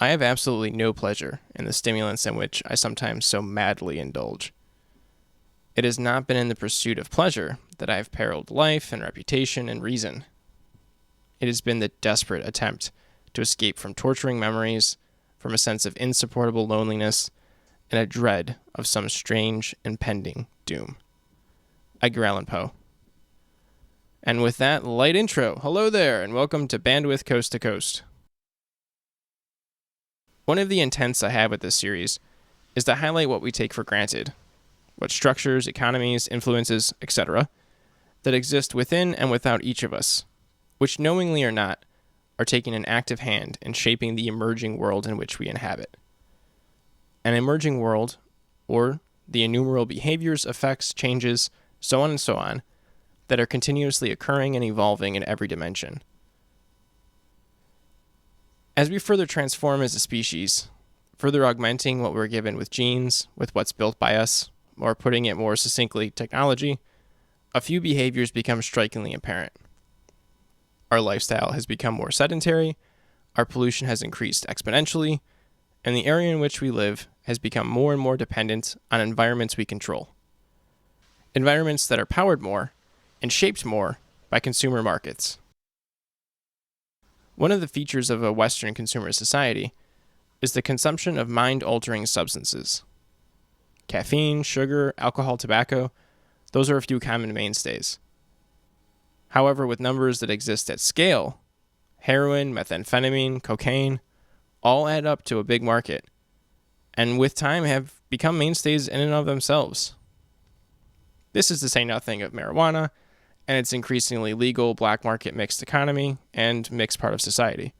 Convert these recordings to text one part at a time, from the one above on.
I have absolutely no pleasure in the stimulants in which I sometimes so madly indulge. It has not been in the pursuit of pleasure that I have periled life and reputation and reason. It has been the desperate attempt to escape from torturing memories, from a sense of insupportable loneliness, and a dread of some strange impending doom. Edgar Allan Poe. And with that light intro, hello there, and welcome to Bandwidth Coast to Coast. One of the intents I have with this series is to highlight what we take for granted, what structures, economies, influences, etc., that exist within and without each of us, which knowingly or not, are taking an active hand in shaping the emerging world in which we inhabit. An emerging world, or the innumerable behaviors, effects, changes, so on and so on, that are continuously occurring and evolving in every dimension. As we further transform as a species, further augmenting what we're given with genes, with what's built by us, or putting it more succinctly, technology, a few behaviors become strikingly apparent. Our lifestyle has become more sedentary, our pollution has increased exponentially, and the area in which we live has become more and more dependent on environments we control. Environments that are powered more and shaped more by consumer markets. One of the features of a Western consumer society is the consumption of mind-altering substances. Caffeine, sugar, alcohol, tobacco, those are a few common mainstays. However, with numbers that exist at scale, heroin, methamphetamine, cocaine, all add up to a big market, and with time have become mainstays in and of themselves. This is to say nothing of marijuana and its increasingly legal black market mixed economy and mixed part of society.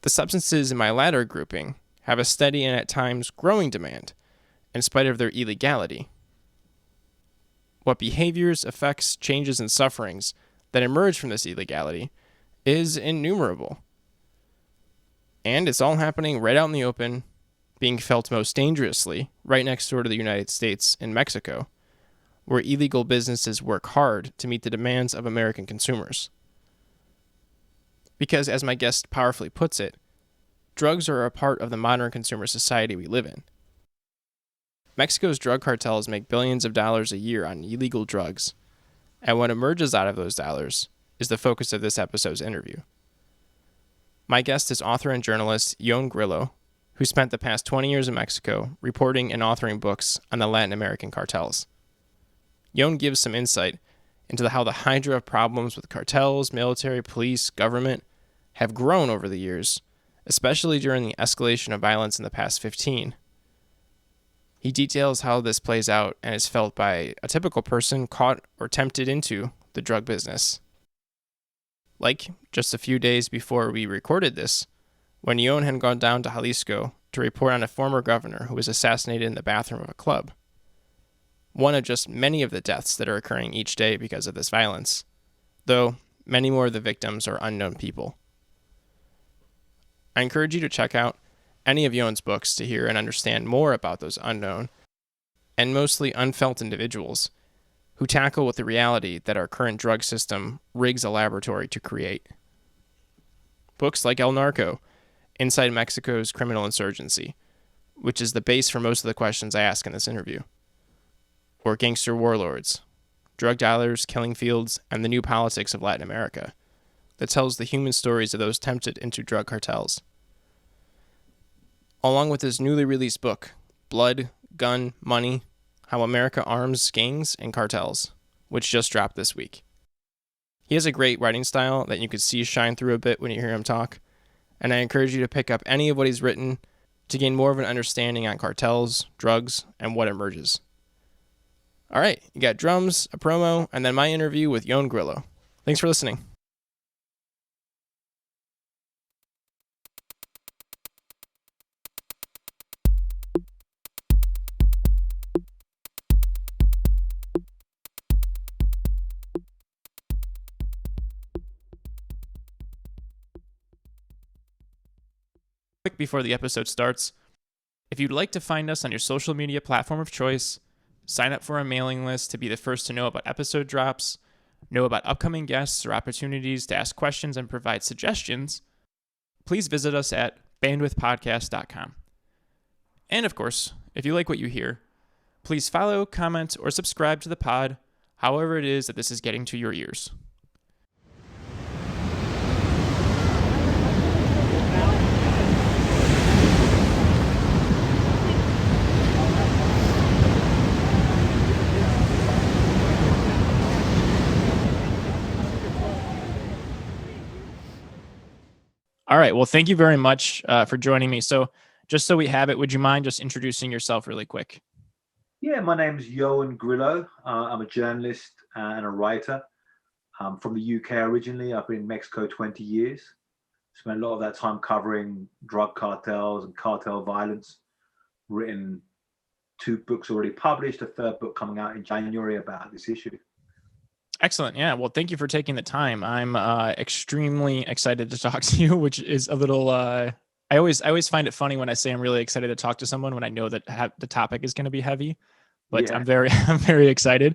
The substances in my latter grouping have a steady and at times growing demand, in spite of their illegality. What behaviors, effects, changes, and sufferings that emerge from this illegality is innumerable. And it's all happening right out in the open, being felt most dangerously right next door to the United States in Mexico, where illegal businesses work hard to meet the demands of American consumers. Because, as my guest powerfully puts it, drugs are a part of the modern consumer society we live in. Mexico's drug cartels make billions of dollars a year on illegal drugs, and what emerges out of those dollars is the focus of this episode's interview. My guest is author and journalist Ioan Grillo, who spent the past 20 years in Mexico reporting and authoring books on the Latin American cartels. Ioan gives some insight into how the hydra of problems with cartels, military, police, government have grown over the years, especially during the escalation of violence in the past 15. He details how this plays out and is felt by a typical person caught or tempted into the drug business. Like just a few days before we recorded this, when Ioan had gone down to Jalisco to report on a former governor who was assassinated in the bathroom of a club. One of just many of the deaths that are occurring each day because of this violence, though many more of the victims are unknown people. I encourage you to check out any of Ioan's books to hear and understand more about those unknown and mostly unfelt individuals who tackle with the reality that our current drug system rigs a laboratory to create. Books like El Narco, Inside Mexico's Criminal Insurgency, which is the base for most of the questions I ask in this interview. Or Gangster Warlords, Drug Dollars, Killing Fields, and the New Politics of Latin America, that tells the human stories of those tempted into drug cartels. Along with his newly released book, Blood, Gun, Money, How America Arms Gangs and Cartels, which just dropped this week. He has a great writing style that you could see shine through a bit when you hear him talk, and I encourage you to pick up any of what he's written to gain more of an understanding on cartels, drugs, and what emerges. All right, you got drums, a promo, and then my interview with Ioan Grillo. Thanks for listening. Quick before the episode starts, if you'd like to find us on your social media platform of choice, sign up for our mailing list to be the first to know about episode drops, know about upcoming guests or opportunities to ask questions and provide suggestions, please visit us at bandwidthpodcast.com. And of course, if you like what you hear, please follow, comment, or subscribe to the pod, however it is that this is getting to your ears. All right. Well, thank you very much for joining me. So just so we have it, would you mind just introducing yourself really quick? Yeah, my name's Ioan Grillo. I'm a journalist and a writer. I'm from the UK originally. I've been in Mexico 20 years. Spent a lot of that time covering drug cartels and cartel violence. Written 2 books already published, a 3rd book coming out in January about this issue. Excellent. Yeah. Well, thank you for taking the time. I'm extremely excited to talk to you, which is a little. I always find it funny when I say I'm really excited to talk to someone when I know that the topic is going to be heavy, but yeah. I'm very excited.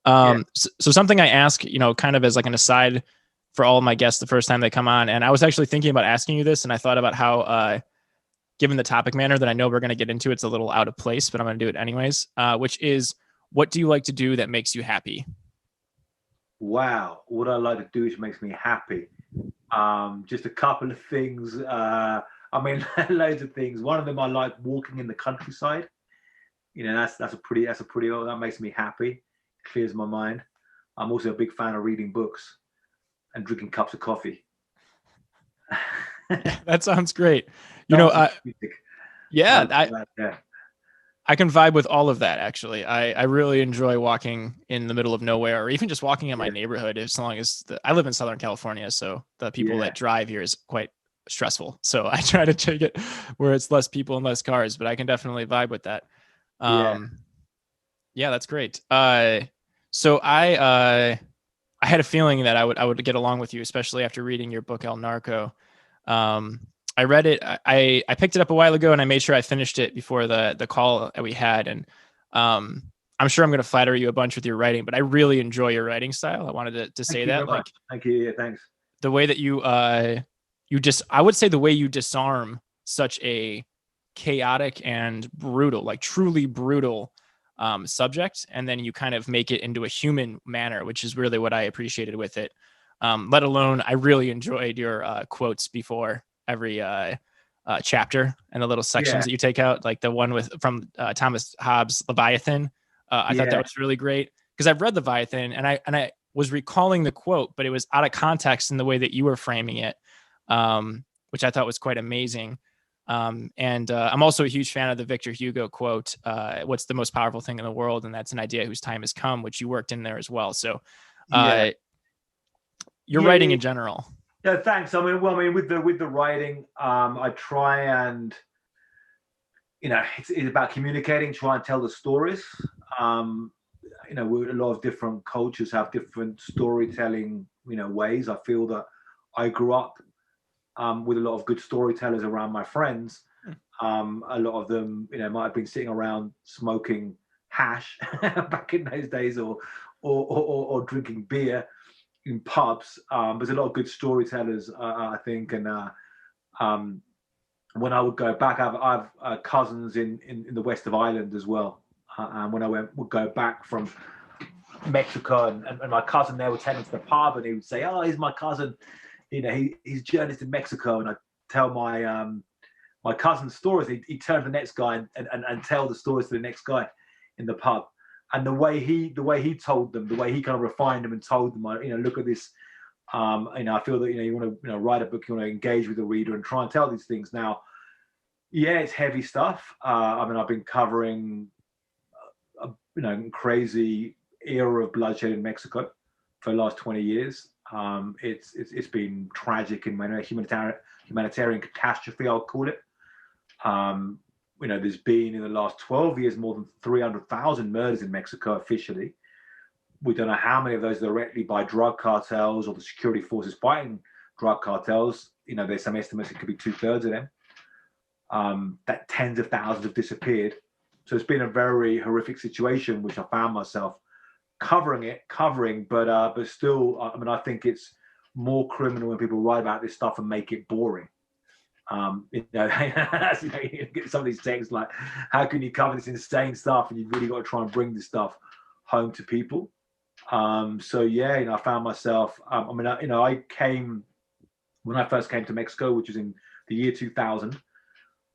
So something I ask, kind of as like an aside for all of my guests the first time they come on, and I was actually thinking about asking you this, and I thought about how, given the topic matter that I know we're going to get into, it's a little out of place, but I'm going to do it anyways. Which is, what do you like to do that makes you happy? Wow, what I like to do which makes me happy. Just a couple of things. Loads of things. One of them, I like walking in the countryside. That makes me happy. Clears my mind. I'm also a big fan of reading books and drinking cups of coffee. Yeah, that sounds great. I can vibe with all of that, actually. I really enjoy walking in the middle of nowhere, or even just walking in my neighborhood, as long as I live in Southern California, so the people that drive here is quite stressful. So I try to take it where it's less people and less cars, but I can definitely vibe with that. Yeah, that's great. So I had a feeling that I would get along with you, especially after reading your book, ʻNRP. I read it. I picked it up a while ago, and I made sure I finished it before the call that we had. And I'm sure I'm going to flatter you a bunch with your writing, but I really enjoy your writing style. I wanted to say that. Like, thank you. Yeah, thanks. The way that I would say the way you disarm such a chaotic and brutal, like truly brutal subject, and then you kind of make it into a human manner, which is really what I appreciated with it. Let alone, I really enjoyed your quotes before every chapter and the little sections that you take out, like the one from Thomas Hobbes' Leviathan. I thought that was really great, because I've read Leviathan and I was recalling the quote, but it was out of context in the way that you were framing it, which I thought was quite amazing. And I'm also a huge fan of the Victor Hugo quote, "What's the most powerful thing in the world? And that's an idea whose time has come," which you worked in there as well. So your writing in general. Yeah, thanks. With the writing, I try and, it's about communicating, try and tell the stories. A lot of different cultures have different storytelling, ways. I feel that I grew up with a lot of good storytellers around my friends. A lot of them, might have been sitting around smoking hash back in those days, or drinking beer in pubs. There's a lot of good storytellers, I think, and when I would go back, I've cousins in the west of Ireland as well, and when I would go back from Mexico, and my cousin there would take me to the pub, and he would say, "Oh, he's my cousin, he's a journalist in Mexico," and I tell my cousin's stories. He'd turn to the next guy and tell the stories to the next guy in the pub. And the way he told them, the way he kind of refined them and told them, look at this. I feel that you want to write a book, you want to engage with the reader and try and tell these things. Now, it's heavy stuff. I've been covering a crazy era of bloodshed in Mexico for the last 20 years. It's been tragic and humanitarian catastrophe, I'll call it. There's been in the last 12 years more than 300,000 murders in Mexico officially. We don't know how many of those directly by drug cartels or the security forces fighting drug cartels. There's some estimates it could be 2/3 of them. That tens of thousands have disappeared. So it's been a very horrific situation, which I found myself covering, but still, I think it's more criminal when people write about this stuff and make it boring. You know, you know, you get some of these texts like, how can you cover this insane stuff? And you've really got to try and bring this stuff home to people. So yeah, you know, I found myself, I mean, you know, when I first came to Mexico, which was in the year 2000, as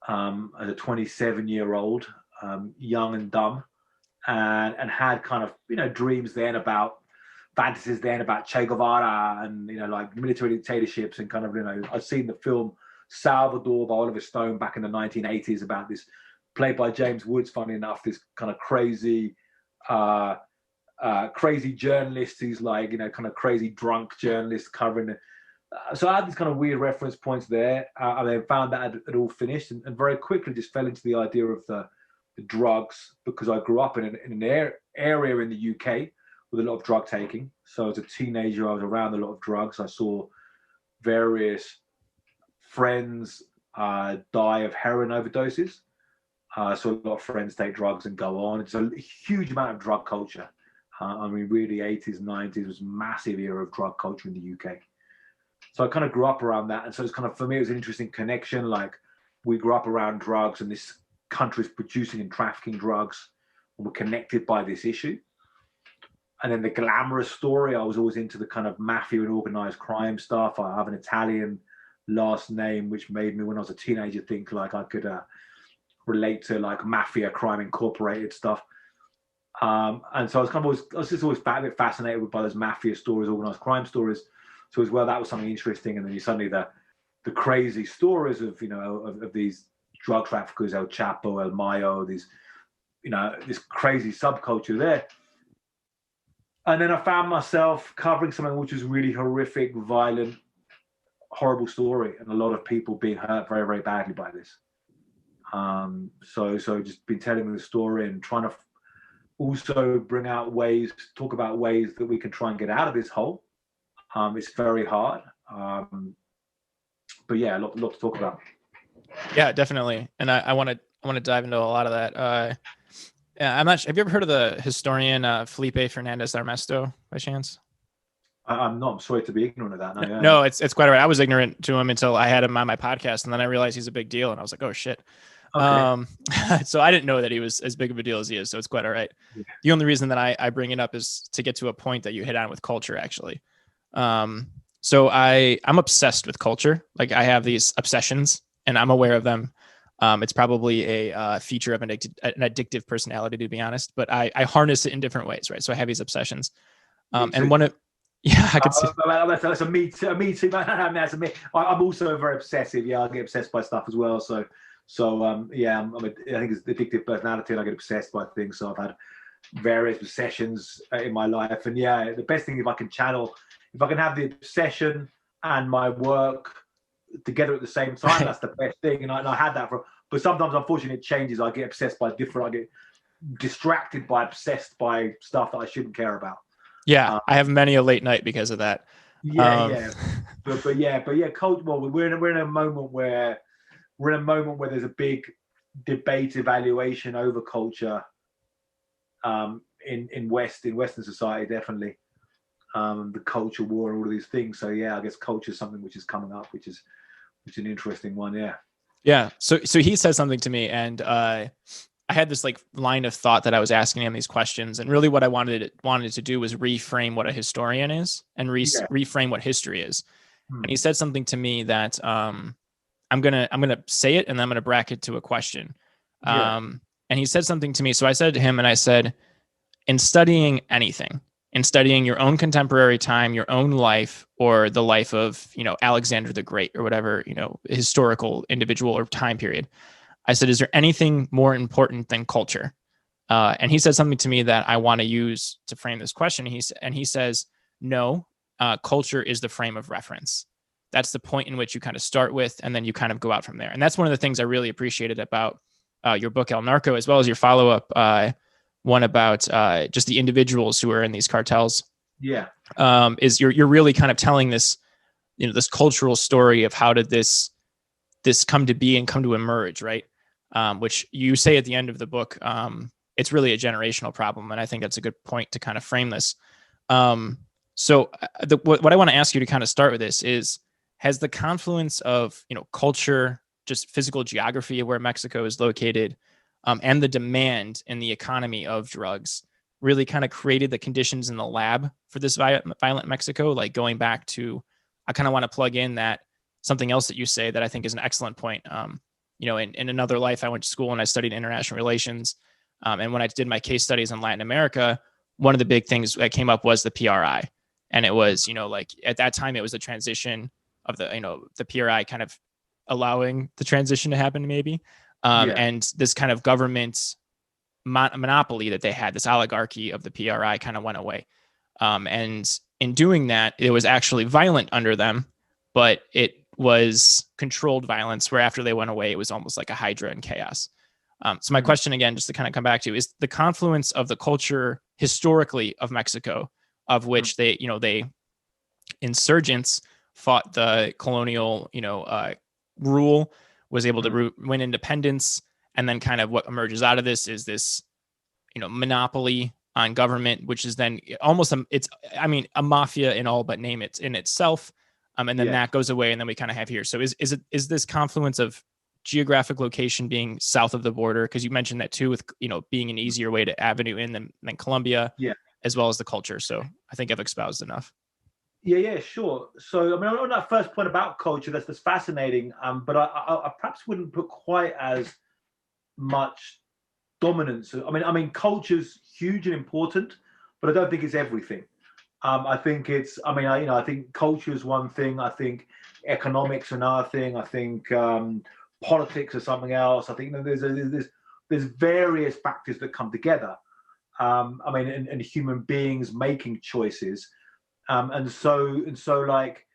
a 27-year-old, young and dumb, and had kind of, you know, dreams then about, fantasies then about Che Guevara and, you know, like military dictatorships, and kind of, you know, I'd seen the film Salvador by Oliver Stone back in the 1980s about this, played by James Woods, funny enough, this kind of crazy journalist who's like, you know, kind of crazy drunk journalist covering it. So I had these kind of weird reference points there. And then found that it all finished, and very quickly just fell into the idea of the drugs, because I grew up in an area in the UK with a lot of drug taking. So as a teenager, I was around a lot of drugs. I saw various friends die of heroin overdoses. So a lot of friends take drugs and go on. It's a huge amount of drug culture. I mean, really, 80s, 90s was a massive era of drug culture in the UK. So I kind of grew up around that. And so it's kind of, for me, it was an interesting connection. Like, we grew up around drugs, and this country's producing and trafficking drugs, and we're connected by this issue. And then the glamorous story, I was always into the kind of mafia and organized crime stuff. I have an Italian last name, which made me, when I was a teenager, think like I could relate to like Mafia, Crime Incorporated stuff. And so I was just always a bit fascinated by those mafia stories, organized crime stories. So as well, that was something interesting. And then you suddenly the crazy stories of, you know, of these drug traffickers, El Chapo, El Mayo, these, you know, this crazy subculture there. And then I found myself covering something which was really horrific, violent, horrible story, and a lot of people being hurt very, very badly by this. So just been telling the story and trying to also bring out ways, talk about ways that we can try and get out of this hole. It's very hard. But yeah, a lot to talk about. Yeah, definitely. And I want to dive into a lot of that. Yeah, I'm not sure. Have you ever heard of the historian Felipe Fernandez Armesto by chance? I'm not. I'm sorry to be ignorant of that. No, No, it's quite all right. I was ignorant to him until I had him on my podcast, and then I realized he's a big deal, and I was like, oh shit. Okay. So I didn't know that he was as big of a deal as he is. So it's quite all right. Yeah. The only reason that I bring it up is to get to a point that you hit on with culture, actually. So I'm obsessed with culture. Like, I have these obsessions, and I'm aware of them. It's probably a feature of an addictive personality, to be honest, but I harness it in different ways, right? So I have these obsessions. And one of, yeah, I could see. That's a me too. That's a me. I'm also very obsessive. Yeah, I get obsessed by stuff as well. So yeah, I think it's addictive personality, and I get obsessed by things. So I've had various obsessions in my life, and yeah, the best thing, if I can have the obsession and my work together at the same time, that's the best thing. And I had that but sometimes, unfortunately, it changes. I get obsessed by I get distracted by, obsessed by stuff that I shouldn't care about. Yeah, I have many a late night because of that. Yeah. But yeah, culture. Well, we're in a moment where there's a big debate, evaluation over culture. In Western society, definitely. The culture war and all of these things. So yeah, I guess culture is something which is coming up, which is an interesting one. Yeah. So he said something to me, and I had this like line of thought that I was asking him these questions, and really what I wanted to do was reframe what a historian is and reframe what history is. And he said something to me that I'm gonna say it, and then I'm gonna bracket to a question. And he said something to me. So I said to him, and I said, in studying anything, in studying your own contemporary time, your own life, or the life of, you know, Alexander the Great, or whatever, you know, historical individual or time period, I said, is there anything more important than culture? And he said something to me that I want to use to frame this question. He says, no, culture is the frame of reference. That's the point in which you kind of start with, and then you kind of go out from there. And that's one of the things I really appreciated about your book, El Narco, as well as your follow-up one about just the individuals who are in these cartels. Yeah. Is you're really kind of telling this, you know, this cultural story of how did this come to be and come to emerge, right? Which you say at the end of the book, it's really a generational problem. And I think that's a good point to kind of frame this. So what I want to ask you to kind of start with this is, has the confluence of, you know, culture just physical geography of where Mexico is located, and the demand in the economy of drugs really kind of created the conditions in the lab for this violent Mexico. Like going back to, I kind of want to plug in that something else that you say that I think is an excellent point. In another life, I went to school and I studied international relations. And when I did my case studies in Latin America, one of the big things that came up was the PRI. And it was, like at that time, it was the transition of the PRI kind of allowing the transition to happen maybe. And this kind of government monopoly that they had, this oligarchy of the PRI kind of went away. And in doing that, it was actually violent under them, but it was controlled violence where after they went away, it was almost like a hydra and chaos. So my question again, just to kind of come back to, is the confluence of the culture historically of Mexico, of which they insurgents fought the colonial, rule, was able to win independence. And then kind of what emerges out of this is this, monopoly on government, which is then almost a mafia in all but name it in itself. And then that goes away, and then we kind of have here. So is this confluence of geographic location being south of the border? Because you mentioned that too, with being an easier way to avenue in than Colombia, as well as the culture. So I think I've espoused enough. Yeah, sure. So, I mean, on that first point about culture, that's fascinating. But I perhaps wouldn't put quite as much dominance. I mean, culture's huge and important, but I don't think it's everything. I think it's. I think culture is one thing. I think economics another thing. I think politics is something else. I think there's various factors that come together. And human beings making choices. And so like,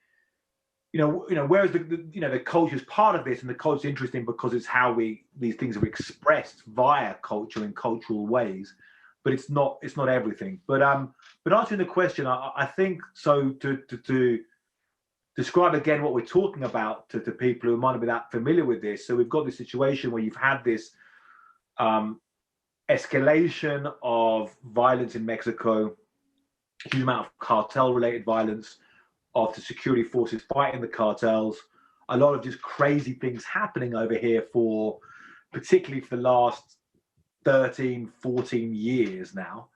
whereas the culture is part of this, and the culture is interesting because it's how these things are expressed via culture in cultural ways, but it's not everything. But answering the question, I think so to describe again what we're talking about to people who might not be that familiar with this. So we've got this situation where you've had this escalation of violence in Mexico, huge amount of cartel-related violence, of the security forces fighting the cartels, a lot of just crazy things happening over here particularly for the last 13, 14 years now.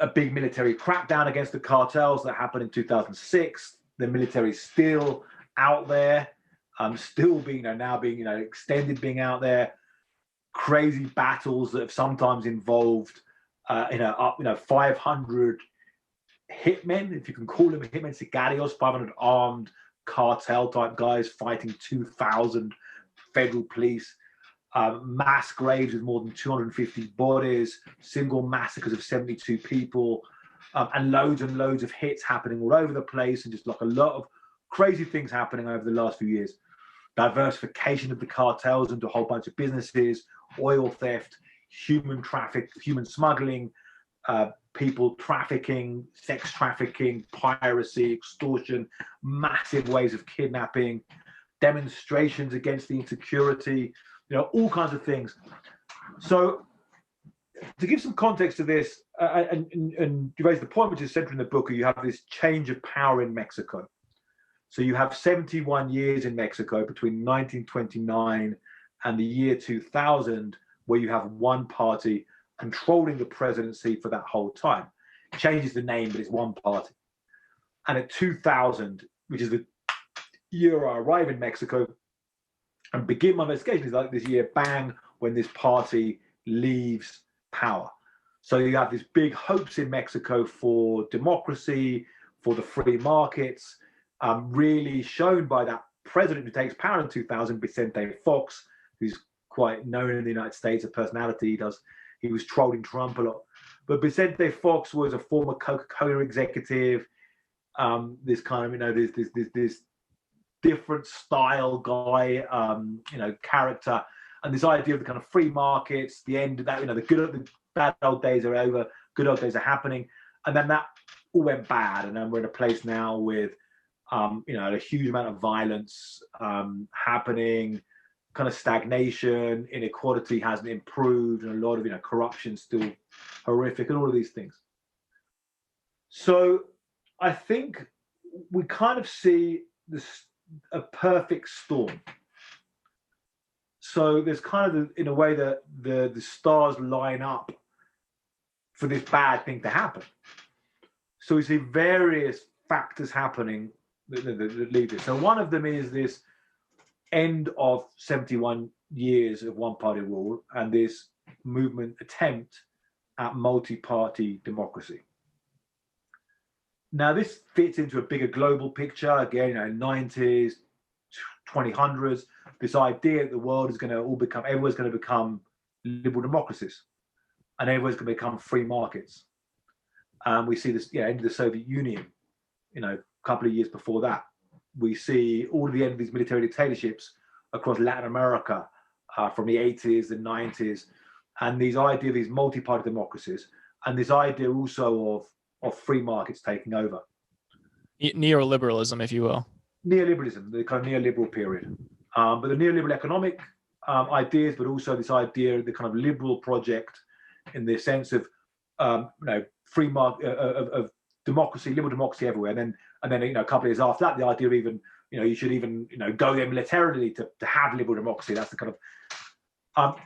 A big military crackdown against the cartels that happened in 2006. The military is still out there, still being now being extended, being out there. Crazy battles that have sometimes involved 500 hitmen, if you can call them hitmen, sicarios, 500 armed cartel type guys fighting 2,000 federal police, mass graves with more than 250 bodies, single massacres of 72 people, and loads of hits happening all over the place, and just like a lot of crazy things happening over the last few years. Diversification of the cartels into a whole bunch of businesses, oil theft, human smuggling, people trafficking, sex trafficking, piracy, extortion, massive ways of kidnapping, demonstrations against the insecurity, all kinds of things. So to give some context to this, and you raise the point which is central in the book, you have this change of power in Mexico. So you have 71 years in Mexico between 1929 and the year 2000, where you have one party controlling the presidency for that whole time. It changes the name, but it's one party. And at 2000, which is the year I arrive in Mexico and begin my investigation, is like this year, bang, when this party leaves power. So you have these big hopes in Mexico for democracy, for the free markets, really shown by that president who takes power in 2000, Vicente Fox, who's quite known in the United States, a personality. He was trolling Trump a lot. But Vicente Fox was a former Coca-Cola executive, this kind of, this different style guy, character, and this idea of the kind of free markets, the end of that, the bad old days are over, good old days are happening. And then that all went bad. And then we're in a place now with, a huge amount of violence happening, kind of stagnation, inequality hasn't improved, and a lot of corruption still horrific, and all of these things. So I think we kind of see a perfect storm. So there's kind of, in a way, that the stars line up for this bad thing to happen. So we see various factors happening that lead this. So one of them is this end of 71 years of one-party rule and this movement attempt at multi-party democracy. Now, this fits into a bigger global picture. Again, 90s, 2000s, this idea that the world is going to all become, everyone's going to become liberal democracies and everyone's going to become free markets. We see this, end of the Soviet Union, a couple of years before that. We see all of the end of these military dictatorships across Latin America from the 80s and 90s, and these idea of these multi-party democracies, and this idea also of free markets taking over. Neoliberalism, if you will. Neoliberalism, the kind of neoliberal period. But the neoliberal economic ideas, but also this idea of the kind of liberal project in the sense of free market of democracy, liberal democracy everywhere. And then a couple of years after that, the idea of even you should even go there militarily to have liberal democracy. That's the kind of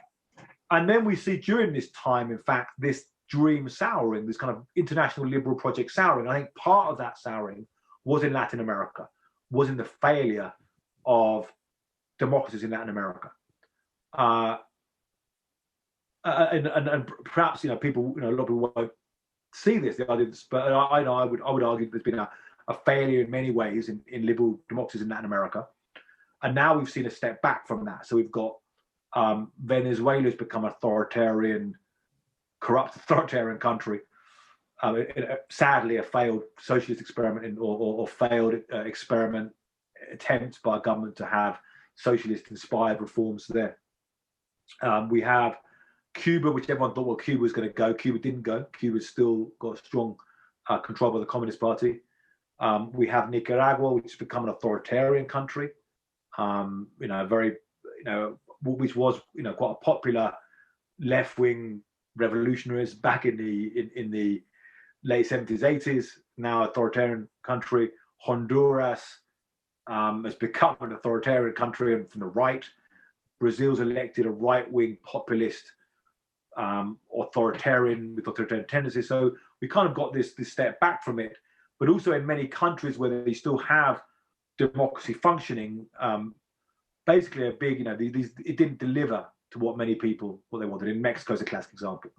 and then we see during this time, in fact, this dream souring, this kind of international liberal project souring. I think part of that souring was in Latin America, was in the failure of democracies in Latin America. And perhaps people, a lot of people won't see this, the idea, but I would argue there's been a failure in many ways in liberal democracies in Latin America, and now we've seen a step back from that. So we've got Venezuela's become authoritarian, corrupt authoritarian country. Sadly, a failed socialist experiment or failed experiment attempts by a government to have socialist-inspired reforms there. We have Cuba, which everyone thought, well, Cuba was going to go. Cuba didn't go. Cuba's still got strong control by the Communist Party. We have Nicaragua, which has become an authoritarian country. Which was quite a popular left-wing revolutionaries back in the late 70s, 80s. Now authoritarian country. Honduras has become an authoritarian country and from the right. Brazil's elected a right-wing populist authoritarian with authoritarian tendencies. So we kind of got this step back from it. But also in many countries where they still have democracy functioning, basically a big, it didn't deliver to what many people, what they wanted. In Mexico is a classic example.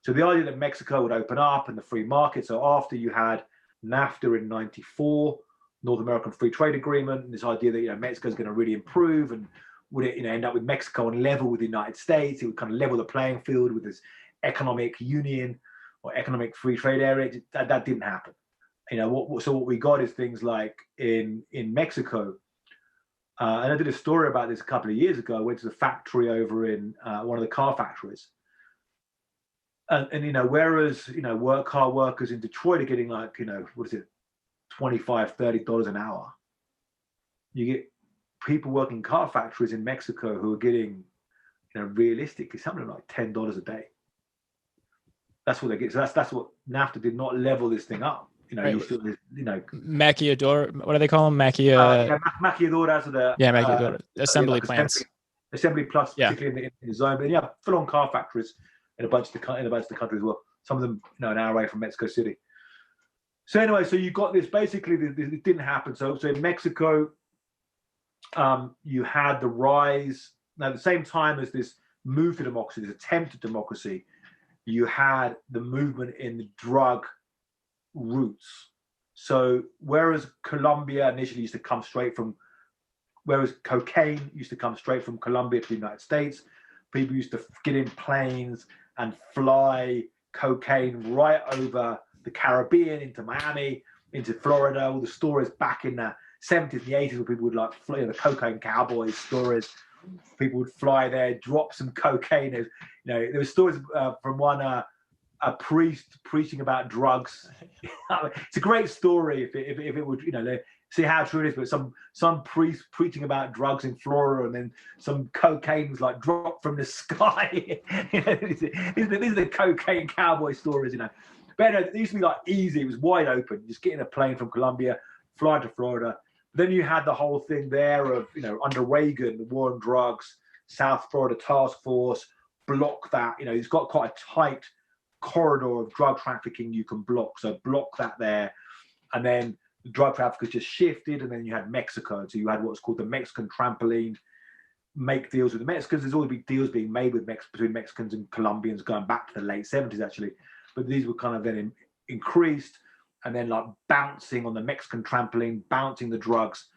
So the idea that Mexico would open up and the free market. So after you had NAFTA in 94, North American Free Trade Agreement, and this idea that Mexico is going to really improve, and would it end up with Mexico on level with the United States? It would kind of level the playing field with this economic union or economic free trade area. That didn't happen. So what we got is things like in Mexico. And I did a story about this a couple of years ago. I went to the factory over in one of the car factories. And whereas, car workers in Detroit are getting like, what is it, $25, $30 an hour. You get people working in car factories in Mexico who are getting, realistically, something like $10 a day. That's what they get. So that's what NAFTA did not level this thing up. Right. Maquiladora. What do they call them? Maquiladoras are the maquiladora. Assembly plants. Assembly plants, particularly in the zone. But full-on car factories in a bunch of the country as well. Some of them, an hour away from Mexico City. So anyway, so you got this. Basically, it didn't happen. So in Mexico, you had the rise. Now, at the same time as this move to democracy, this attempt at democracy, you had the movement in the drug routes. So whereas Colombia initially used to come straight from, whereas cocaine used to come straight from Colombia to the United States, people used to get in planes and fly cocaine right over the Caribbean into Miami, into Florida. All the stories back in the 70s and the 80s where people would like fly, the cocaine cowboys stories. People would fly there, drop some cocaine. There were stories from one a priest preaching about drugs. It's a great story if it would, see how true it is, but some priest preaching about drugs in Florida and then some cocaine was like dropped from the sky. These are the cocaine cowboy stories, But it used to be like easy, it was wide open. Just get in a plane from Colombia, fly to Florida, Then you had the whole thing there of, under Reagan, the war on drugs, South Florida Task Force, block that. He's got quite a tight corridor of drug trafficking you can block. So block that there. And then the drug traffickers just shifted, and then you had Mexico. So you had what's called the Mexican trampoline, make deals with the Mexicans. There's always been deals being made with between Mexicans and Colombians going back to the late 70s, actually. But these were kind of then increased, and then like bouncing on the Mexican trampoline, bouncing the drugs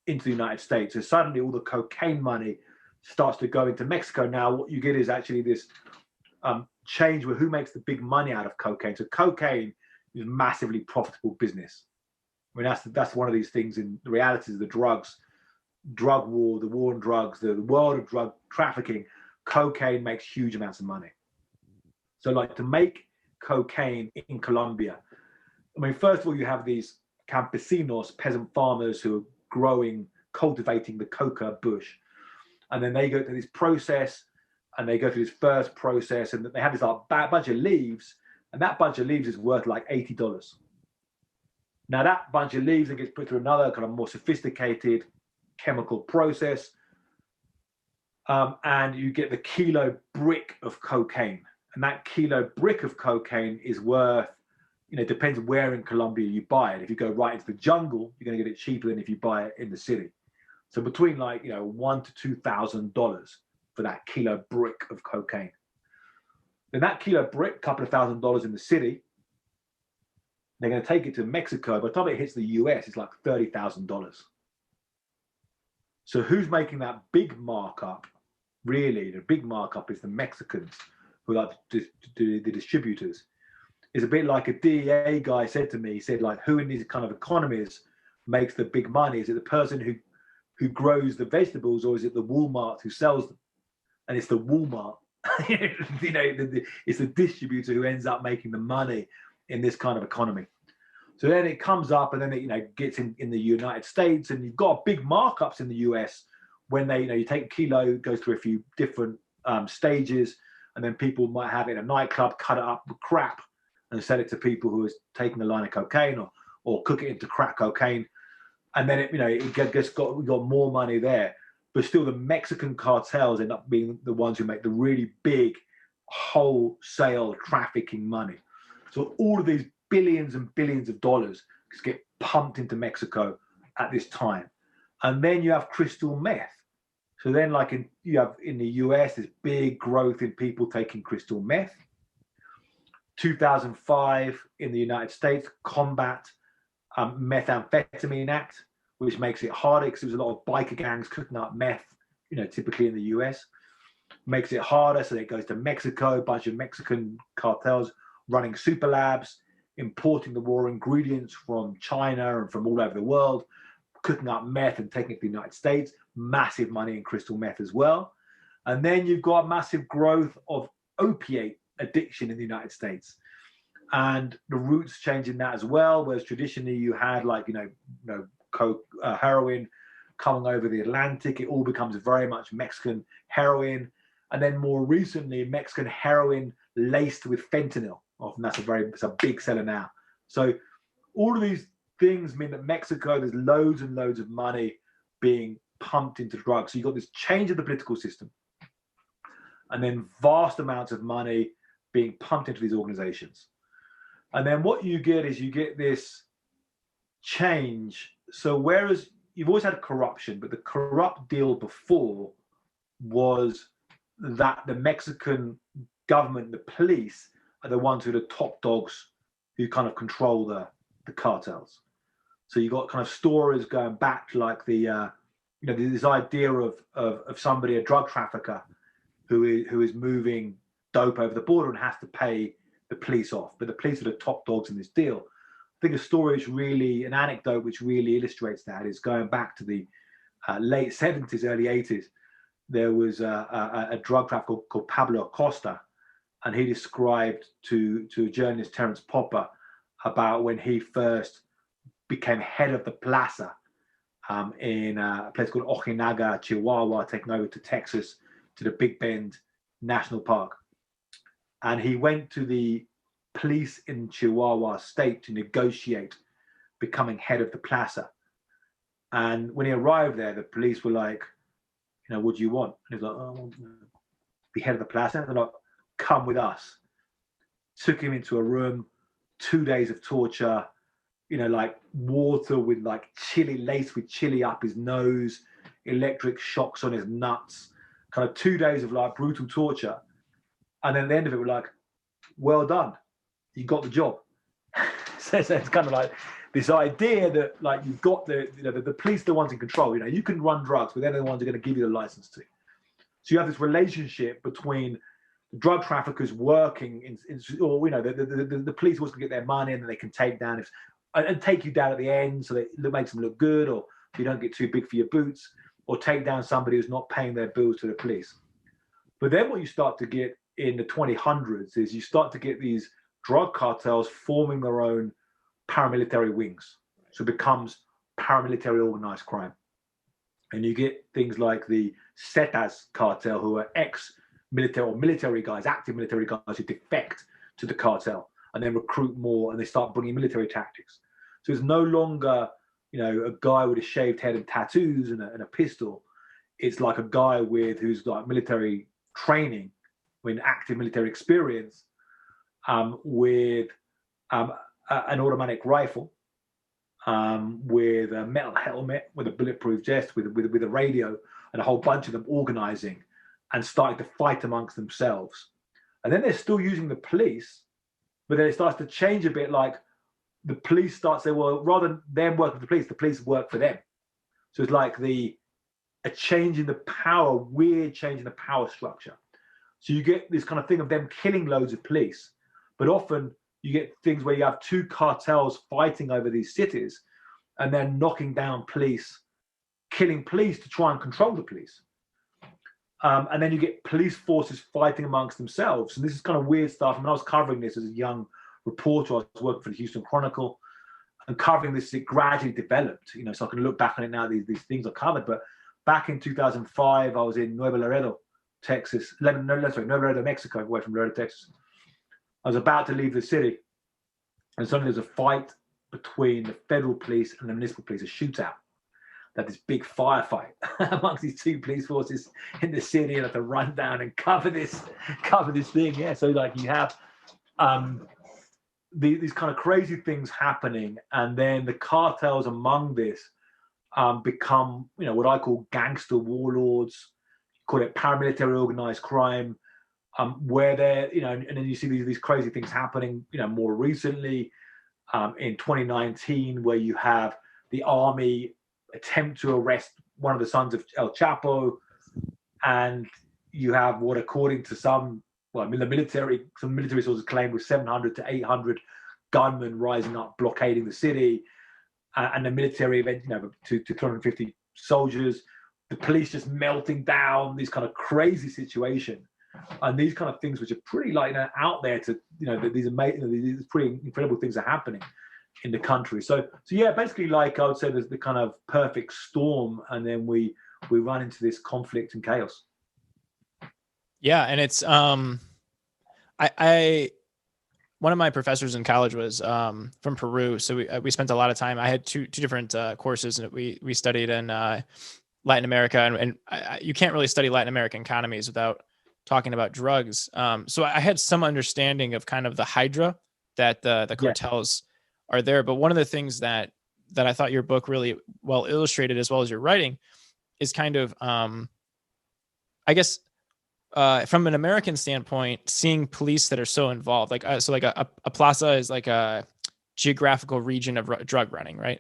into the United States. So suddenly all the cocaine money starts to go into Mexico. Now what you get is actually this change with who makes the big money out of cocaine. So cocaine is massively profitable business. I mean, that's one of these things in the realities of the drug war, the war on drugs, the world of drug trafficking. Cocaine makes huge amounts of money. So like to make cocaine in Colombia, I mean, first of all, you have these campesinos, peasant farmers who are cultivating the coca bush. And then they go through this process, and they go through this first process, and they have this like bunch of leaves, and that bunch of leaves is worth like $80. Now that bunch of leaves then gets put through another kind of more sophisticated chemical process, and you get the kilo brick of cocaine. And that kilo brick of cocaine is worth, depends where in Colombia you buy it. If you go right into the jungle, you're going to get it cheaper than if you buy it in the city. So between like, $1,000 to $2,000 for that kilo brick of cocaine. Then that kilo brick, a couple of $1,000s in the city, they're going to take it to Mexico. By the time it hits the US, it's like $30,000. So who's making that big markup? Really, the big markup is the Mexicans, who like to do the distributors. It's a bit like a DEA guy said to me. He said, like, who in these kind of economies makes the big money? Is it the person who grows the vegetables, or is it the Walmart who sells them? And it's the Walmart. It's the distributor who ends up making the money in this kind of economy. So then it comes up, and then it gets in the United States, and you've got big markups in the US when they, you take a kilo, it goes through a few different stages, and then people might have it in a nightclub, cut it up with crap, and sell it to people who are taking a line of cocaine, or cook it into crack cocaine, and then we got more money there. But still, the Mexican cartels end up being the ones who make the really big wholesale trafficking money. So all of these billions and billions of dollars just get pumped into Mexico at this time. And then you have crystal meth. So then you have in the US, this big growth in people taking crystal meth. 2005 in the United States, Combat Methamphetamine Act, which makes it harder because there's a lot of biker gangs cooking up meth, typically in the US. Makes it harder, so it goes to Mexico, a bunch of Mexican cartels running super labs, importing the raw ingredients from China and from all over the world, cooking up meth and taking it to the United States. Massive money in crystal meth as well. And then you've got massive growth of opiate addiction in the United States. And the roots change in that as well, whereas traditionally you had heroin coming over the Atlantic. It all becomes very much Mexican heroin. And then more recently, Mexican heroin laced with fentanyl. Often it's a big seller now. So all of these things mean that Mexico, there's loads and loads of money being pumped into drugs. So you've got this change of the political system, and then vast amounts of money being pumped into these organizations. And then what you get is this change. So whereas you've always had corruption, but the corrupt deal before was that the Mexican government, the police, are the ones who are the top dogs who kind of control the cartels. So you got kind of stories going back to like this idea of somebody, a drug trafficker, who is moving dope over the border and has to pay the police off. But the police are the top dogs in this deal. I think an anecdote which really illustrates that is going back to the late 70s, early 80s. There was a drug trafficker called Pablo Acosta, and he described to journalist Terence Popper about when he first became head of the plaza in a place called Ojinaga, Chihuahua, taking over to Texas, to the Big Bend National Park. And he went to the police in Chihuahua state to negotiate becoming head of the plaza. And when he arrived there, the police were like, what do you want? And he was like, oh, I want to be head of the plaza. They're like, come with us. Took him into a room, 2 days of torture, like water with like chili, laced with chili up his nose, electric shocks on his nuts, kind of 2 days of like brutal torture. And then at the end of it, we're like, well done, you got the job. So it's kind of like this idea that like you've got the police are the ones in control. You can run drugs, but they're the ones who are going to give you the license to. So you have this relationship between drug traffickers working the police always can get their money, and then they can take down and take you down at the end, so that it makes them look good, or you don't get too big for your boots, or take down somebody who's not paying their bills to the police. But then what you start to get in the 2000s is you start to get these drug cartels forming their own paramilitary wings. So it becomes paramilitary organized crime. And you get things like the Zetas cartel, who are ex-military or military guys, active military guys who defect to the cartel and then recruit more, and they start bringing military tactics. So it's no longer, a guy with a shaved head and tattoos and a pistol. It's like a guy who's like military training, with active military experience, with an automatic rifle, with a metal helmet, with a bulletproof vest, with a radio, and a whole bunch of them organizing and starting to fight amongst themselves. And then they're still using the police, but then it starts to change a bit. Like the police start saying, well, rather than them work for the police work for them. So it's like a change in the power, weird change in the power structure. So you get this kind of thing of them killing loads of police, but often you get things where you have two cartels fighting over these cities and then knocking down police, killing police to try and control the police. And then you get police forces fighting amongst themselves. And this is kind of weird stuff. I mean, I was covering this as a young reporter. I was working for the Houston Chronicle and covering this. It gradually developed, so I can look back on it now, these things are covered. But back in 2005, I was in Nuevo Laredo, Texas. Nuevo Laredo, Mexico, away from Laredo, Texas. I was about to leave the city, and suddenly there's a fight between the federal police and the municipal police, a shootout. That this big firefight amongst these two police forces in the city, and have to run down and cover this thing. Yeah, so like you have these kind of crazy things happening, and then the cartels among this become, what I call gangster warlords. Call it paramilitary organized crime, where they're, and then you see these crazy things happening, more recently in 2019, where you have the army attempt to arrest one of the sons of El Chapo, and you have what, according to some military sources claim, with 700 to 800 gunmen rising up, blockading the city, and the military event, to 250 soldiers, the police just melting down, these kind of crazy situation, and these kind of things which are pretty out there to, these amazing, these pretty incredible things are happening in the country. So yeah, basically, like I would say, there's the kind of perfect storm, and then we run into this conflict and chaos. Yeah, and it's I one of my professors in college was from Peru, so we spent a lot of time. I had two different courses, and we studied in Latin America, and you can't really study Latin American economies without talking about drugs. So I had some understanding of kind of the hydra that the cartels are there. But one of the things that I thought your book really well illustrated, as well as your writing, is kind of, I guess, from an American standpoint, seeing police that are so involved, like a plaza is like a geographical region of drug running, right?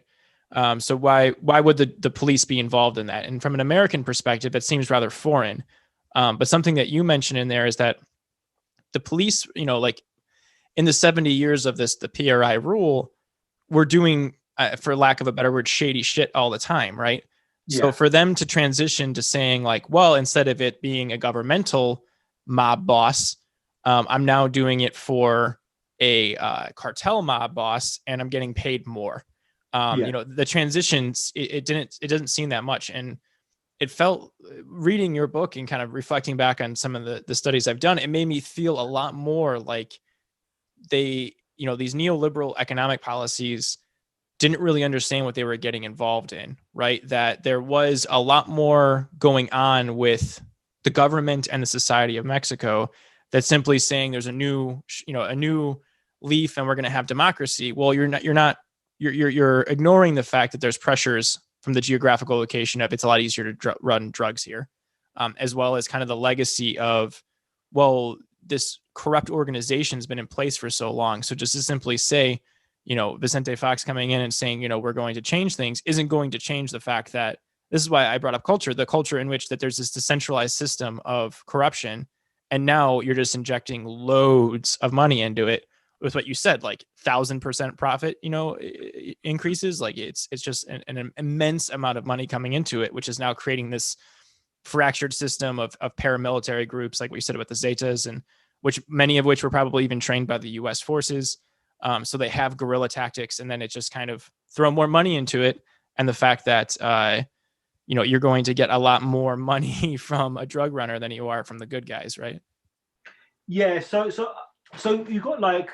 So why would the police be involved in that? And from an American perspective, it seems rather foreign. But something that you mentioned in there is that the police, like in the 70 years of the PRI rule, we're doing, for lack of a better word, shady shit all the time, right? Yeah. So for them to transition to saying like, well, instead of it being a governmental mob boss, I'm now doing it for a cartel mob boss, and I'm getting paid more. The transitions, it doesn't seem that much. And it felt, reading your book and kind of reflecting back on some of the studies I've done, it made me feel a lot more like these neoliberal economic policies didn't really understand what they were getting involved in, right? That there was a lot more going on with the government and the society of Mexico that's simply saying there's a new leaf and we're going to have democracy. Well, you're ignoring the fact that there's pressures from the geographical location of it's a lot easier to run drugs here, as well as kind of the legacy of, well, this corrupt organization has been in place for so long. So just to simply say, Vicente Fox coming in and saying, we're going to change things isn't going to change the fact that this is why I brought up culture, the culture in which that there's this decentralized system of corruption. And now you're just injecting loads of money into it with what you said, like 1,000% profit, increases. Like it's just an immense amount of money coming into it, which is now creating this fractured system of paramilitary groups, like we said about the Zetas, and which many of which were probably even trained by the U.S. forces. So they have guerrilla tactics, and then it just kind of throw more money into it. And the fact that, you're going to get a lot more money from a drug runner than you are from the good guys, right? Yeah. So you've got like,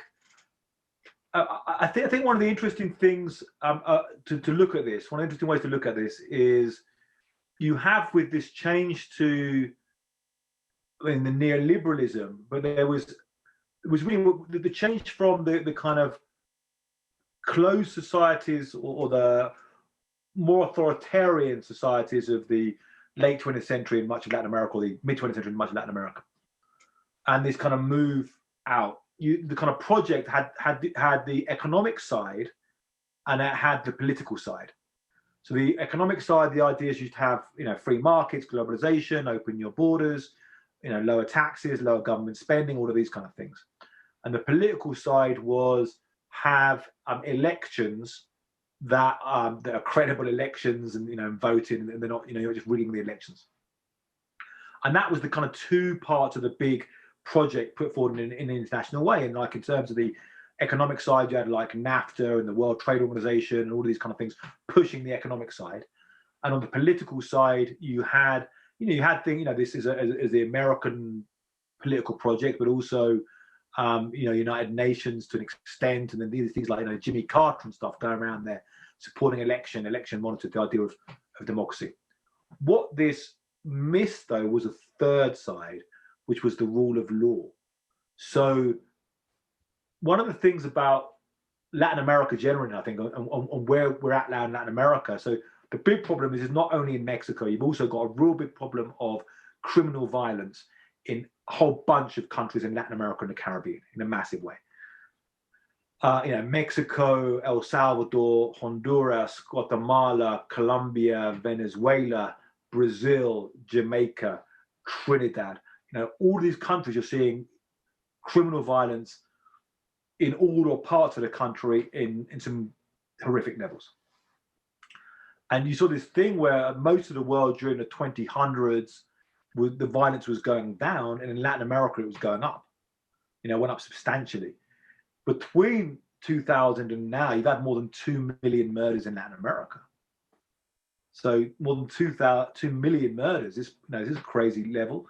I think one of the interesting things to look at this, one of the interesting ways to look at this is you have with this change to in the neoliberalism, but it was really the change from the kind of closed societies or the more authoritarian societies of the late 20th century in much of Latin America, or the mid 20th century in much of Latin America, and this kind of move out. The kind of project had the economic side, and it had the political side. So the economic side, the idea is you'd have free markets, globalization, open your borders, lower taxes, lower government spending, all of these kind of things. And the political side was have elections that are credible elections, and voting, and they're not you're just rigging the elections. And that was the kind of two parts of the big project put forward in an international way. And like in terms of the economic side, you had like NAFTA and the World Trade Organization and all of these kind of things pushing the economic side. And on the political side, you had things, this is the American political project, but also United Nations to an extent, and then these things like Jimmy Carter and stuff going around there supporting election monitoring, the idea of democracy. What this missed though was a third side, which was the rule of law. So one of the things about Latin America generally, I think, on where we're at now in Latin America, so the big problem is not only in Mexico, you've also got a real big problem of criminal violence in a whole bunch of countries in Latin America and the Caribbean in a massive way. Mexico, El Salvador, Honduras, Guatemala, Colombia, Venezuela, Brazil, Jamaica, Trinidad. All these countries you're seeing criminal violence in all or parts of the country in some horrific levels. And you saw this thing where most of the world during the 2000s, the violence was going down, and in Latin America it was going up. It went up substantially. Between 2000 and now, you've had more than 2 million murders in Latin America. So more than 2 million murders. This is a crazy level.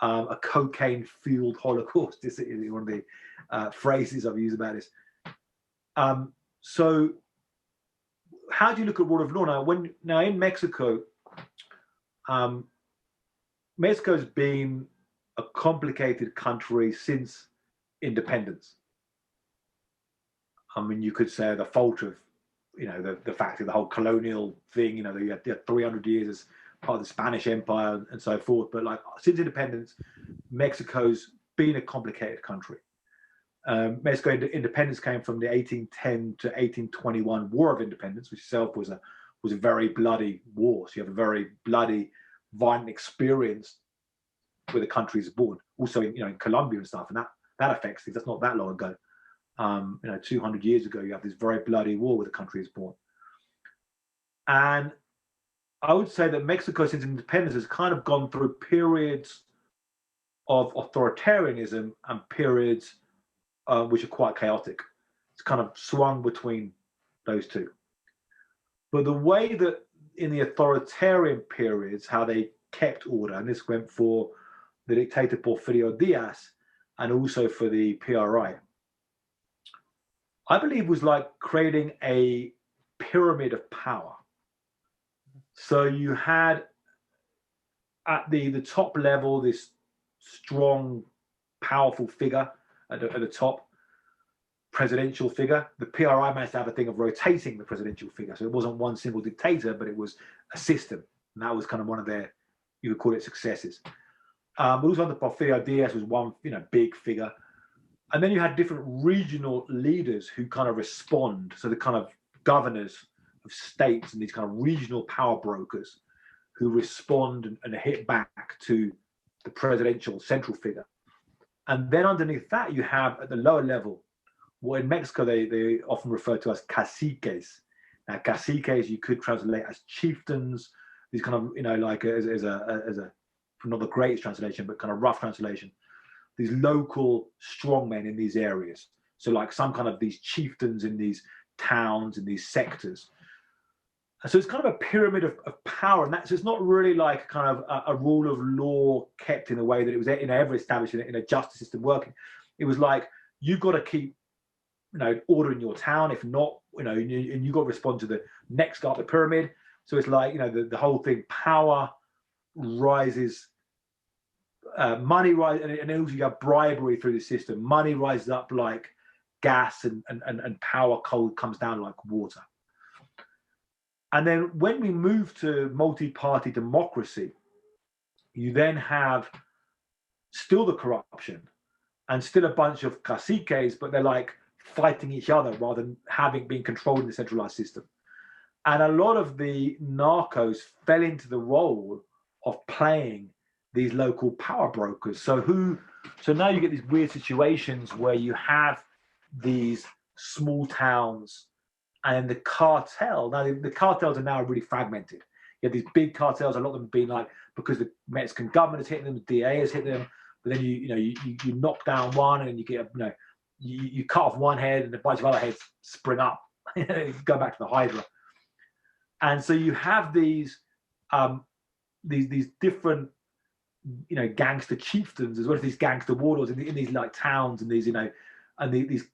A cocaine-fueled Holocaust. This is one of the phrases I've used about this. So how do you look at rule of law now? In Mexico, Mexico's been a complicated country since independence. I mean, you could say the fault of, the fact of the whole colonial thing, you had 300 years as part of the Spanish Empire and so forth. But like since independence, Mexico's been a complicated country. Mexico independence came from the 1810 to 1821 War of Independence, which itself was a very bloody war. So you have a very bloody, violent experience where the country is born. Also, in Colombia and stuff, and that affects things. That's not that long ago. 200 years ago, you have this very bloody war where the country is born. And I would say that Mexico, since independence, has kind of gone through periods of authoritarianism and periods which are quite chaotic. It's kind of swung between those two. But the way that in the authoritarian periods, how they kept order, and this went for the dictator Porfirio Diaz and also for the PRI, I believe was like creating a pyramid of power. So you had at the top level this strong, powerful figure at the top, presidential figure. The PRI managed to have a thing of rotating the presidential figure, so it wasn't one single dictator, but it was a system, and that was kind of one of their, you could call it, successes. But also under Porfirio Diaz was one, big figure, and then you had different regional leaders who kind of respond. So the kind of governors of states and these kind of regional power brokers who respond and hit back to the presidential central figure. And then underneath that, you have at the lower level, what in Mexico they often refer to as caciques. Now, caciques you could translate as chieftains. These kind of, like as a not the greatest translation, but kind of rough translation. These local strongmen in these areas. So like some kind of these chieftains in these towns, in these sectors. So it's kind of a pyramid of power, and so it's not really like kind of a rule of law kept in a way that it was ever established in a justice system working. It was like, you've got to keep, order in your town. If not, and you've got to respond to the next guy up the pyramid. So it's like, the whole thing, power rises, money rises, and also you have bribery through the system. Money rises up like gas, and power cold comes down like water. And then when we move to multi-party democracy, you then have still the corruption and still a bunch of caciques, but they're like fighting each other rather than being controlled in the centralized system. And a lot of the narcos fell into the role of playing these local power brokers. So now you get these weird situations where you have these small towns and the cartel. Now the cartels are now really fragmented. You have these big cartels, a lot of them being like, because the Mexican government has hit them, the DA has hit them, but then you knock down one, and then you get you cut off one head and a bunch of other heads spring up. Go back to the hydra. And so you have these different gangster chieftains as well as these gangster warlords in these like towns and these and these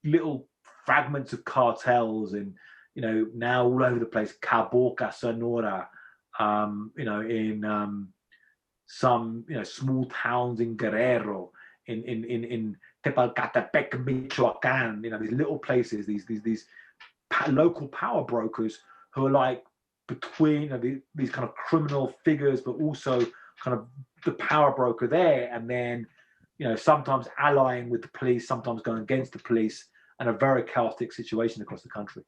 little fragments of cartels, and now all over the place, Caboca, Sonora, in some small towns in Guerrero, in Tepalcatepec, Michoacan, these little places, these local power brokers who are like between these kind of criminal figures, but also kind of the power broker there, and then sometimes allying with the police, sometimes going against the police, and a very chaotic situation across the country.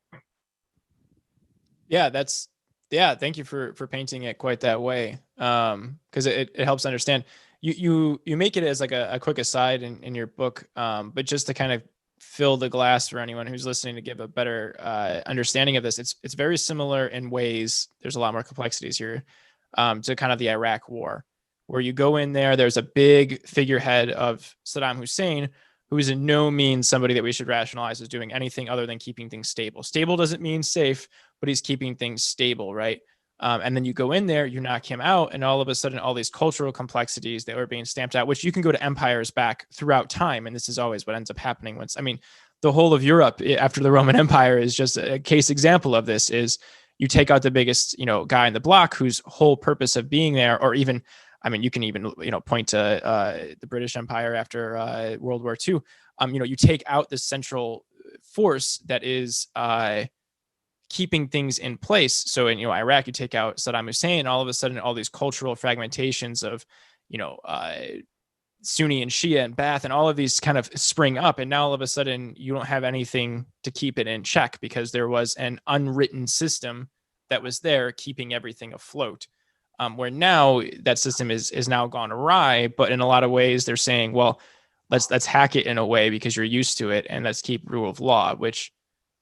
Thank you for painting it quite that way, because it helps understand. You make it as like a quick aside in your book, but just to kind of fill the glass for anyone who's listening to give a better understanding of this, it's very similar in ways. There's a lot more complexities here to kind of the Iraq War, where you go in there. There's a big figurehead of Saddam Hussein, who is in no means somebody that we should rationalize as doing anything other than keeping things stable. Stable doesn't mean safe, but he's keeping things stable, right? And then you go in there, you knock him out, and all of a sudden, all these cultural complexities that were being stamped out, which you can go to empires back throughout time, and this is always what ends up happening. The whole of Europe after the Roman Empire is just a case example of this. Is you take out the biggest, guy in the block whose whole purpose of being there, or even, you can even, point to the British Empire after World War II. You take out the central force that is keeping things in place. So in Iraq, you take out Saddam Hussein, all of a sudden, all these cultural fragmentations of Sunni and Shia and Ba'ath and all of these kind of spring up, and now all of a sudden you don't have anything to keep it in check because there was an unwritten system that was there keeping everything afloat. Where now that system is now gone awry, but in a lot of ways they're saying, well, let's hack it in a way because you're used to it, and let's keep rule of law. Which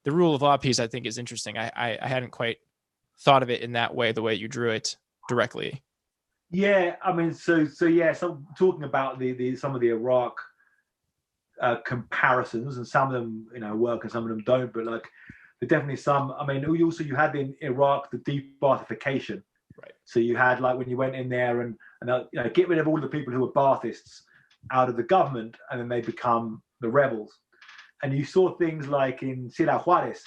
the rule of law piece I think is interesting. I hadn't quite thought of it in that way, the way you drew it directly. Yeah, so talking about the some of the Iraq comparisons, and some of them work and some of them don't, but like there's definitely some. You had in Iraq the de-Baathification. Right. So you had like when you went in there and get rid of all the people who were Baathists out of the government, and then they become the rebels. And you saw things like in Ciudad Juarez,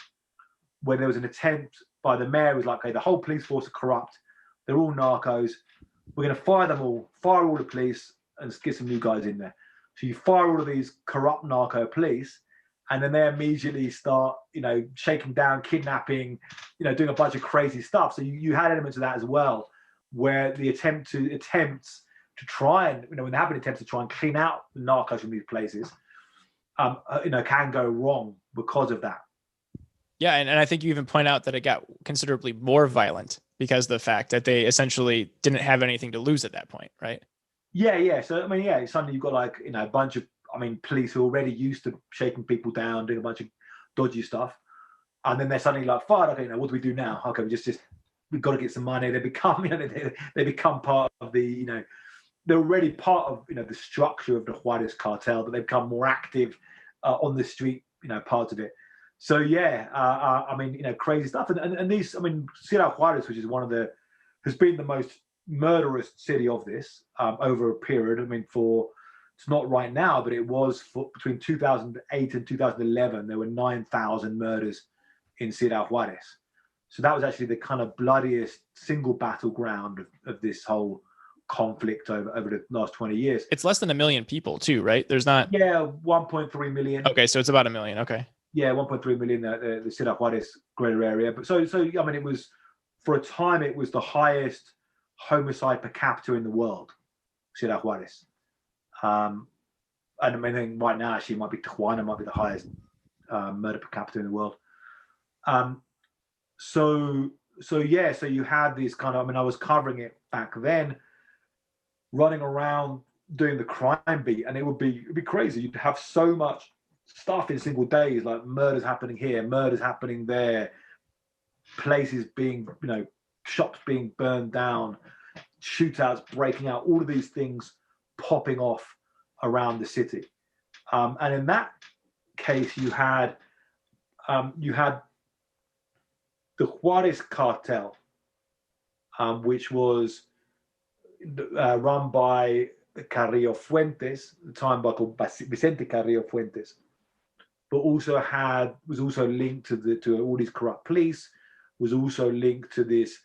where there was an attempt by the mayor, was like, okay, the whole police force are corrupt. They're all narcos. We're going to fire them all, fire all the police, and get some new guys in there. So you fire all of these corrupt narco police, and then they immediately start, shaking down, kidnapping, doing a bunch of crazy stuff. So you had elements of that as well, where the attempts to try and, when there have been attempts to try and clean out the narcos from these places, can go wrong because of that. Yeah, and I think you even point out that it got considerably more violent because of the fact that they essentially didn't have anything to lose at that point, right? Yeah. So, suddenly you've got a bunch of, police who are already used to shaking people down, doing a bunch of dodgy stuff. And then they're suddenly like, fine, okay, what do we do now? Okay, we've got to get some money. They become, they become part of the, they're already part of, the structure of the Juarez cartel, but they become more active on the street, parts of it. So crazy stuff. And these, Ciudad Juarez, which is has been the most murderous city of this over a period. It's not right now, but it was between 2008 and 2011, there were 9,000 murders in Ciudad Juarez. So that was actually the kind of bloodiest single battleground of this whole conflict over the last 20 years. It's less than 1 million people too, right? There's not... Yeah, 1.3 million. Okay, so it's about 1 million, okay. Yeah, 1.3 million, the Ciudad Juarez greater area. But so it was, for a time, it was the highest homicide per capita in the world, Ciudad Juarez. And I think right now, actually, Tijuana might be the highest murder per capita in the world. So you had these kind of, I was covering it back then, running around doing the crime beat, and it'd be crazy. You'd have so much stuff in single days, like murders happening here, murders happening there, places being, shops being burned down, shootouts breaking out, all of these things popping off around the city. And in that case, you had the Juarez cartel, which was run by Carrillo Fuentes, the time by called Vicente Carrillo Fuentes, but was also linked to all these corrupt police, was also linked to this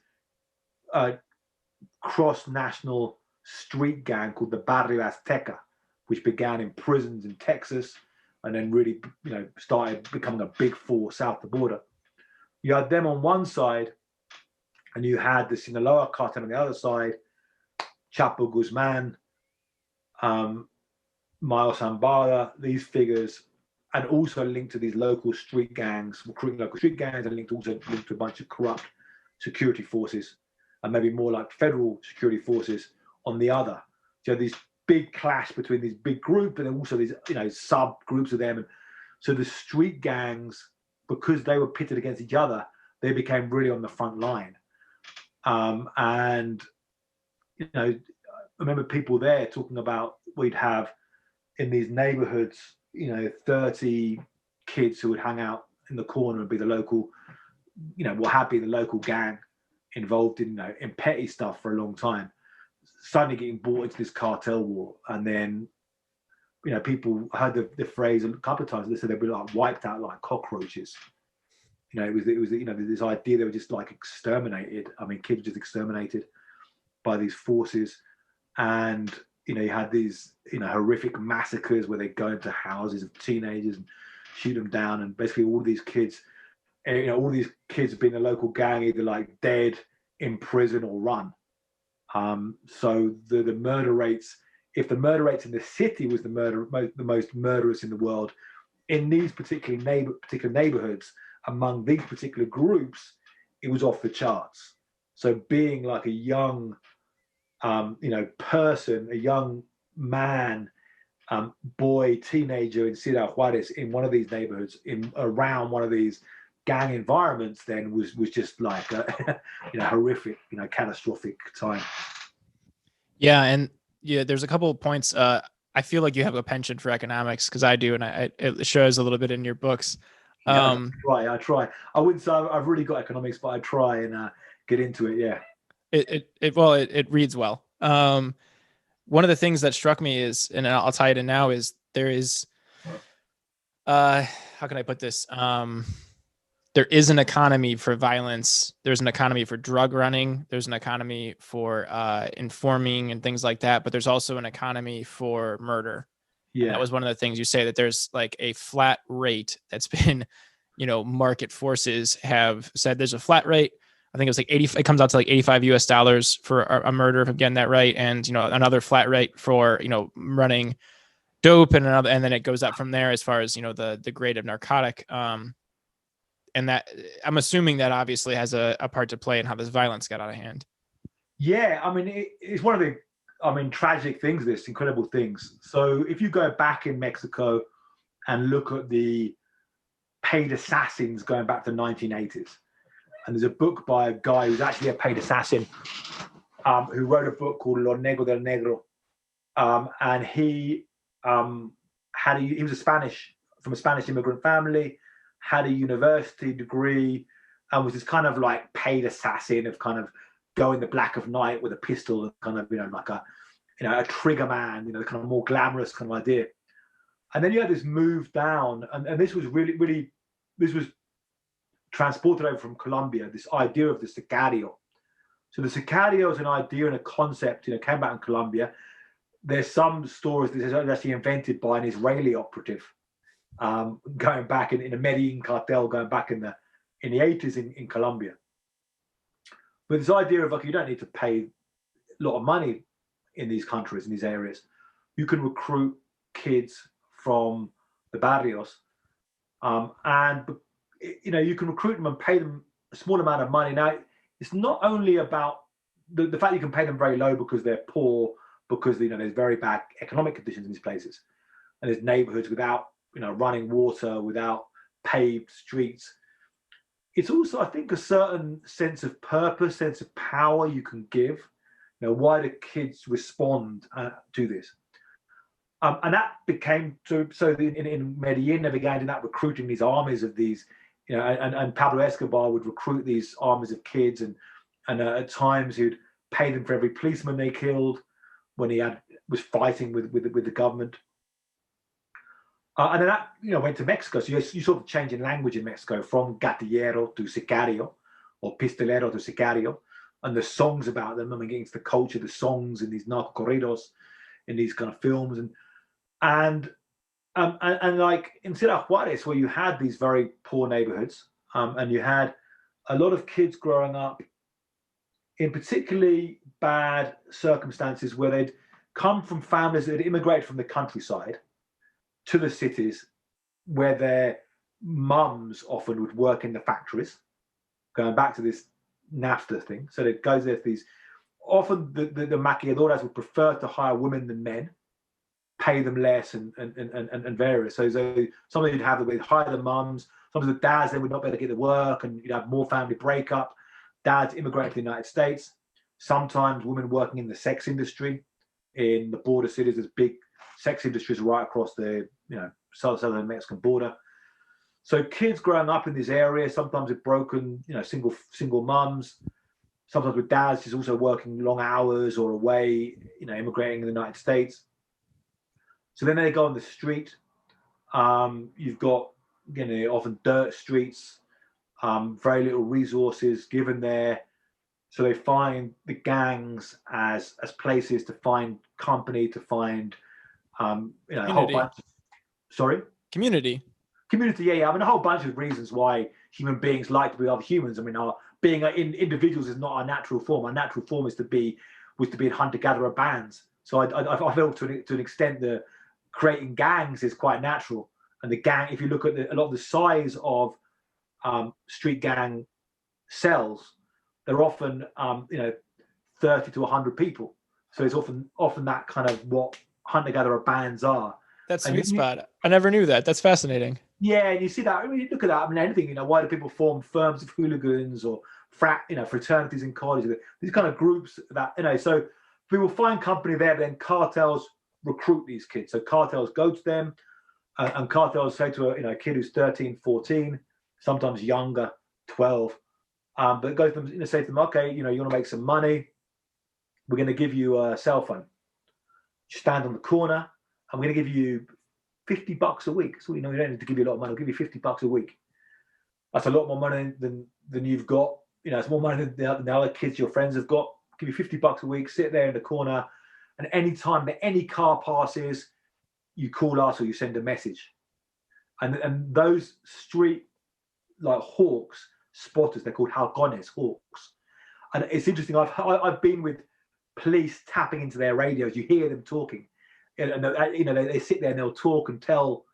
cross-national street gang called the Barrio Azteca, which began in prisons in Texas and then really, started becoming a big force south of the border. You had them on one side, and you had the Sinaloa cartel on the other side, Chapo Guzman, Miles Zambada, these figures, and also linked to these local street gangs, recruiting local street gangs, and linked to a bunch of corrupt security forces, and maybe more like federal security forces on the other. So these big clash between these big groups, and then also these sub groups of them. And so the street gangs, because they were pitted against each other, they became really on the front line. And I remember people there talking about, we'd have in these neighborhoods, 30 kids who would hang out in the corner and be the local, what had been the local gang involved in petty stuff for a long time, suddenly getting brought into this cartel war. And then, people heard the phrase a couple of times. They said they'd be like wiped out like cockroaches. It was this idea they were just like exterminated. Kids were just exterminated by these forces. And you had these horrific massacres where they go into houses of teenagers and shoot them down, and basically all these kids have been a local gang, either like dead, in prison, or run. So the murder rates, if the murder rates in the city was the most murderous in the world, in these particular neighborhoods, among these particular groups, it was off the charts. So being like a young person, a young man, boy, teenager in Ciudad Juarez, in one of these neighborhoods, around one of these gang environments, then was just like a horrific, catastrophic time. Yeah, and there's a couple of points. I feel like you have a penchant for economics, because I do, and it shows a little bit in your books. I try. I wouldn't say I've really got economics, but I try and get into it. Yeah. It reads well. One of the things that struck me is, and I'll tie it in now, is there is, how can I put this? there is an economy for violence. There's an economy for drug running. There's an economy for informing and things like that. But there's also an economy for murder. Yeah. And that was one of the things you say, that there's like a flat rate that's been, market forces have said there's a flat rate. I think it was like 80, it comes out to like $85 for a murder, if I'm getting that right. And, another flat rate for, running dope, and then it goes up from there as far as, the grade of narcotic. And that, I'm assuming that obviously has a part to play in how this violence got out of hand. Yeah, I mean, it's one of the, tragic things, this incredible things. So if you go back in Mexico and look at the paid assassins going back to the 1980s, and there's a book by a guy who's actually a paid assassin, who wrote a book called Lo Negro del Negro, and he was from a Spanish immigrant family, had a university degree, and was this kind of like paid assassin of kind of going the black of night with a pistol, and kind of like a trigger man, kind of more glamorous kind of idea. And then you had this move down, and this was really this was transported over from Colombia, this idea of the sicario. So the sicario is an idea and a concept, came back in Colombia. There's some stories that is actually invented by an Israeli operative, going back in a Medellin cartel, going back in the 80s in Colombia. But this idea of, you don't need to pay a lot of money in these countries, in these areas. You can recruit kids from the barrios, and you can recruit them and pay them a small amount of money. Now, it's not only about the fact you can pay them very low because they're poor, because there's very bad economic conditions in these places, and there's neighborhoods without running water, without paved streets. It's also, I think, a certain sense of purpose, sense of power you can give. Why do kids respond to this? And that became so in Medellin, they began recruiting these armies of these, and Pablo Escobar would recruit these armies of kids, and at times he'd pay them for every policeman they killed when he was fighting with the government. And then that went to Mexico. So you sort of change in language in Mexico from gatillero to sicario, or pistolero to sicario, and the songs about them. Against the culture, the songs in these narco corridos, in these kind of films, and like in Ciudad Juarez, where you had these very poor neighborhoods, and you had a lot of kids growing up in particularly bad circumstances, where they'd come from families that had immigrated from the countryside to the cities, where their mums often would work in the factories, going back to this NAFTA thing. So it goes there to these, often the maquiladoras would prefer to hire women than men, pay them less, and various. So some of you'd have, they'd hire the mums, some of the dads, they would not be able to get to work, and you'd have more family breakup. Dads immigrating to the United States. Sometimes women working in the sex industry in the border cities. There's big sex industries right across the southern Mexican border. So kids growing up in these areas, sometimes with broken, single mums, sometimes with dads who's also working long hours or away, immigrating in the United States. So then they go on the street. You've got, often dirt streets, very little resources given there. So they find the gangs as places to find company, to find, a whole bunch. Sorry? Community, yeah. A whole bunch of reasons why human beings like to be other humans. Being individuals is not our natural form. Our natural form was to be in hunter-gatherer bands. So I feel to an extent that creating gangs is quite natural. And the gang, if you look at a lot of the size of street gang cells, they're often 30 to 100 people. So it's often that kind of what hunter-gatherer bands are. That's sweet spot. I never knew that. That's fascinating. Yeah, and you see that. You look at that. Anything. Why do people form firms of hooligans or fraternities in college? These kind of groups that So people find company there. But then cartels recruit these kids. So cartels go to them, and cartels say to a kid who's 13, 14, sometimes younger, 12, but go to them, say to them, okay, you want to make some money. We're going to give you a cell phone. You stand on the corner. I'm going to give you $50 a week. So you don't need to give you a lot of money. I'll give you $50 a week. That's a lot more money than you've got. You know, it's more money than the other kids your friends have got. Give you $50 a week, sit there in the corner, and any time that any car passes, you call us or you send a message. And those street like hawks, spotters, they're called halcones, hawks. And it's interesting. I've been with police tapping into their radios. You hear them talking, and you know they sit there and they'll talk and tell,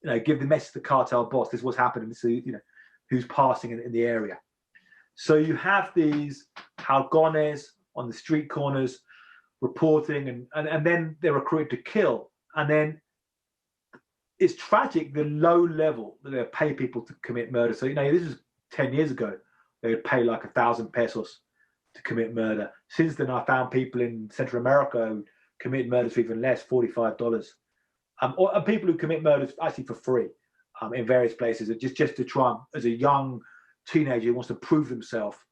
you know, give the message to the cartel boss. This is what's happening. This is, you know, who's passing in the area. So you have these halcones on the street corners reporting, and then they're recruited to kill. And then it's tragic the low level that they pay people to commit murder. So, you know, this is 10 years ago. They would pay like 1,000 pesos to commit murder. Since then, I found people in Central America who commit murders for even less, $45. Or people who commit murders actually for free in various places, just to try and, as a young teenager who wants to prove himself,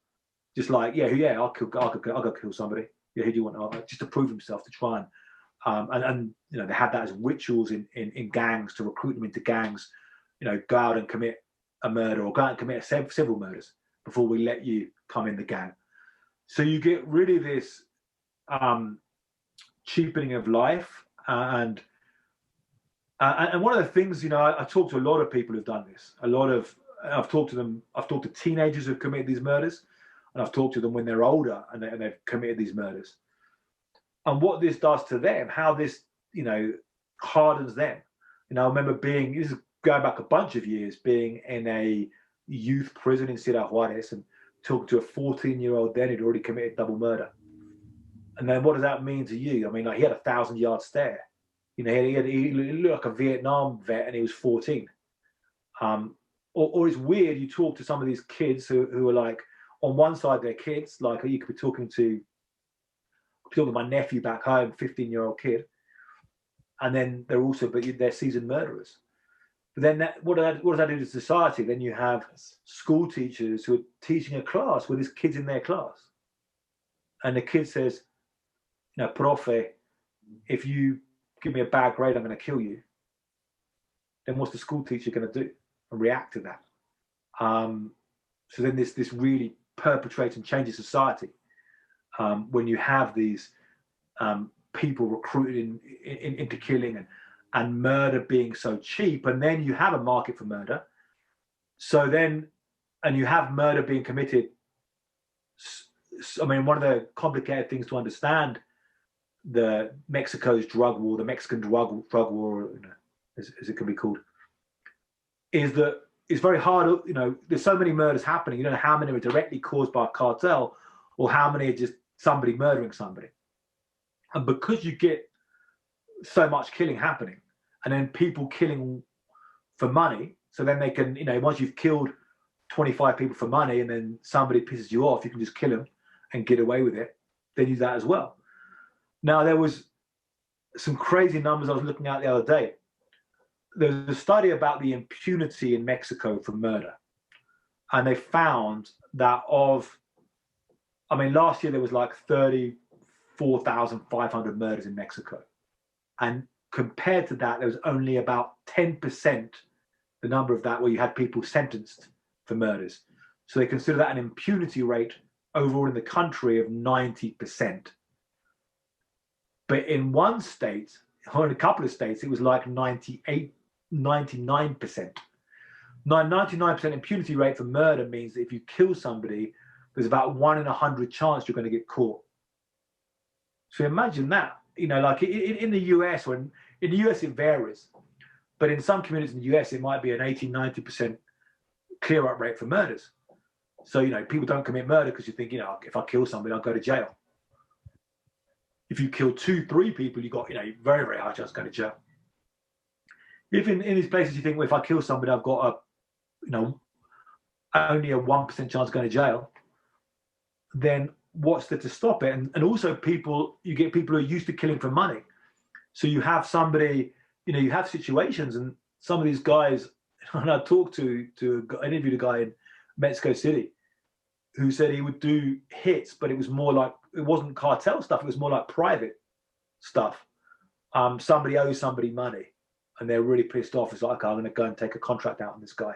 just like, I'll go kill somebody. Yeah, who do you want? Just to prove himself, to try and you know, they had that as rituals in gangs to recruit them into gangs. You know, go out and commit a murder or go out and commit several murders before we let you come in the gang. So you get really this cheapening of life, and one of the things, you know, I talked to a lot of people who've done this. I've talked to teenagers who've committed these murders, and I've talked to them when they're older and they've committed these murders. And what this does to them, how this, you know, hardens them. You know, I remember this is going back a bunch of years, being in a youth prison in Ciudad Juarez and talking to a 14-year-old then who'd already committed double murder. And then what does that mean to you? I mean, like, he had a 1,000-yard stare. You know, he looked like a Vietnam vet and he was 14. Or it's weird, you talk to some of these kids who are like, on one side they're kids, like you could be talking to my nephew back home, 15-year-old kid, and then they're seasoned murderers. But then what does that do to society? Then you have school teachers who are teaching a class with these kids in their class, and the kid says, you know, profe, if you give me a bad grade, I'm going to kill you. Then what's the school teacher going to do and react to that? So then this really perpetrates and changes society when you have these people recruited into killing and murder being so cheap, and then you have a market for murder. So then, and you have murder being committed. I mean, one of the complicated things to understand Mexico's drug war, the Mexican drug war, you know, as it can be called, is that it's very hard. You know, there's so many murders happening. You don't know how many are directly caused by a cartel or how many are just somebody murdering somebody. And because you get so much killing happening, and then people killing for money, so then they can, you know, once you've killed 25 people for money and then somebody pisses you off, you can just kill them and get away with it. They do that as well. Now, there was some crazy numbers I was looking at the other day. There was a study about the impunity in Mexico for murder. And they found that last year there was like 34,500 murders in Mexico. And compared to that, there was only about 10%, the number of that, where you had people sentenced for murders. So they consider that an impunity rate overall in the country of 90%. But in one state, or in a couple of states, it was like 99%. Now, 99% impunity rate for murder means that if you kill somebody, there's about 1 in 100 chance you're going to get caught. So imagine that. You know, like in the US, in the US it varies, but in some communities in the US it might be an 80-90% clear-up rate for murders. So, you know, people don't commit murder because you think, you know, if I kill somebody, I'll go to jail. If you kill 2-3 people, you got, you know, very, very high chance of going to jail. If in these places you think, well, if I kill somebody, I've got only a 1% chance of going to jail, then what's there to stop it? And also you get people who are used to killing for money. So you have somebody, you know, you have situations, and some of these guys, and I interviewed a guy in Mexico City who said he would do hits, but it was more like, it wasn't cartel stuff, it was more like private stuff. Somebody owes somebody money and they're really pissed off. It's like, okay, I'm going to go and take a contract out on this guy.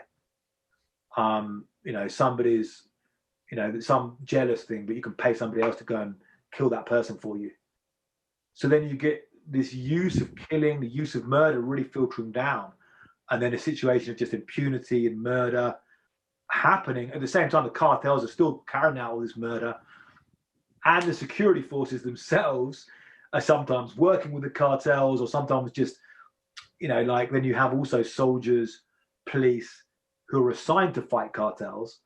Somebody's, some jealous thing, but you can pay somebody else to go and kill that person for you. So then you get this use of killing, the use of murder really filtering down, and then a situation of just impunity and murder happening. At the same time, the cartels are still carrying out all this murder, and the security forces themselves are sometimes working with the cartels, or sometimes just, like then you have also soldiers, police who are assigned to fight cartels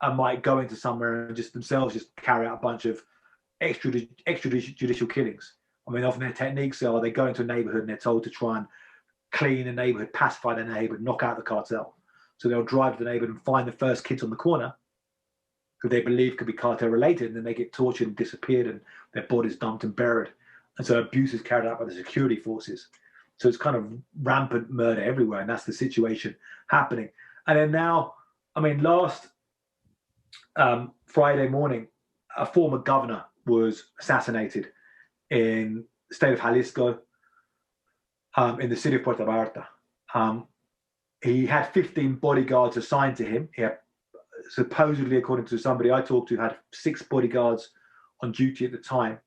and might go into somewhere and just themselves just carry out a bunch of extrajudicial killings. I mean, often their techniques are they go into a neighborhood and they're told to try and clean the neighborhood, pacify the neighborhood, knock out the cartel. So they'll drive to the neighborhood and find the first kids on the corner who they believe could be cartel related, and then they get tortured and disappeared and their bodies dumped and buried. And so abuse is carried out by the security forces. So it's kind of rampant murder everywhere, and that's the situation happening. And then now, last Friday morning, a former governor was assassinated in the state of Jalisco, in the city of Puerto Vallarta. He had 15 bodyguards assigned to him. He had, supposedly, according to somebody I talked to, had 6 bodyguards on duty at the time.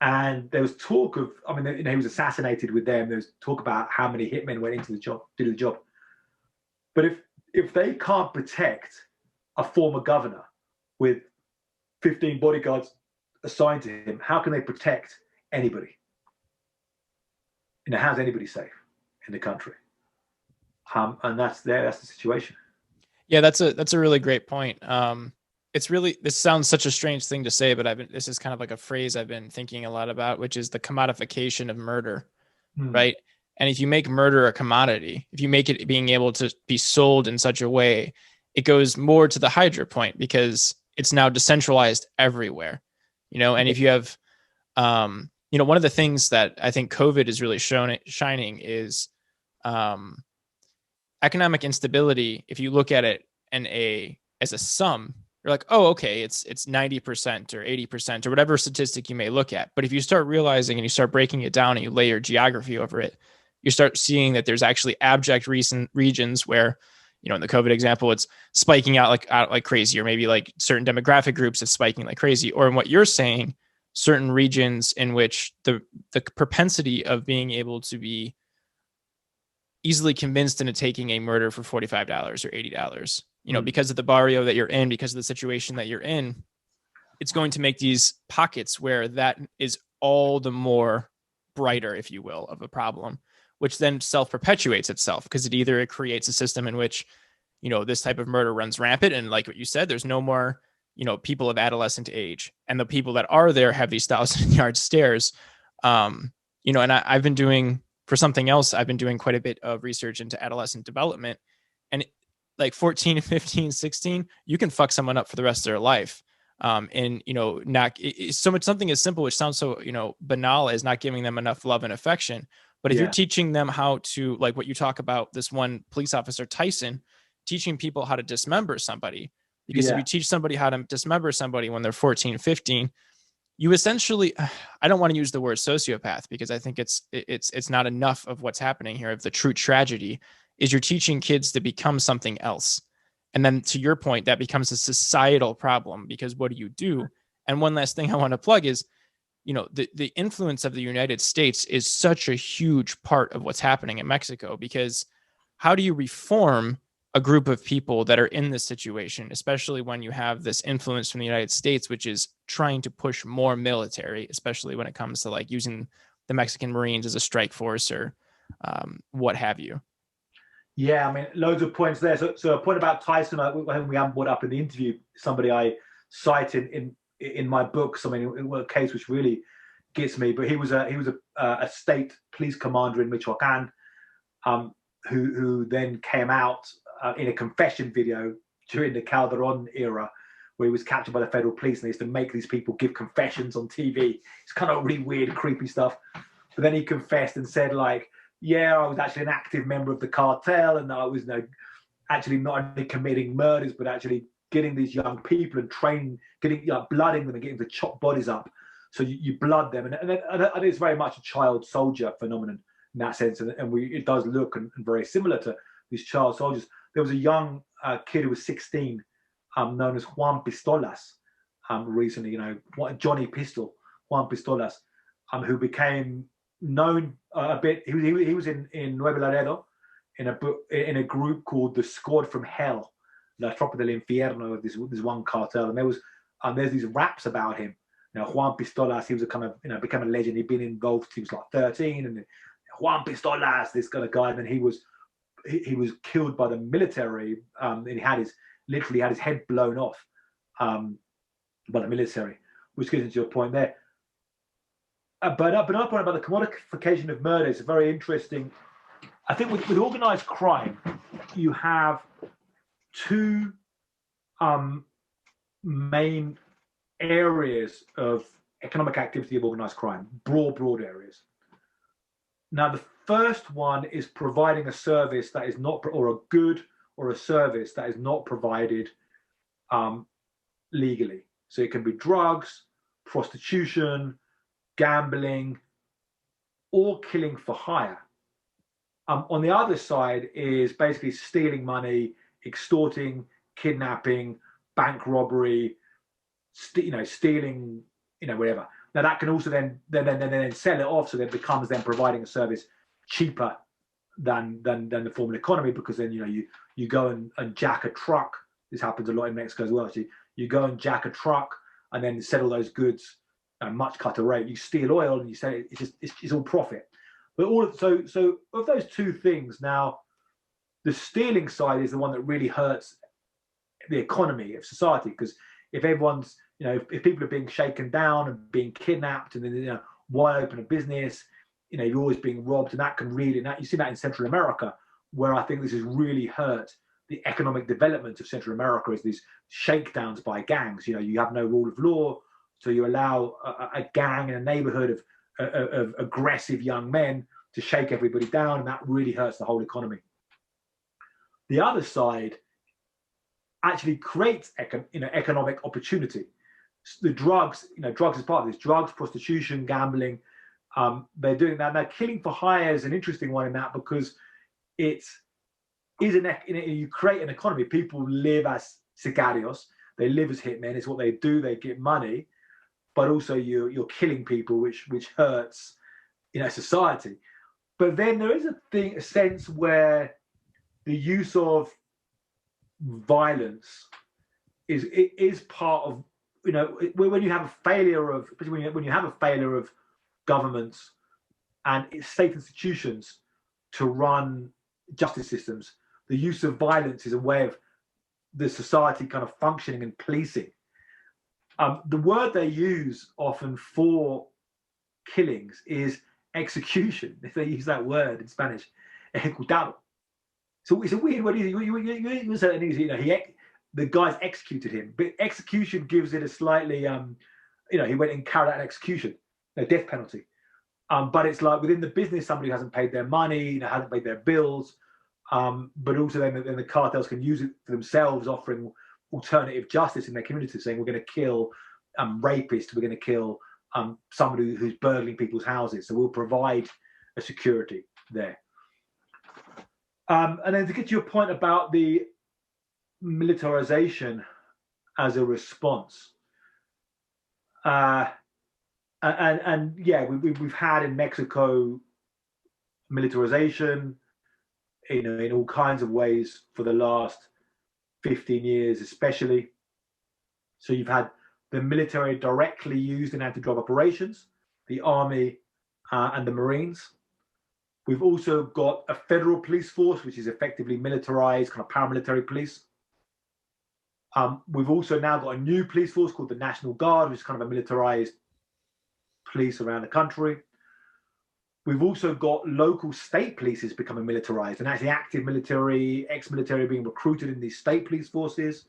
And there was talk of, he was assassinated with them. There was talk about how many hitmen went into the job, to do the job. But if they can't protect a former governor with 15 bodyguards assigned to him, how can they protect anybody? How's anybody safe in the country? And that's the situation. Yeah, that's a really great point. This sounds such a strange thing to say, but this is kind of like a phrase I've been thinking a lot about, which is the commodification of murder, right? And if you make murder a commodity, if you make it being able to be sold in such a way, it goes more to the hydra point, because it's now decentralized everywhere, and if you have, one of the things that I think COVID is really shining is economic instability. If you look at it as a sum, you're like, oh, okay, it's 90% or 80% or whatever statistic you may look at. But if you start realizing and you start breaking it down and you layer geography over it, you start seeing that there's actually abject regions where, in the COVID example, it's spiking out like crazy, or maybe like certain demographic groups, it's spiking like crazy. Or in what you're saying, certain regions in which the propensity of being able to be easily convinced into taking a murder for $45 or $80, because of the barrio that you're in, because of the situation that you're in, it's going to make these pockets where that is all the more brighter, if you will, of a problem, which then self-perpetuates itself, because it creates a system in which, this type of murder runs rampant. And like what you said, there's no more, people of adolescent age. And the people that are there have these 1,000-yard stares. And I've been doing, for something else, I've been doing quite a bit of research into adolescent development. And like 14, 15, 16, you can fuck someone up for the rest of their life. Something as simple, which sounds so, banal, as not giving them enough love and affection. But if you're teaching them how to, like what you talk about, this one police officer, Tyson, teaching people how to dismember somebody, because if you teach somebody how to dismember somebody when they're 14, 15, you essentially, I don't want to use the word sociopath, because I think it's not enough of what's happening here. Of the true tragedy is you're teaching kids to become something else. And then to your point, that becomes a societal problem, because what do you do? And one last thing I want to plug is, the influence of the United States is such a huge part of what's happening in Mexico, because how do you reform a group of people that are in this situation, especially when you have this influence from the United States, which is trying to push more military, especially when it comes to like using the Mexican Marines as a strike force or what have you? Yeah, loads of points there. So a point about Tyson, when we haven't brought up in the interview, somebody I cite in my books. A case which really gets me. But he was a state police commander in Michoacan, who then came out in a confession video during the Calderon era, where he was captured by the federal police, and they used to make these people give confessions on TV. It's kind of really weird, creepy stuff. But then he confessed and said, like, yeah, I was actually an active member of the cartel, and I was actually not only committing murders, but actually getting these young people and training, blooding them and getting them to chop bodies up. So you blood them, and it's very much a child soldier phenomenon in that sense, and it does look and very similar to these child soldiers. There was a young kid who was 16, known as Juan Pistolas, recently, Johnny Pistol, Juan Pistolas, who became known a bit. He was in Nuevo Laredo in a group called the Squad from Hell, La Tropa del Infierno, this one cartel, and there's these raps about him. Juan Pistolas, he was a kind of become a legend. He'd been involved. He was like 13, and Juan Pistolas, this kind of guy. And then he was killed by the military, and he literally had his head blown off by the military, which gets into your point there. But another point about the commodification of murder is very interesting. I think with organized crime, you have two main areas of economic activity of organized crime, broad areas. Now, the first one is providing a service that is not, or a good or a service that is not provided legally. So it can be drugs, prostitution, gambling, or killing for hire. On the other side is basically stealing money, extorting, kidnapping, bank robbery, stealing, whatever. Now that can also then sell it off, so that it becomes then providing a service cheaper than the formal economy, because then you go and jack a truck. This happens a lot in Mexico as well. Actually, you go and jack a truck and then sell all those goods at a much cutter rate. You steal oil and you sell it. It's all profit. But so of those two things, now the stealing side is the one that really hurts the economy of society, because if everyone's if people are being shaken down and being kidnapped, and then why open a business? You're always being robbed, and that can really, you see that in Central America, where I think this has really hurt the economic development of Central America, is these shakedowns by gangs. You have no rule of law, so you allow a gang in a neighborhood of aggressive young men to shake everybody down, and that really hurts the whole economy. The other side actually creates economic opportunity. The drugs, drugs is part of this. Drugs, prostitution, gambling, they're doing that. Now, killing for hire is an interesting one in that, because you create an economy. People live as sicarios. They live as hitmen. It's what they do. They get money, but also you're killing people, which hurts, society. But then there is a sense where the use of violence is part of, when you have a failure of, especially when you have a failure of governments and state institutions to run justice systems, the use of violence is a way of the society kind of functioning and policing. The word they use often for killings is execution. If they use that word in Spanish, ejecutado. So it's a weird word. You say the guy's executed him, but execution gives it a slightly, he went and carried out an execution, death penalty. But it's like within the business, somebody hasn't paid their money, hasn't paid their bills, but also then the cartels can use it for themselves, offering alternative justice in their community, saying we're going to kill rapists, we're going to kill somebody who's burgling people's houses, so we'll provide a security there. And then to get to your point about the militarization as a response, and yeah, we've had in Mexico militarization, in all kinds of ways for the last 15 years, especially. So you've had the military directly used in anti-drug operations, the army and the Marines. We've also got a federal police force, which is effectively militarized, kind of paramilitary police. We've also now got a new police force called the National Guard, which is kind of a militarized police around the country. We've also got local state polices becoming militarized, and actually active military, ex-military being recruited in these state police forces.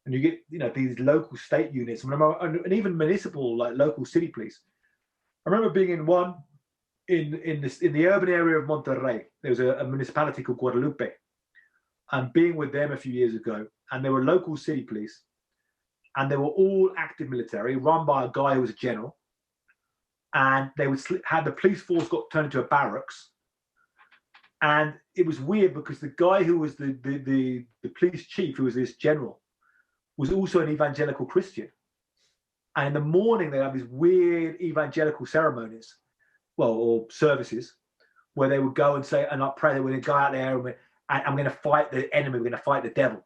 And you get, these local state units, and even municipal, like local city police. I remember being in one in the urban area of Monterrey. There was a municipality called Guadalupe, and being with them a few years ago, and there were local city police, and they were all active military, run by a guy who was a general, and they would have the police force got turned into a barracks, And it was weird because the guy who was the police chief, who was this general, was also an evangelical Christian. And in the morning, they have these weird evangelical ceremonies, or services, where they would go and say, and I pray that we're going to go out there and I'm going to fight the enemy, we're going to fight the devil.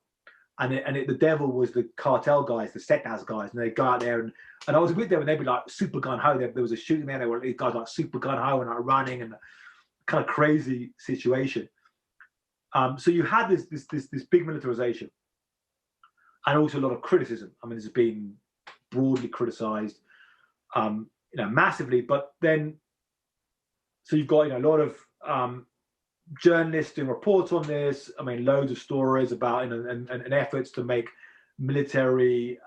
And the devil was the cartel guys, the sectas guys, and they'd go out there, and I was with them, and they'd be like super gun-ho. There was a shooting there, they were these guys like super gun-ho and like running, and kind of crazy situation. So you had this big militarization, and also a lot of criticism. I mean, this has been broadly criticized, massively. But then, so you've got a lot of journalists doing reports on this. I mean, loads of stories about and efforts to make military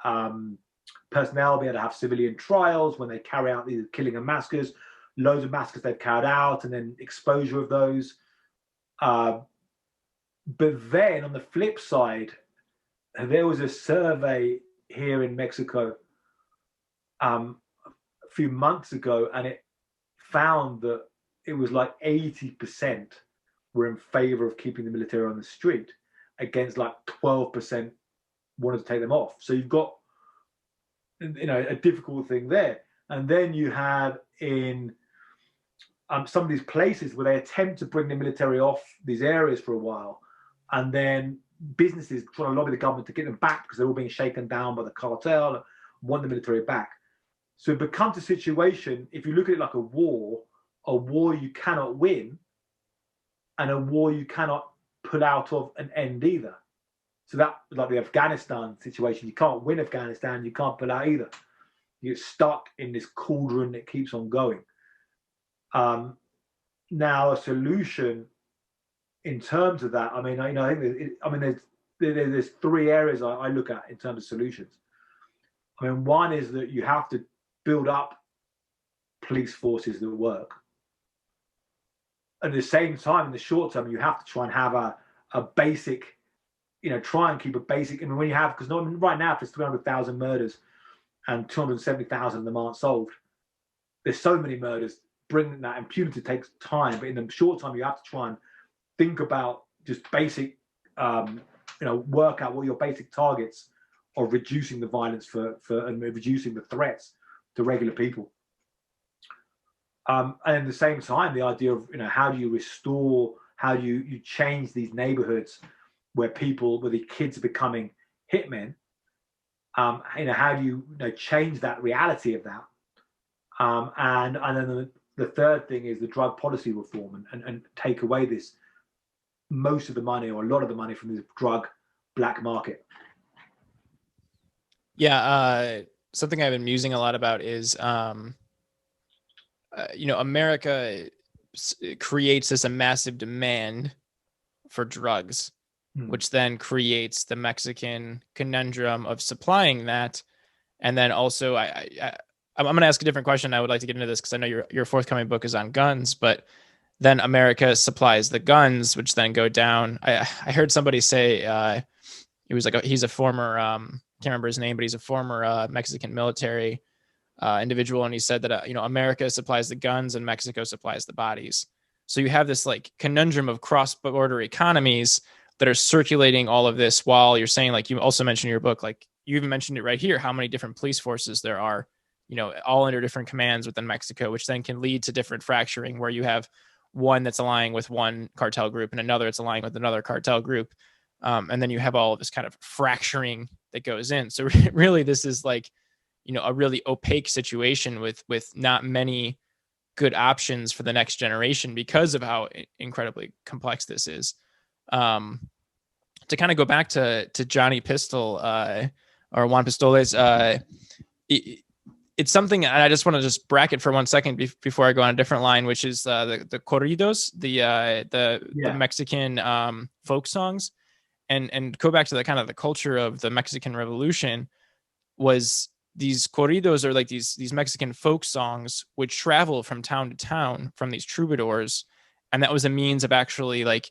personnel be able to have civilian trials when they carry out these killing and massacres. Loads of massacres they've carried out, and then exposure of those. But then on the flip side, there was a survey here in Mexico a few months ago, and it found that it was like 80% were in favor of keeping the military on the street, against like 12% wanted to take them off. So you've got a difficult thing there. And then you have in some of these places where they attempt to bring the military off these areas for a while, and then businesses trying to lobby the government to get them back because they're all being shaken down by the cartel and want the military back. So it becomes a situation, if you look at it like a war you cannot win, and a war you cannot pull out of and end either. So that, like the Afghanistan situation, you can't win Afghanistan, you can't pull out either. You get stuck in this cauldron that keeps on going. Now, a solution in terms of that, I mean, I think there's three areas I look at in terms of solutions. I mean, one is that you have to build up police forces that work. At the same time, in the short term, you have to try and have a basic, try and keep a basic. I mean, when you have, because right now, if there's 300,000 murders and 270,000 of them aren't solved, there's so many murders. Bringing that impunity takes time, but in the short time, you have to try and think about just basic, work out what your basic targets of reducing the violence and reducing the threats to regular people. And at the same time, the idea of, how do you restore, how do you change these neighborhoods where the kids are becoming hitmen? How do you, change that reality of that? And then the third thing is the drug policy reform and take away most of the money or a lot of the money from the drug black market. Yeah, something I've been musing a lot about is, America creates this a massive demand for drugs, which then creates the Mexican conundrum of supplying that. And then also, I'm going to ask a different question. I would like to get into this because I know your forthcoming book is on guns, but then America supplies the guns, which then go down. I heard somebody say he was like he's a former can't remember his name, but he's a former Mexican military individual, and he said that America supplies the guns and Mexico supplies the bodies. So you have this like conundrum of cross-border economies that are circulating all of this, while you're saying, like you also mentioned in your book, like you even mentioned it right here, how many different police forces there are, all under different commands within Mexico, which then can lead to different fracturing, where you have one that's aligning with one cartel group and another that's aligning with another cartel group. And then you have all of this kind of fracturing that goes in. So really, this is like, a really opaque situation with not many good options for the next generation because of how incredibly complex this is. To kind of go back to Johnny Pistol or Juan Pistoles, it's something, and I just want to just bracket for 1 second before I go on a different line, which is the corridos, the Mexican folk songs, and go back to the kind of the culture of the Mexican Revolution. Was these corridos are like these Mexican folk songs which travel from town to town from these troubadours, and that was a means of actually like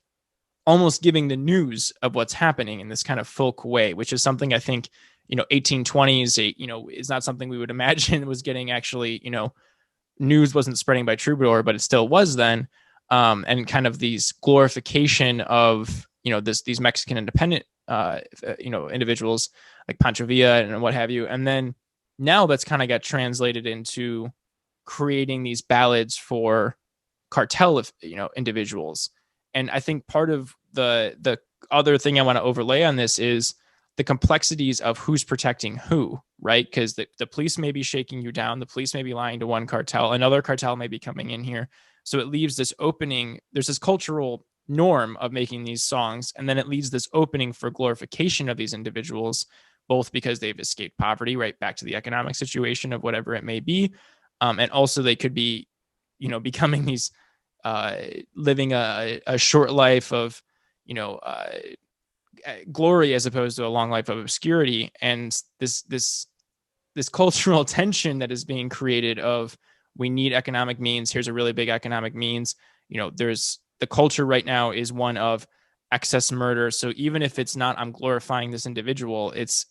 almost giving the news of what's happening in this kind of folk way, which is something I think 1820s, is not something we would imagine was getting actually, news wasn't spreading by troubadour, but it still was then. and kind of these glorification of, these Mexican independent, individuals like Pancho Villa and what have you. And then now that's kind of got translated into creating these ballads for cartel, individuals. And I think part of the other thing I want to overlay on this is the complexities of who's protecting who, right? Because the police may be shaking you down. The police may be lying to one cartel. Another cartel may be coming in here. So it leaves this opening. There's this cultural norm of making these songs. And then it leaves this opening for glorification of these individuals, both because they've escaped poverty, right? Back to the economic situation of whatever it may be. And also they could be, becoming these, living a short life of, glory as opposed to a long life of obscurity. And this cultural tension that is being created of, we need economic means. Here's a really big economic means. There's the culture right now is one of excess murder. So even if it's not, I'm glorifying this individual, it's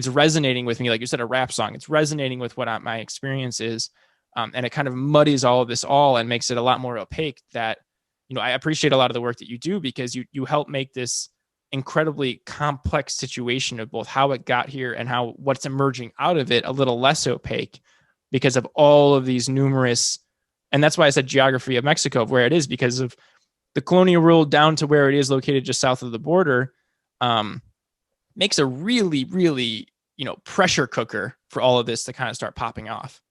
resonating with me. Like you said, a rap song, it's resonating with what my experience is. And it kind of muddies all of this and makes it a lot more opaque. That, I appreciate a lot of the work that you do, because you help make this incredibly complex situation of both how it got here and what's emerging out of it a little less opaque, because of all of these numerous, and that's why I said geography of Mexico, of where it is, because of the colonial rule down to where it is located just south of the border, makes a really, really, pressure cooker for all of this to kind of start popping off.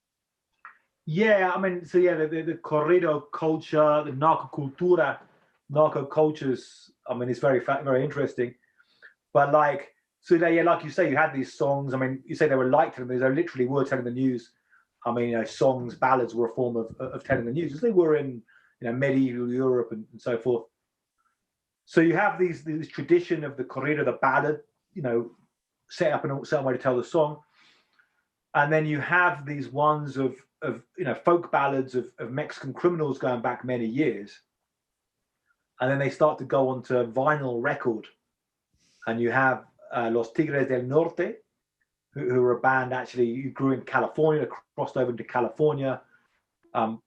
Yeah, I mean, so yeah, the corrido culture, the narco cultures, I mean, it's very interesting. But like you say, you had these songs. I mean, you say they were like telling the news. They literally were telling the news. I mean, songs, ballads were a form of telling the news, as they were in medieval Europe and so forth. So you have this tradition of the corrido, the ballad, set up in a certain way to tell the song, and then you have these ones of folk ballads of Mexican criminals going back many years, and then they start to go onto vinyl record, and you have Los Tigres del Norte, who are a band actually who grew in California, crossed over into California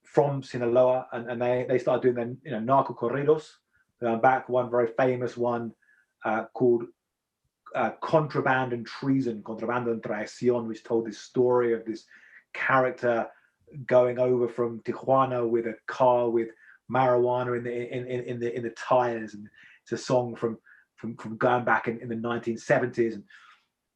from Sinaloa, and they started doing their narco corridos. Back one very famous one called Contraband and Treason, Contrabando and Traición, which told this story of this character going over from Tijuana with a car with marijuana in the tires, and it's a song from going back in the 1970s,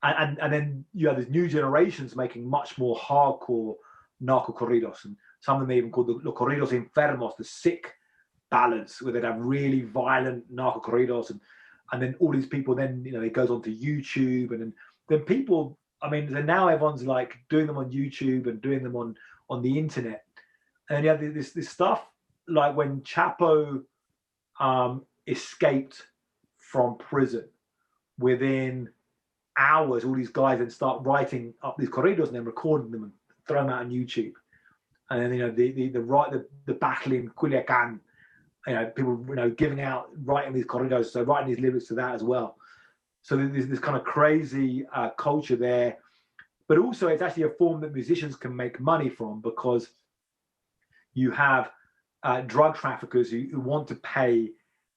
and then you have these new generations making much more hardcore narco corridos, and some of them even called the corridos enfermos, the sick ballads, where they'd have really violent narco corridos, and then all these people then it goes onto YouTube, and then people, I mean, so now everyone's like doing them on YouTube and doing them on the internet, and you have this stuff like when Chapo escaped from prison, within hours all these guys then start writing up these corridos and then recording them and throw them out on YouTube, and then the battle in Culiacan, people giving out, writing these corridos, so writing these lyrics to that as well. So there's this kind of crazy culture there, but also it's actually a form that musicians can make money from, because you have drug traffickers who want to pay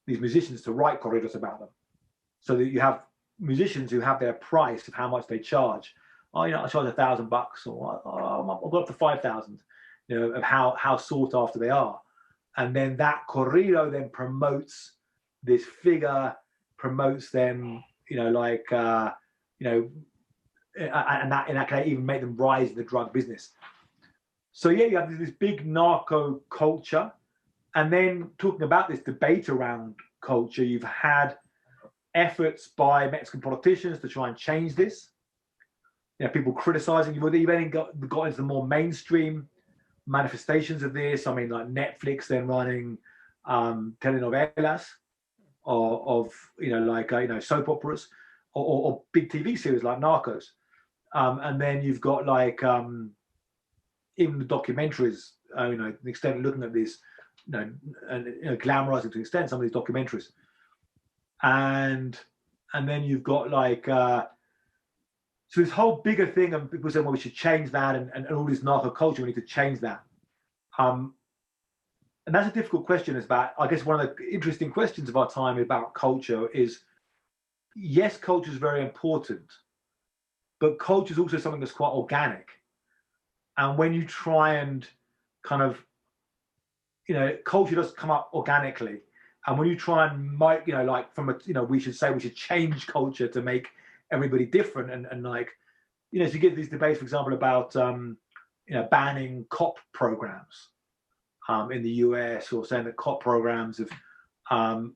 these musicians to write corridos about them. So that you have musicians who have their price of how much they charge. I charge $1,000, or I'll go up to 5,000, of how sought after they are. And then that corrido then promotes this figure, promotes them, and that can even make them rise in the drug business. So yeah, you have this big narco culture. And then talking about this debate around culture, you've had efforts by Mexican politicians to try and change this. People criticizing. You've even got into the more mainstream manifestations of this. I mean, like Netflix then running telenovelas of soap operas, or big TV series like Narcos, and then you've got like even the documentaries. The extent of looking at this, and glamorizing to an extent some of these documentaries, and then you've got like so this whole bigger thing, and people saying, well, we should change that, and all this narco culture, we need to change that. And And that's a difficult question. Is about, I guess, one of the interesting questions of our time about culture is, yes, culture is very important, but culture is also something that's quite organic. And when you try and kind of, culture does come up organically. And when you try and make, like from a, we should change culture to make everybody different. And like, so you get these debates, for example, about, banning cop programs in the US, or saying that cop programs have,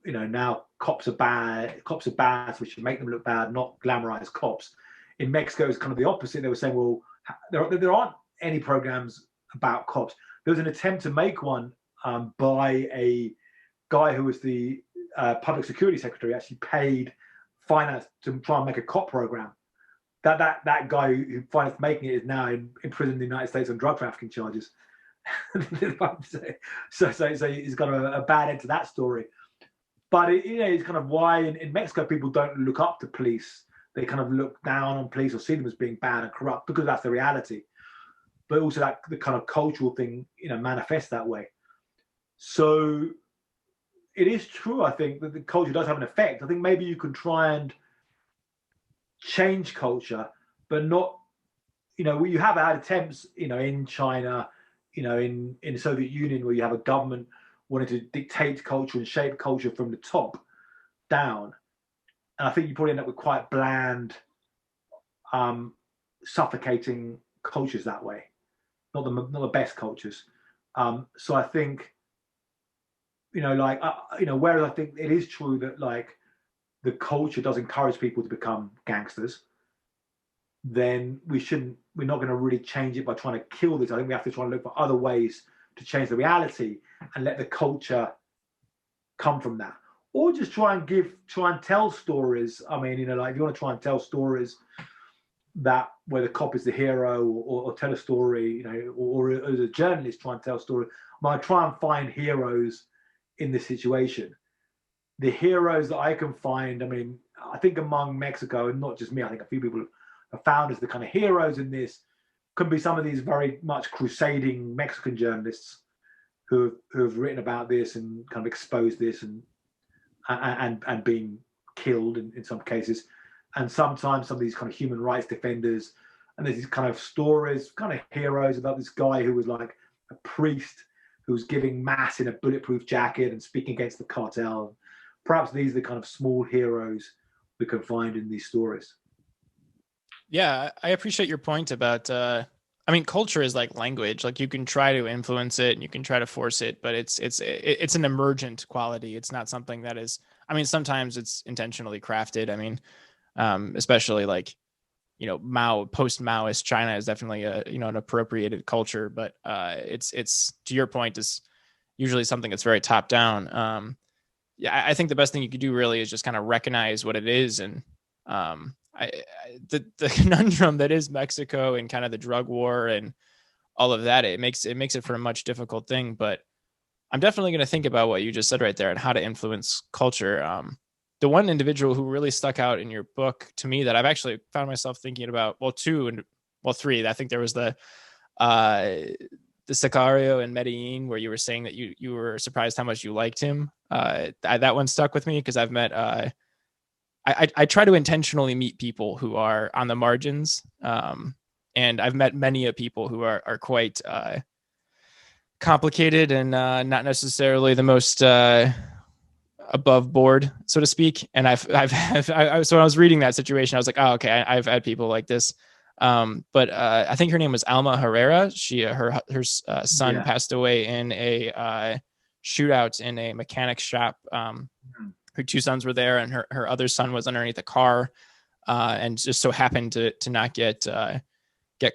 now cops are bad, so we should make them look bad, not glamorize cops. In Mexico, it's kind of the opposite. They were saying, well, there aren't any programs about cops. There was an attempt to make one by a guy who was the public security secretary, actually paid finance to try and make a cop program. That guy who financed making it is now in prison in the United States on drug trafficking charges. so he's got a bad end to that story. But it's kind of why in Mexico people don't look up to police. They kind of look down on police or see them as being bad and corrupt, because that's the reality. But also that the kind of cultural thing, manifests that way. So it is true, I think, that the culture does have an effect. I think maybe you can try and change culture, but not, you have had attempts, in China, in the Soviet Union, where you have a government wanting to dictate culture and shape culture from the top down. And I think you probably end up with quite bland, suffocating cultures that way. Not the best cultures. So I think, whereas I think it is true that like the culture does encourage people to become gangsters, then we're not going to really change it by trying to kill this. I think we have to try and look for other ways to change the reality and let the culture come from that. Or just try and tell stories. I mean, like if you want to try and tell stories that where the cop is the hero, or tell a story, or as a journalist try and tell a story, I try and find heroes in this situation. The heroes that I can find, I mean, I think among Mexico, and not just me, I think a few people have found as the kind of heroes in this could be some of these very much crusading Mexican journalists who have written about this and kind of exposed this and being killed in some cases. And sometimes some of these kind of human rights defenders, and there's these kind of stories, kind of heroes about this guy who was like a priest who was giving mass in a bulletproof jacket and speaking against the cartel. Perhaps these are the kind of small heroes we can find in these stories. Yeah, I appreciate your point about, I mean, culture is like language. Like you can try to influence it and you can try to force it, but it's an emergent quality. It's not something that is, I mean, sometimes it's intentionally crafted. I mean, especially like, post-Maoist China is definitely an appropriated culture, but it's to your point, is usually something that's very top down. Yeah, I think the best thing you could do really is just kind of recognize what it is. And the conundrum that is Mexico and kind of the drug war and all of that, it makes it for a much difficult thing. But I'm definitely going to think about what you just said right there and how to influence culture. The one individual who really stuck out in your book to me that I've actually found myself thinking about, three. I think there was the Sicario in Medellin, where you were saying that you were surprised how much you liked him. That one stuck with me because I've met, I try to intentionally meet people who are on the margins. And I've met many people who are quite complicated and not necessarily the most above board, so to speak. And so when I was reading that situation, I was like, oh, okay, I've had people like this. But I think her name was Alma Herrera. Her son passed away in a shootout in a mechanic's shop. Her two sons were there, and her other son was underneath a car, and just so happened to not get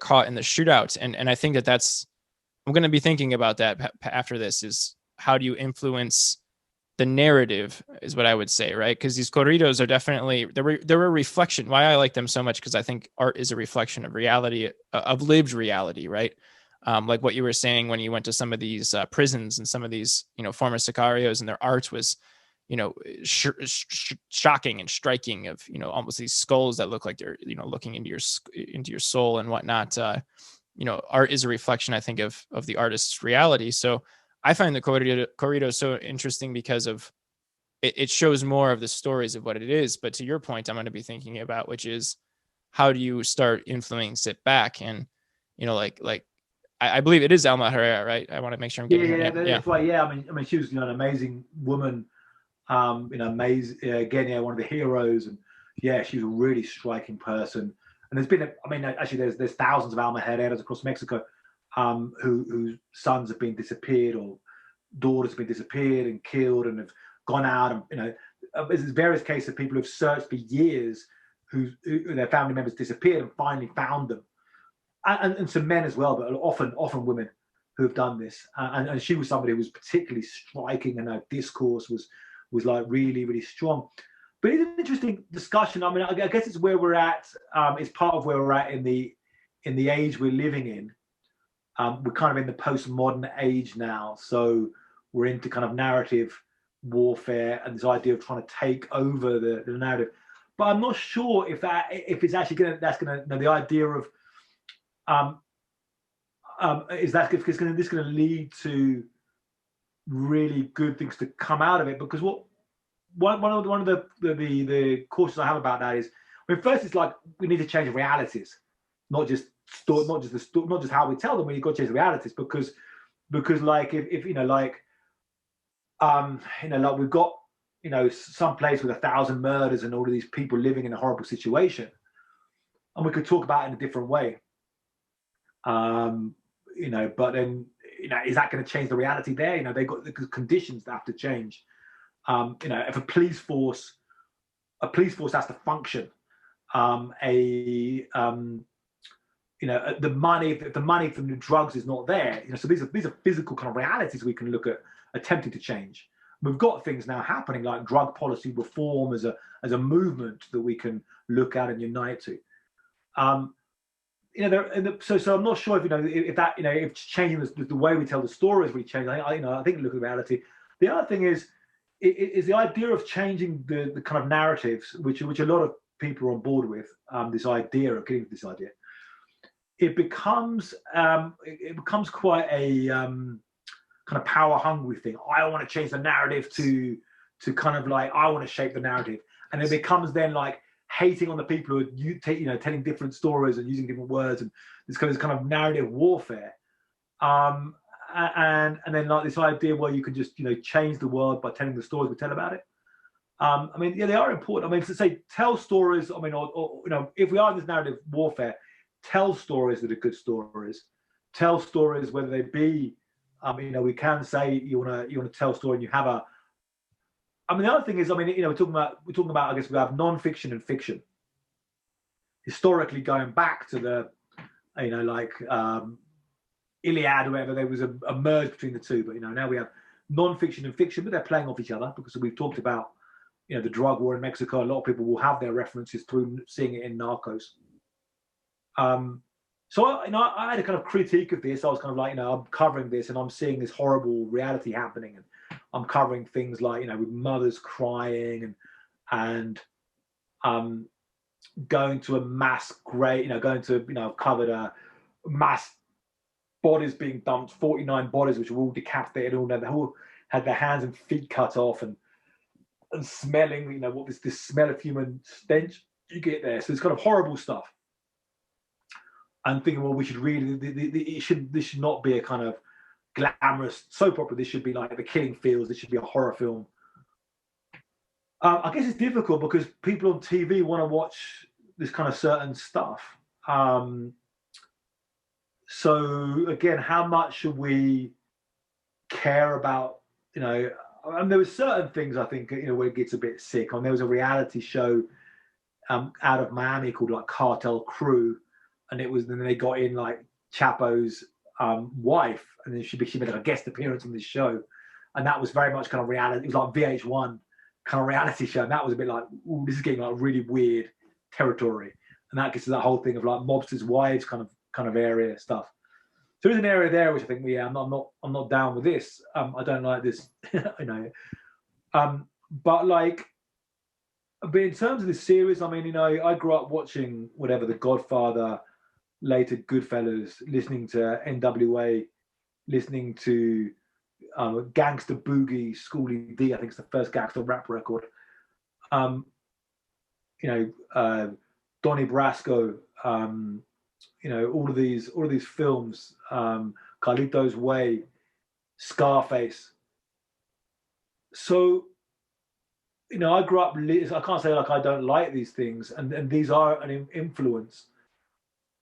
caught in the shootout. And I think I'm going to be thinking about that after this. Is how do you influence the narrative, is what I would say, right? Because these corridos are definitely they're a reflection. Why I like them so much, because I think art is a reflection of reality, of lived reality, right? Like what you were saying when you went to some of these prisons and some of these former sicarios, and their art was shocking and striking, of almost these skulls that look like they're looking into your soul and whatnot. Art is a reflection, I think, of the artist's reality. So I find the corrido so interesting because of it shows more of the stories of what it is. But to your point, I'm going to be thinking about, which is how do you start influencing it back? And, like I believe it is Alma Herrera, right? I want to make sure I'm getting her name. That's right. Yeah, I mean, she was, an amazing woman. Amazing again, one of the heroes, and yeah, she's a really striking person. And there's been, actually, there's thousands of Alma Herreras across Mexico, whose sons have been disappeared or daughters have been disappeared and killed and have gone out, and there's various cases of people who've searched for years, who their family members disappeared and finally found them, and some men as well, but often women who have done this. And she was somebody who was particularly striking, and her discourse was like really, really strong. But it's an interesting discussion. I mean, I guess it's where we're at. It's part of where we're at in the age we're living in. We're kind of in the postmodern age now, so we're into kind of narrative warfare and this idea of trying to take over the narrative. But I'm not sure if it's actually the idea of is that this going to lead to really good things to come out of it? Because one of the cautions I have about that is, first it's like we need to change realities, not just how we tell them. We've got to change the realities, because like if like we've got some place with 1,000 murders and all of these people living in a horrible situation, and we could talk about it in a different way. But then, is that going to change the reality there? They've got the conditions that have to change. If a police force has to function, if the money from the drugs is not there, so these are physical kind of realities we can look at attempting to change. We've got things now happening like drug policy reform as a movement that we can look at and unite to. So I'm not sure if changing the way we tell the stories we change. I think look at reality. The other thing is the idea of changing the kind of narratives, which a lot of people are on board with. This idea of getting to this idea, it becomes quite a kind of power hungry thing. I want to change the narrative to kind of like, I want to shape the narrative, and it becomes then like hating on the people who are telling different stories and using different words, and this kind of narrative warfare. And then like this idea where you can just change the world by telling the stories we tell about it. They are important. To say tell stories. Or if we are in this narrative warfare, tell stories that are good stories. Tell stories whether they be. We can say you want to tell a story and you have a. The other thing is, we're talking about. I guess we have non-fiction and fiction. Historically, going back to the, Iliad or whatever, there was a merge between the two. But now we have non-fiction and fiction, but they're playing off each other, because we've talked about the drug war in Mexico. A lot of people will have their references through seeing it in Narcos. So I had a kind of critique of this. I was kind of like, I'm covering this and I'm seeing this horrible reality happening, and I'm covering things like with mothers crying and going to a mass grave, I've covered a mass bodies being dumped, 49 bodies which were all decapitated, all had their hands and feet cut off, and smelling, what this smell of human stench you get there. So it's kind of horrible stuff. I'm thinking, well, we should really, this should not be a kind of glamorous soap opera. This should be like The Killing Fields. This should be a horror film. I guess it's difficult because people on TV want to watch this kind of certain stuff. So again, how much should we care about, there were certain things I think, where it gets a bit sick. There was a reality show out of Miami called like Cartel Crew, and then they got in like Chapo's wife, and then she made like a guest appearance on this show, and that was very much kind of reality. It was like VH1 kind of reality show, and that was a bit like, ooh, this is getting like really weird territory, and that gets to that whole thing of like mobsters' wives kind of area stuff. So there's an area there which I think, I'm not down with this. I don't like this, but in terms of this series, I grew up watching whatever, The Godfather, later Goodfellas, listening to NWA, listening to Gangster Boogie, Schoolie D, I think it's the first gangster rap record. Donnie Brasco, all of these films, Carlito's Way, Scarface. So, I grew up. I can't say like I don't like these things, and these are an influence.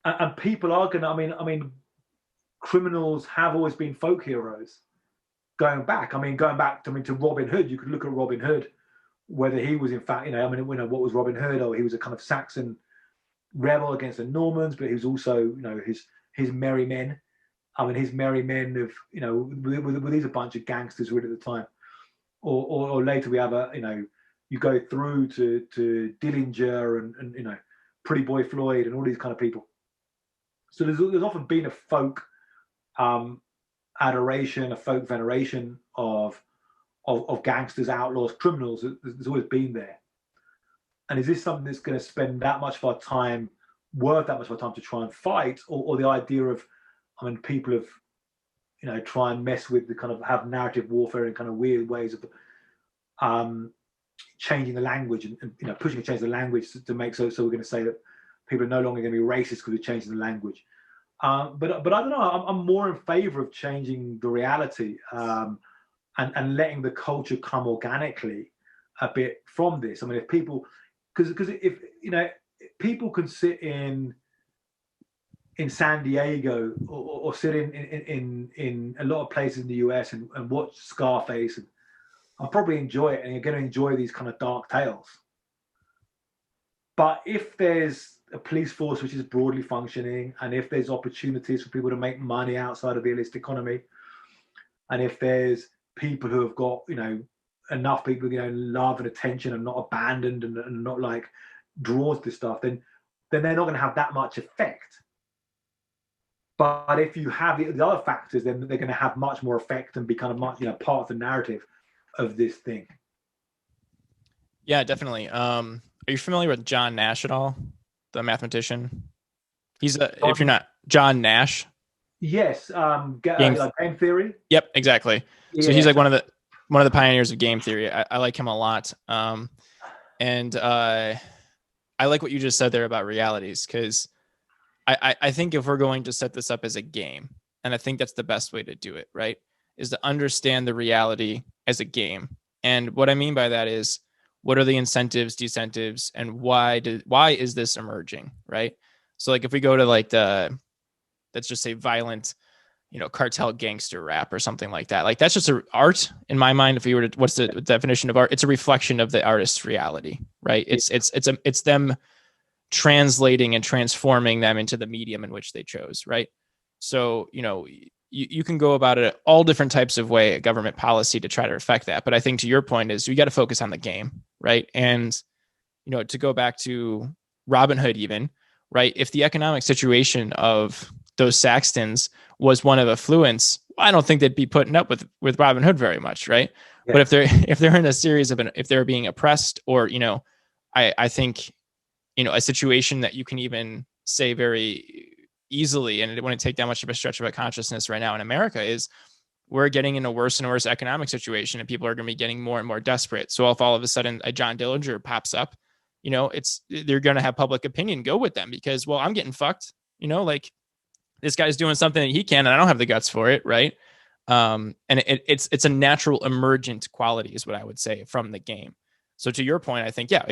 And people are gonna. I mean, criminals have always been folk heroes. Going back to Robin Hood. You could look at Robin Hood, whether he was in fact, what was Robin Hood? Or he was a kind of Saxon rebel against the Normans, but he was also, his merry men. His merry men of, were these a bunch of gangsters really at the time, or later we have you go through to Dillinger and Pretty Boy Floyd and all these kind of people. So there's often been a folk adoration, a folk veneration of gangsters, outlaws, criminals. There's always been there. And is this something that's going to spend that much of our time, worth that much of our time to try and fight, or the idea of, people have, try and mess with the kind of have narrative warfare in kind of weird ways of changing the language and pushing to change the language to make so we're going to say that people are no longer going to be racist because we're changing the language. But I don't know. I'm more in favor of changing the reality and letting the culture come organically a bit from this. If people, because if people can sit in San Diego or sit in a lot of places in the US and watch Scarface, and I'll probably enjoy it, and you're going to enjoy these kind of dark tales. But if there's a police force which is broadly functioning, and if there's opportunities for people to make money outside of the illicit economy, and if there's people who have got, enough people, love and attention and not abandoned and not like draws to stuff, then they're not going to have that much effect. But if you have the other factors, then they're going to have much more effect and be kind of much, part of the narrative of this thing. Yeah, definitely. Are you familiar with John Nash at all? The mathematician? If you're not, John Nash. Yes. Game theory. Yep, exactly. Yeah. So he's like one of the pioneers of game theory. I like him a lot. And I like what you just said there about realities, because I think if we're going to set this up as a game, and I think that's the best way to do it, right, is to understand the reality as a game. And what I mean by that is, what are the incentives, disincentives, and why is this emerging, right? So like if we go to like let's just say violent, cartel gangster rap or something like that, like that's just art in my mind. If we were to, what's the definition of art? It's a reflection of the artist's reality, right? It's them translating and transforming them into the medium in which they chose, right? So, you can go about it all different types of way, government policy, to try to affect that. But I think to your point is, we got to focus on the game, right? And, to go back to Robin Hood even, right? If the economic situation of those Saxtons was one of affluence, I don't think they'd be putting up with Robin Hood very much, right? Yeah. But if they're in a series of if they're being oppressed, or, I think, a situation that you can even say very easily, and it wouldn't take that much of a stretch of a consciousness right now in America, is we're getting in a worse and worse economic situation, and people are going to be getting more and more desperate. So if all of a sudden a John Dillinger pops up, they're going to have public opinion go with them, because, well, I'm getting fucked, like this guy's doing something that he can, and I don't have the guts for it, right? And it's a natural emergent quality is what I would say from the game. So to your point, I think, yeah,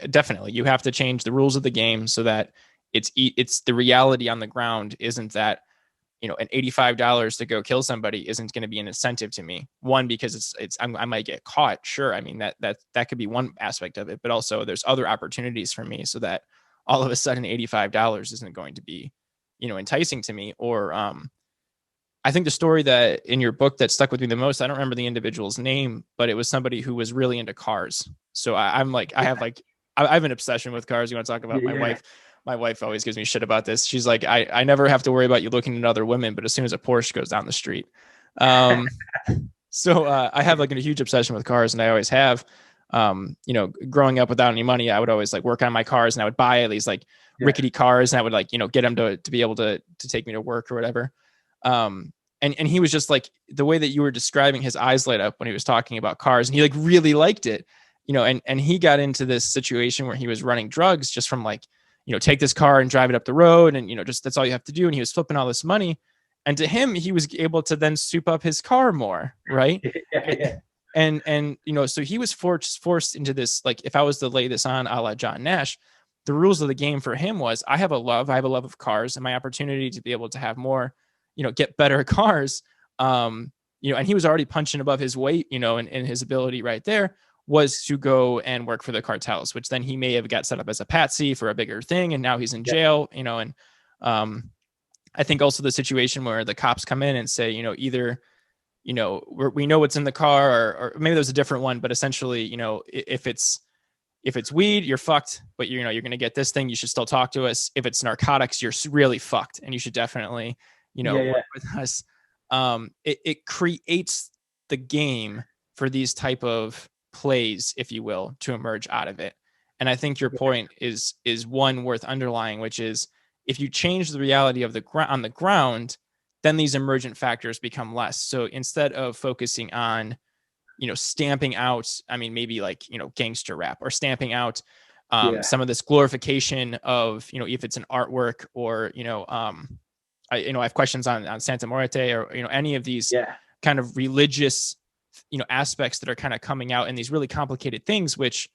definitely, you have to change the rules of the game so that it's the reality on the ground isn't that, an $85 to go kill somebody isn't going to be an incentive to me. One, because I might get caught. Sure. I mean, that could be one aspect of it, but also there's other opportunities for me, so that all of a sudden $85 isn't going to be, enticing to me. Or, I think the story that in your book that stuck with me the most, I don't remember the individual's name, but it was somebody who was really into cars. So I have an obsession with cars. You want to talk about my wife? My wife always gives me shit about this. She's like, I never have to worry about you looking at other women, but as soon as a Porsche goes down the street. So I have like a huge obsession with cars, and I always have. Growing up without any money, I would always like work on my cars, and I would buy these like rickety cars, and I would like, get them to be able to take me to work or whatever. And he was just like, the way that you were describing, his eyes light up when he was talking about cars, and he like really liked it, and he got into this situation where he was running drugs just from like, take this car and drive it up the road, and just that's all you have to do. And he was flipping all this money, and to him, he was able to then soup up his car more, right? Yeah. And so he was forced into this, like, if I was to lay this on a la John Nash, the rules of the game for him was, I have a love of cars, and my opportunity to be able to have more, get better cars, and he was already punching above his weight, and his ability right there was to go and work for the cartels, which then he may have got set up as a patsy for a bigger thing, and now he's in jail, and I think also the situation where the cops come in and say, either we know what's in the car, or maybe there's a different one, but essentially, if it's weed, you're fucked, but you're going to get this thing, you should still talk to us. If it's narcotics, you're really fucked, and you should definitely, work with us. It creates the game for these type of plays, if you will, to emerge out of it. And I think your point is one worth underlying, which is, if you change the reality of on the ground, then these emergent factors become less. So instead of focusing on, stamping out, maybe like, gangster rap, or stamping out some of this glorification of, if it's an artwork, or, I have questions on Santa Muerte, or, any of these kind of religious, aspects that are kind of coming out in these really complicated things, which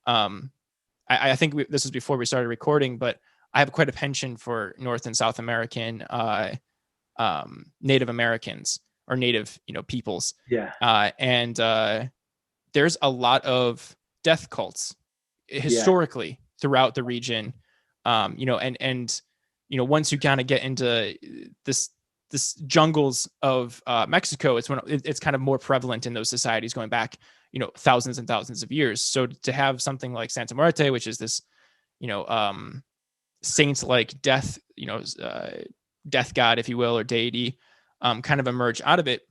I think this was before we started recording, but I have quite a penchant for North and South American Native Americans, or Native, peoples. And there's a lot of death cults historically throughout the region. And once you kind of get into this jungles of Mexico, it's kind of more prevalent in those societies going back, thousands and thousands of years. So to have something like Santa Muerte, which is this, saints like death, death god, if you will, or deity, kind of emerge out of it,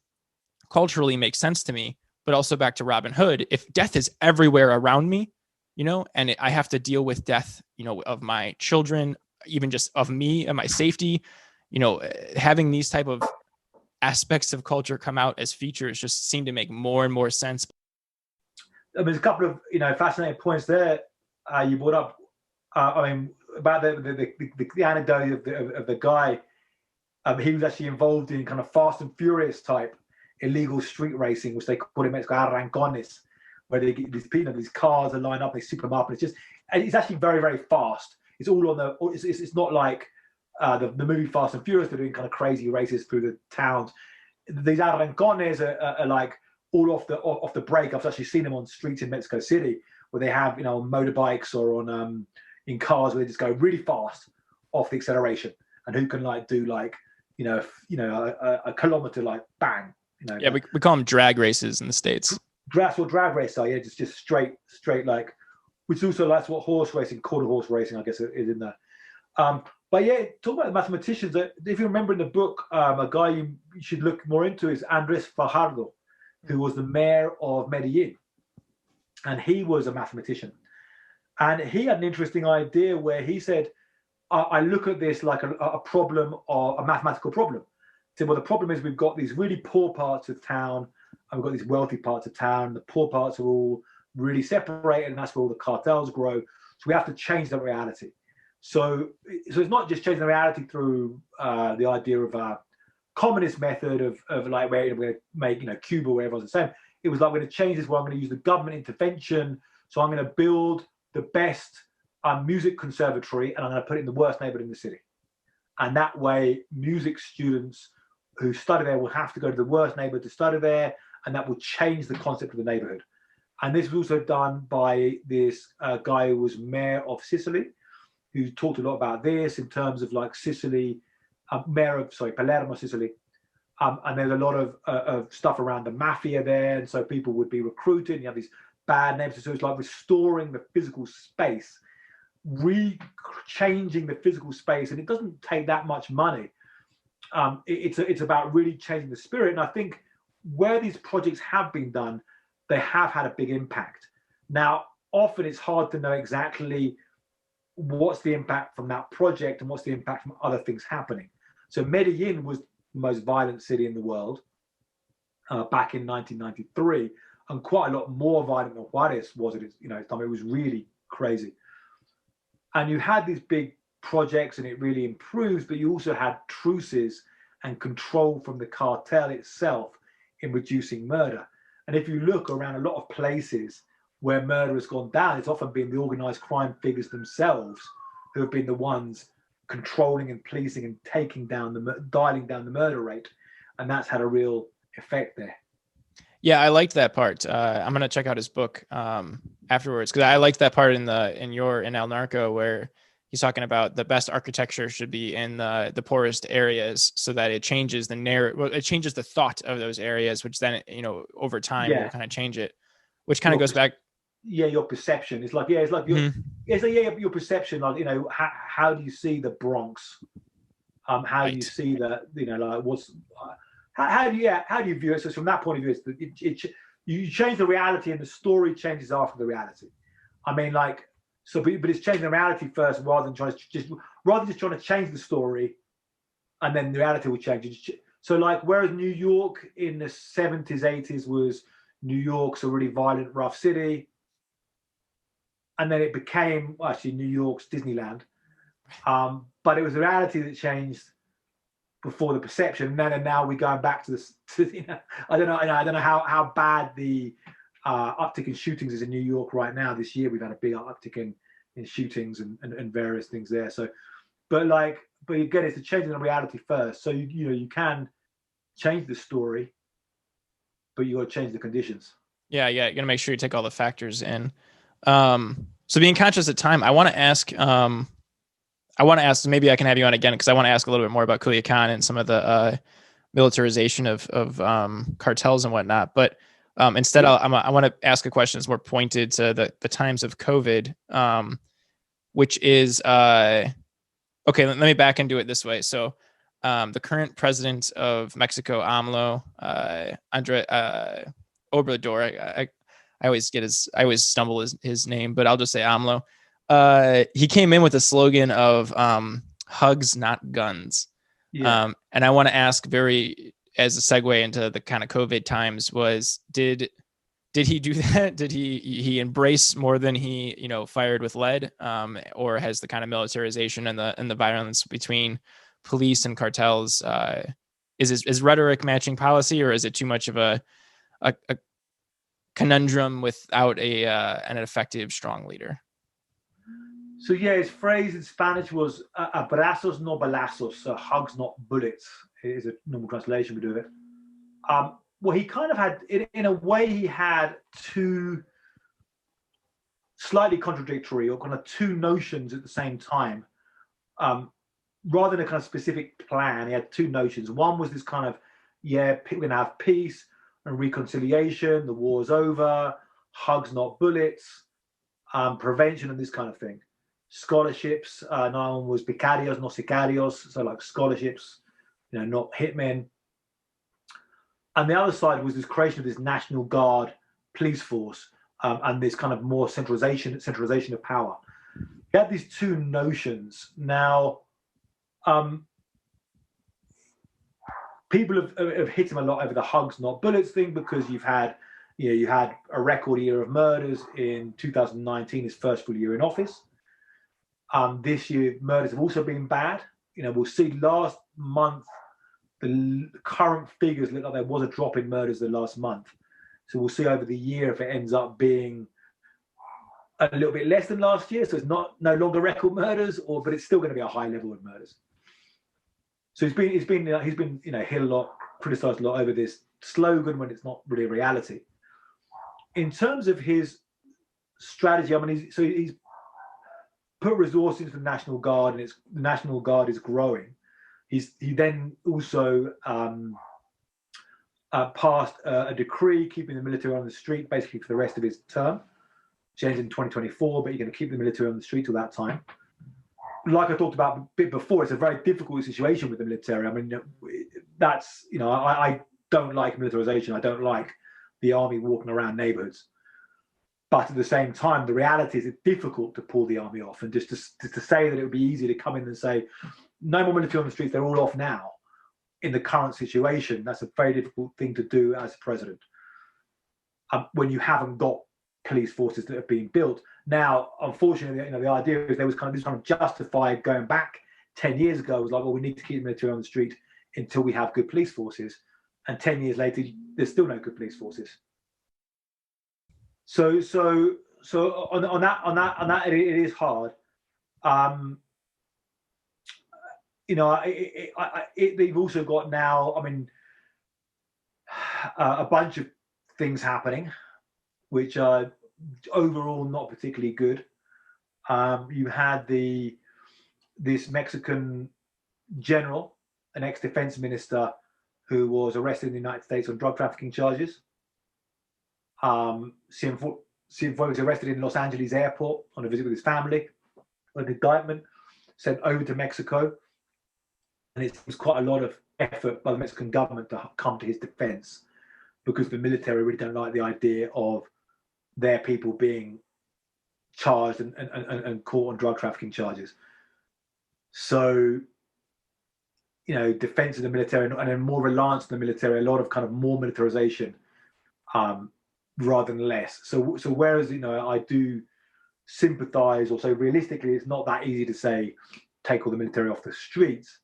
culturally makes sense to me. But also back to Robin Hood, if death is everywhere around me, and I have to deal with death, of my children, even just of me and my safety, having these type of aspects of culture come out as features just seem to make more and more sense. There's a couple of fascinating points there you brought up. About the anecdote of the guy. He was actually involved in kind of Fast and Furious type illegal street racing, which they call in Mexico arrancones, where they get these cars are lined up, they soup them up, and it's actually very, very fast. It's all on the. It's not like the movie Fast and Furious. They're doing kind of crazy races through the towns. These arrancones are like all off the break. I've actually seen them on streets in Mexico City, where they have on motorbikes, or on in cars where they just go really fast off the acceleration, and who can do a kilometer, like bang. We call them drag races in the States. That's what drag races are. Just straight, like, which also that's what horse racing, quarter horse racing, I guess, is in there. But talk about the mathematicians. If you remember in the book, a guy you should look more into is Andrés Fajardo, who was the mayor of Medellin, and he was a mathematician. And he had an interesting idea where he said, I look at this like a problem, or a mathematical problem. He said, well, the problem is we've got these really poor parts of town, and we've got these wealthy parts of town. The poor parts are all really separated, and that's where all the cartels grow. So we have to change the reality. So it's not just changing the reality through the idea of a communist method of like, where we're going to make Cuba where everyone's the same. It was like, we're going to change this where I'm going to use the government intervention. So I'm going to build the best music conservatory, and I'm going to put it in the worst neighborhood in the city. And that way, music students who study there will have to go to the worst neighborhood to study there, and that will change the concept of the neighborhood. And this was also done by this guy who was mayor of Sicily, who talked a lot about this in terms of like Sicily, Palermo, Sicily. And there's a lot of stuff around the mafia there, and so people would be recruited. You have these bad neighborhoods, so it's like restoring the physical space, changing the physical space, and it doesn't take that much money. It's about really changing the spirit, and I think where these projects have been done, they have had a big impact. Now, often it's hard to know exactly what's the impact from that project and what's the impact from other things happening. So Medellin was the most violent city in the world back in 1993, and quite a lot more violent than Juarez was at its time. It was really crazy. And you had these big projects and it really improves, but you also had truces and control from the cartel itself in reducing murder. And if you look around a lot of places where murder has gone down, it's often been the organized crime figures themselves who have been the ones controlling and policing and dialing down the murder rate. And that's had a real effect there. Yeah, I liked that part. I'm gonna check out his book afterwards, because I liked that part in El Narco, where he's talking about the best architecture should be in the poorest areas, so that it changes the narrative. Well, it changes the thought of those areas, which then over time will kind of change it. Which kind of goes back. Yeah, your perception. It's like your perception. Like how do you see the Bronx? How do you see that? Like what's how do you view it? So from that point of view, you change the reality, and the story changes after the reality. I mean, but it's changing the reality first, rather than just trying to change the story, and then the reality will change. So whereas New York in the 70s, 80s was New York's a really violent, rough city, and then it became actually New York's Disneyland. But it was the reality that changed before the perception, and now we're going back to this. I don't know how bad the uptick in shootings is in New York right now. This year we've had a big uptick in shootings and various things there. So, but again, it's the changing the reality first. So you can change the story, but you got to change the conditions. Yeah, you got to make sure you take all the factors in. So being conscious of time, I want to ask. Maybe I can have you on again, because I want to ask a little bit more about Culiacan and some of the militarization of cartels and whatnot. But instead, I want to ask a question that's more pointed to the times of COVID, which is okay. Let me back into it this way. So the current president of Mexico, AMLO, Obrador. I always stumble his name, but I'll just say AMLO. He came in with a slogan of hugs, not guns. Yeah. And I want to ask, as a segue into the kind of COVID times, did he do that? Did he embrace more than he fired with lead? Or has the kind of militarization and the violence between police and cartels, is rhetoric matching policy, or is it too much of a conundrum without an effective, strong leader? So his phrase in Spanish was "abrazos no balazos," so hugs not bullets is a normal translation we do it. Well, he kind of had, in a way, he had two slightly contradictory or kind of two notions at the same time. Rather than a kind of specific plan, he had two notions. One was this kind of, we're going to have peace and reconciliation, the war's over, hugs not bullets, prevention and this kind of thing. Scholarships, another one was becarios, no sicarios, so like scholarships, not hitmen. And the other side was this creation of this National Guard police force, and this kind of more centralization of power. You had these two notions. Now, people have hit him a lot over the hugs not bullets thing, because you had a record year of murders in 2019, his first full year in office. This year, murders have also been bad. We'll see last month, the current figures look like there was a drop in murders the last month. So we'll see over the year if it ends up being a little bit less than last year. So it's no longer record murders, but it's still going to be a high level of murders. So he's been hit a lot, criticized a lot over this slogan when it's not really a reality. In terms of his strategy, I mean, he's put resources into the National Guard, and the National Guard is growing. He then also passed a decree keeping the military on the street basically for the rest of his term. Changed in 2024, but you're going to keep the military on the street till that time. Like I talked about a bit before, it's a very difficult situation with the military. I mean, that's, I don't like militarization. I don't like the army walking around neighborhoods. But at the same time, the reality is it's difficult to pull the army off. And just to say that it would be easy to come in and say, no more military on the streets, they're all off now. in the current situation, that's a very difficult thing to do as president when you haven't got police forces that have been built. Now, unfortunately, the idea is there was kind of justified going back 10 years ago. It was like, well, we need to keep the military on the street until we have good police forces. And 10 years later, there's still no good police forces. So on that, it is hard. They've also got now, a bunch of things happening, which are overall not particularly good. You had this Mexican general, an ex-defense minister, who was arrested in the United States on drug trafficking charges. Cienfuegos was arrested in Los Angeles airport on a visit with his family. An indictment sent over to Mexico. And it was quite a lot of effort by the Mexican government to come to his defense, because the military really don't like the idea of their people being charged and caught on drug trafficking charges. So, defense of the military and then more reliance on the military, a lot of kind of more militarization rather than less. So whereas, I do sympathize, or say realistically, it's not that easy to say, take all the military off the streets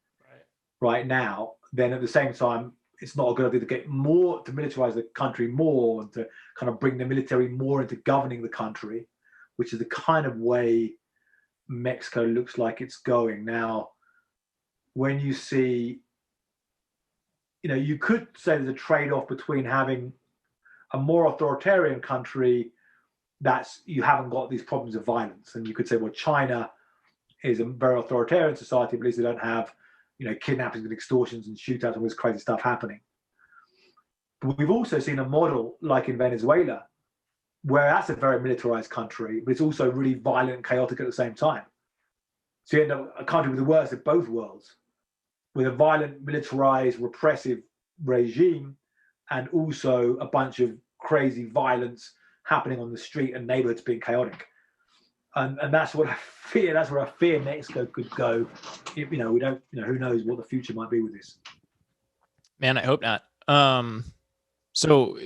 right now, then at the same time, it's not a good idea to get more, to militarize the country more, and to kind of bring the military more into governing the country, which is the kind of way Mexico looks like it's going now. When you see, you could say there's a trade-off between having a more authoritarian country you haven't got these problems of violence. And you could say, well, China is a very authoritarian society, but at least they don't have, kidnappings and extortions and shootouts and all this crazy stuff happening. But we've also seen a model like in Venezuela, where that's a very militarized country, but it's also really violent and chaotic at the same time. So you end up a country with the worst of both worlds, with a violent, militarized, repressive regime, and also a bunch of crazy violence happening on the street and neighborhoods being chaotic. And that's what I fear. That's where I fear Mexico could go. If, we don't, who knows what the future might be with this. Man, I hope not. So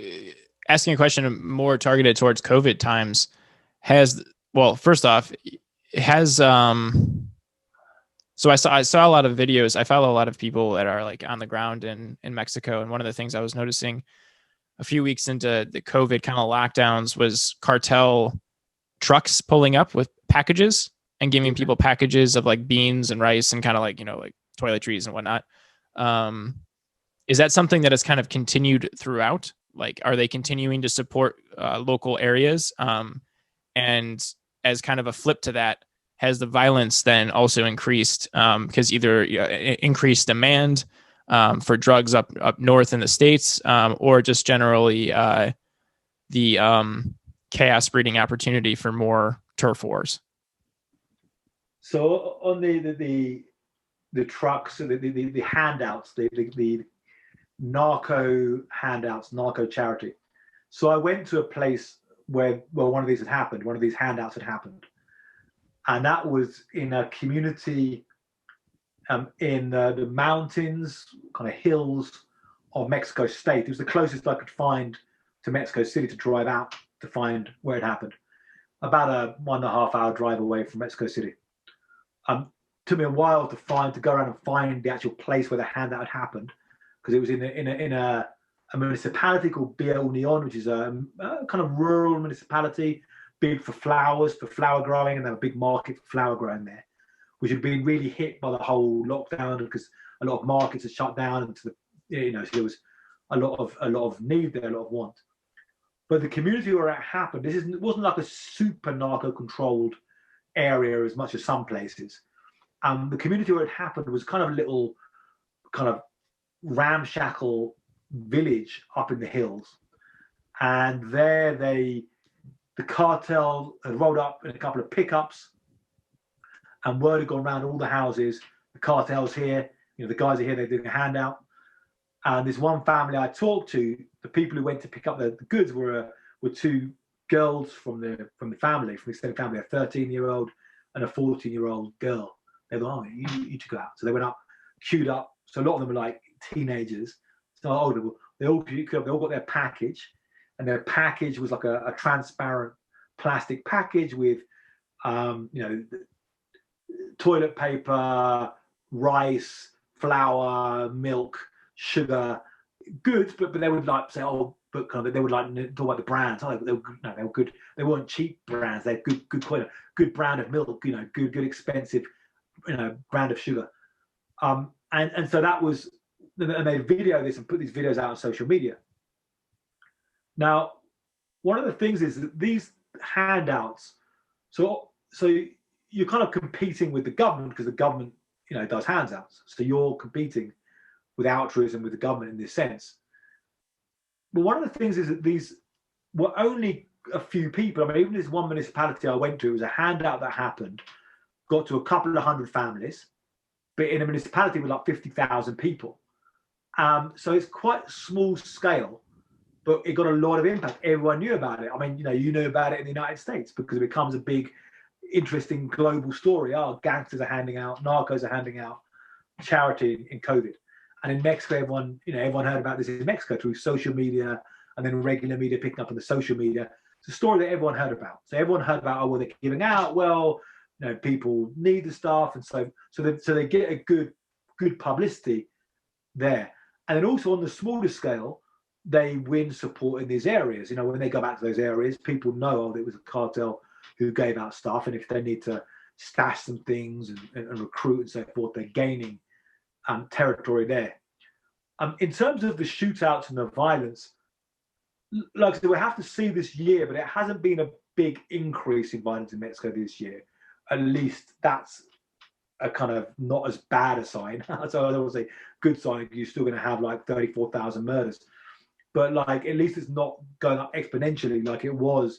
asking a question more targeted towards COVID times first off, so I saw a lot of videos. I follow a lot of people that are like on the ground in Mexico. And one of the things I was noticing a few weeks into the COVID kind of lockdowns was cartel trucks pulling up with packages and giving people packages of like beans and rice and kind of like, like toiletries and whatnot. Is that something that has kind of continued throughout? Like, are they continuing to support local areas? And as kind of a flip to that, has the violence then also increased because either increased demand for drugs up north in the States, or just generally the chaos breeding opportunity for more turf wars? So on the trucks, the handouts, the narco handouts, narco charity. So I went to a place where one of these had happened, one of these handouts had happened. And that was in a community in the mountains, kind of hills of Mexico State. It was the closest I could find to Mexico City to drive out to find where it happened. About a 1.5 hour drive away from Mexico City. Took me a while to go around and find the actual place where the handout had happened, because it was in a municipality called Villa Union, which is a kind of rural municipality, big for flowers, for flower growing, and they have a big market for flower growing there, which had been really hit by the whole lockdown because a lot of markets had shut down, and so there was a lot of need there, a lot of want. But the community where it happened, it wasn't like a super narco-controlled area as much as some places. The community where it happened was kind of a little, kind of ramshackle village up in the hills, and there the cartel had rolled up in a couple of pickups, and word had gone around all the houses. The cartel's here, the guys are here. They're doing a handout. And this one family I talked to, the people who went to pick up the goods were two girls from the family, from the extended family, a 13-year-old and a 14-year-old girl. They were, you to go out. So they went up, queued up. So a lot of them were like teenagers, so older. They all got their package, and their package was like a transparent plastic package with, toilet paper, rice, flour, milk, sugar, goods, but they would like say, but kind of they would like talk about the brands. Oh, they were good. No, they were good. They weren't cheap brands. They're good quality, good brand of milk. Good expensive, brand of sugar. And so that was, and they video this and put these videos out on social media. Now, one of the things is that these handouts, so you're kind of competing with the government because the government, does handouts. So you're competing with altruism with the government in this sense. But one of the things is that these were only a few people. I mean, even this one municipality I went to, it was a handout that happened, got to a couple of hundred families, but in a municipality with like 50,000 people. So it's quite small scale, but it got a lot of impact. Everyone knew about it. I mean, you knew about it in the United States because it becomes a big, interesting global story. Oh, gangsters are handing out, narcos are handing out charity in COVID. And in Mexico, everyone heard about this in Mexico through social media and then regular media picking up on the social media. It's a story that everyone heard about. So everyone heard about, they're giving out. Well, people need the stuff. And so they get a good publicity there. And then also on the smaller scale, they win support in these areas. When they go back to those areas, people know, it was a cartel who gave out stuff. And if they need to stash some things and recruit and so forth, they're gaining territory there. In terms of the shootouts and the violence, like I said, we have to see this year, but it hasn't been a big increase in violence in Mexico this year. At least that's a kind of not as bad a sign. So I don't want to say good sign, you're still going to have like 34,000 murders. But like, at least it's not going up exponentially like it was.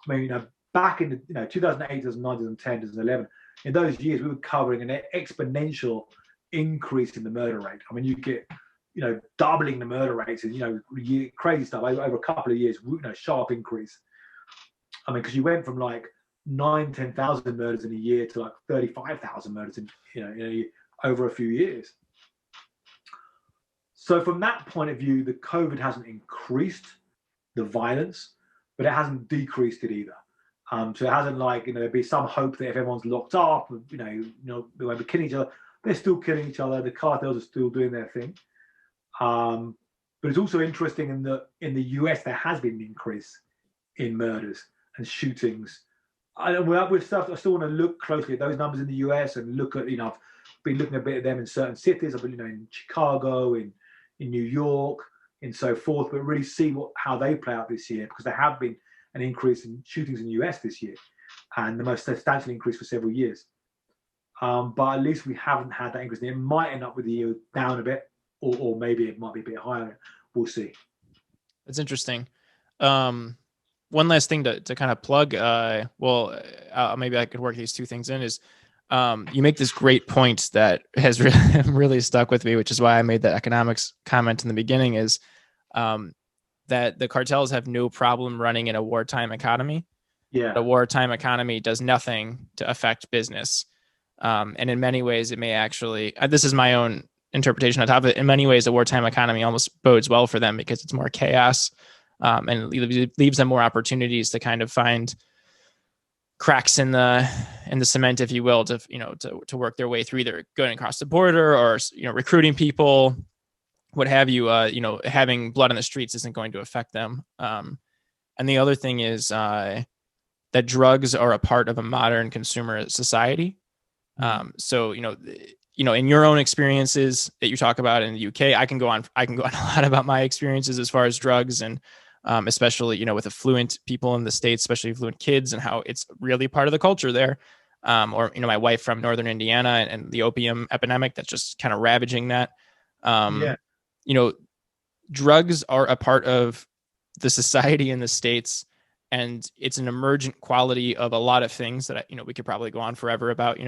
I mean, back in 2008, 2009, 2010, 2011, in those years, we were covering an exponential increase in the murder rate. I mean, you get, doubling the murder rates and, crazy stuff over a couple of years, sharp increase. I mean, because you went from like 10,000 murders in a year to like 35,000 murders in over a few years. So from that point of view, the COVID hasn't increased the violence, but it hasn't decreased it either. So it hasn't there'd be some hope that if everyone's locked up, they won't be killing each other. They're still killing each other. The cartels are still doing their thing. But it's also interesting in the US, there has been an increase in murders and shootings. I still want to look closely at those numbers in the US and look at, I've been looking a bit at them in certain cities. I've been, in Chicago, in New York, and so forth, but really see how they play out this year, because there have been an increase in shootings in the US this year, and the most substantial increase for several years. But at least we haven't had that increase. It might end up with the year down a bit, or maybe it might be a bit higher. We'll see. That's interesting. One last thing to kind of plug, maybe I could work these two things in, is you make this great point that has really stuck with me, which is why I made that economics comment in the beginning, is that the cartels have no problem running in a wartime economy. Yeah. The wartime economy does nothing to affect business. And in many ways, it may actually, this is my own interpretation on top of it, in many ways, the wartime economy almost bodes well for them because it's more chaos, and it leaves them more opportunities to kind of find cracks in the cement, if you will, to work their way through, either going across the border or, recruiting people, what have you. Having blood on the streets isn't going to affect them. And the other thing is that drugs are a part of a modern consumer society. So, in your own experiences that you talk about in the UK, I can go on a lot about my experiences as far as drugs, and especially, with affluent people in the States, especially affluent kids, and how it's really part of the culture there. Or, my wife from Northern Indiana and the opium epidemic that's just kind of ravaging that. Drugs are a part of the society in the States, and it's an emergent quality of a lot of things that, we could probably go on forever about,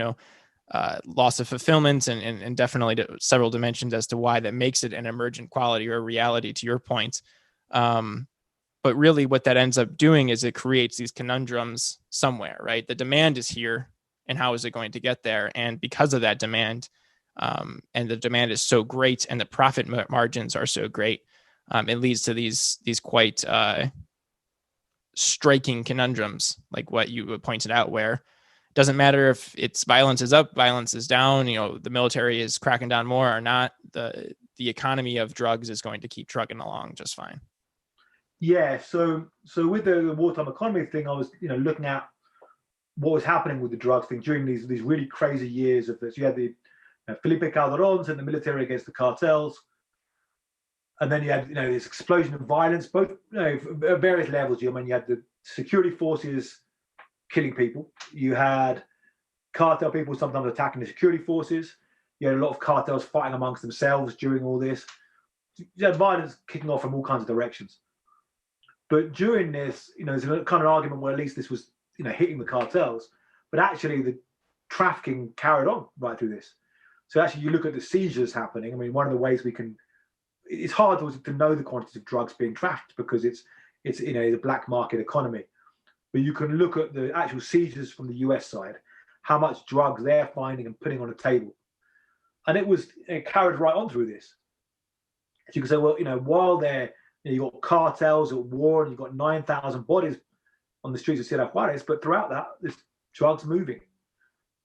loss of fulfillment and definitely several dimensions as to why that makes it an emergent quality or a reality, to your point. But really what that ends up doing is it creates these conundrums somewhere, right? The demand is here, and how is it going to get there? And because of that demand, and the demand is so great and the profit margins are so great, it leads to these quite striking conundrums, like what you pointed out, where it doesn't matter if it's violence is up, violence is down, the military is cracking down more or not, the economy of drugs is going to keep trucking along just fine. Yeah, so with the wartime economy thing, I was looking at what was happening with the drugs thing during these really crazy years of this. You had the Felipe Calderon's and the military against the cartels, and then you had this explosion of violence, both at various levels. You had the security forces killing people. You had cartel people sometimes attacking the security forces. You had a lot of cartels fighting amongst themselves during all this. You had violence kicking off from all kinds of directions. But during this, there's a kind of argument where at least this was, hitting the cartels, but actually the trafficking carried on right through this. So actually, you look at the seizures happening. I mean, one of the ways it's hard to know the quantities of drugs being trafficked because it's a black market economy. But you can look at the actual seizures from the US side, how much drugs they're finding and putting on the table, and it carried right on through this. So you can say, well, while they're you've got cartels at war and you've got 9,000 bodies on the streets of Ciudad Juarez, but throughout that, there's drugs moving.